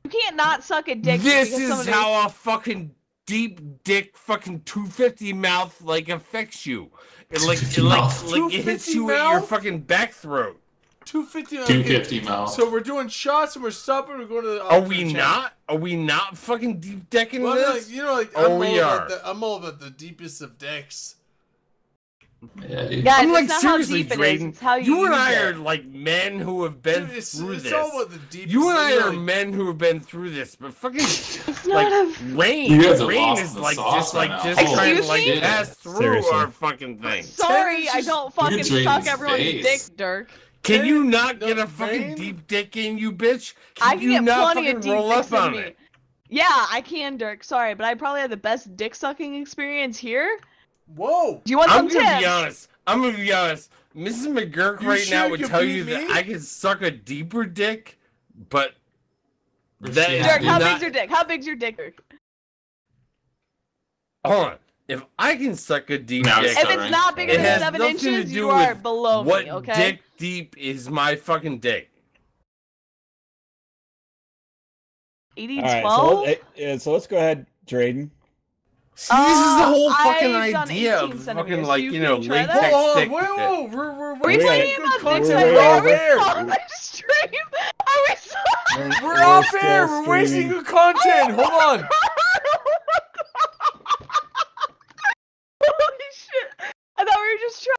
You can't not suck a dick. This because is somebody- how a fucking deep dick fucking 250 mouth affects you. It it 250 hits you at your mouth? fucking back throat. 250. 250 mouth. So we're doing shots and we're stopping. We're going to the. Are alternate we channel. not? Are we not fucking deep decking Well, this? Oh, we are. I'm all about the deepest of decks. Yeah, dude. Guys, I'm like, it's not seriously, how deep it is. Drayden. It's how you You and use I it. are like men who have been Dude, through it's this. all about the deepest. You and I thing, are like- men who have been through this, but fucking It's like not a... Rain. You guys have Rain lost is the like sauce just right now. trying to Excuse me? pass through Seriously. our fucking thing. Sorry, I don't fucking at suck Drayden's everyone's face. dick, Dirk. Can you not No, get a fucking Rain? deep dick in you, bitch? I can you get not plenty fucking of deep roll dicks up in on me. it? Yeah, I can, Dirk. Sorry, but I probably have the best dick sucking experience here. Whoa. Do you want I'm some gonna be tips? honest. I'm gonna be honest. Mrs. McGurk You right sure now you would can tell beat you that me? I can suck a deeper dick, but that Yeah, is Dirk, how not. big's your dick? How big's your dick, Dirk? Hold on. If I can suck a deep Now dick, it's If Sorry. it's not bigger it than has 7 nothing to inches, do you are with below what me, okay? dick deep is my fucking dick. 80, All right, 12? so let's go ahead, Drayden. See, this is the whole fucking I've done idea 18 of centimeters. fucking like, you know, can try latex that? Hold on, stick. whoa, Are we we're talking good about content. dicks? We're Are off we air. on live stream? Are we? We're off air. We're wasting good content. Hold on.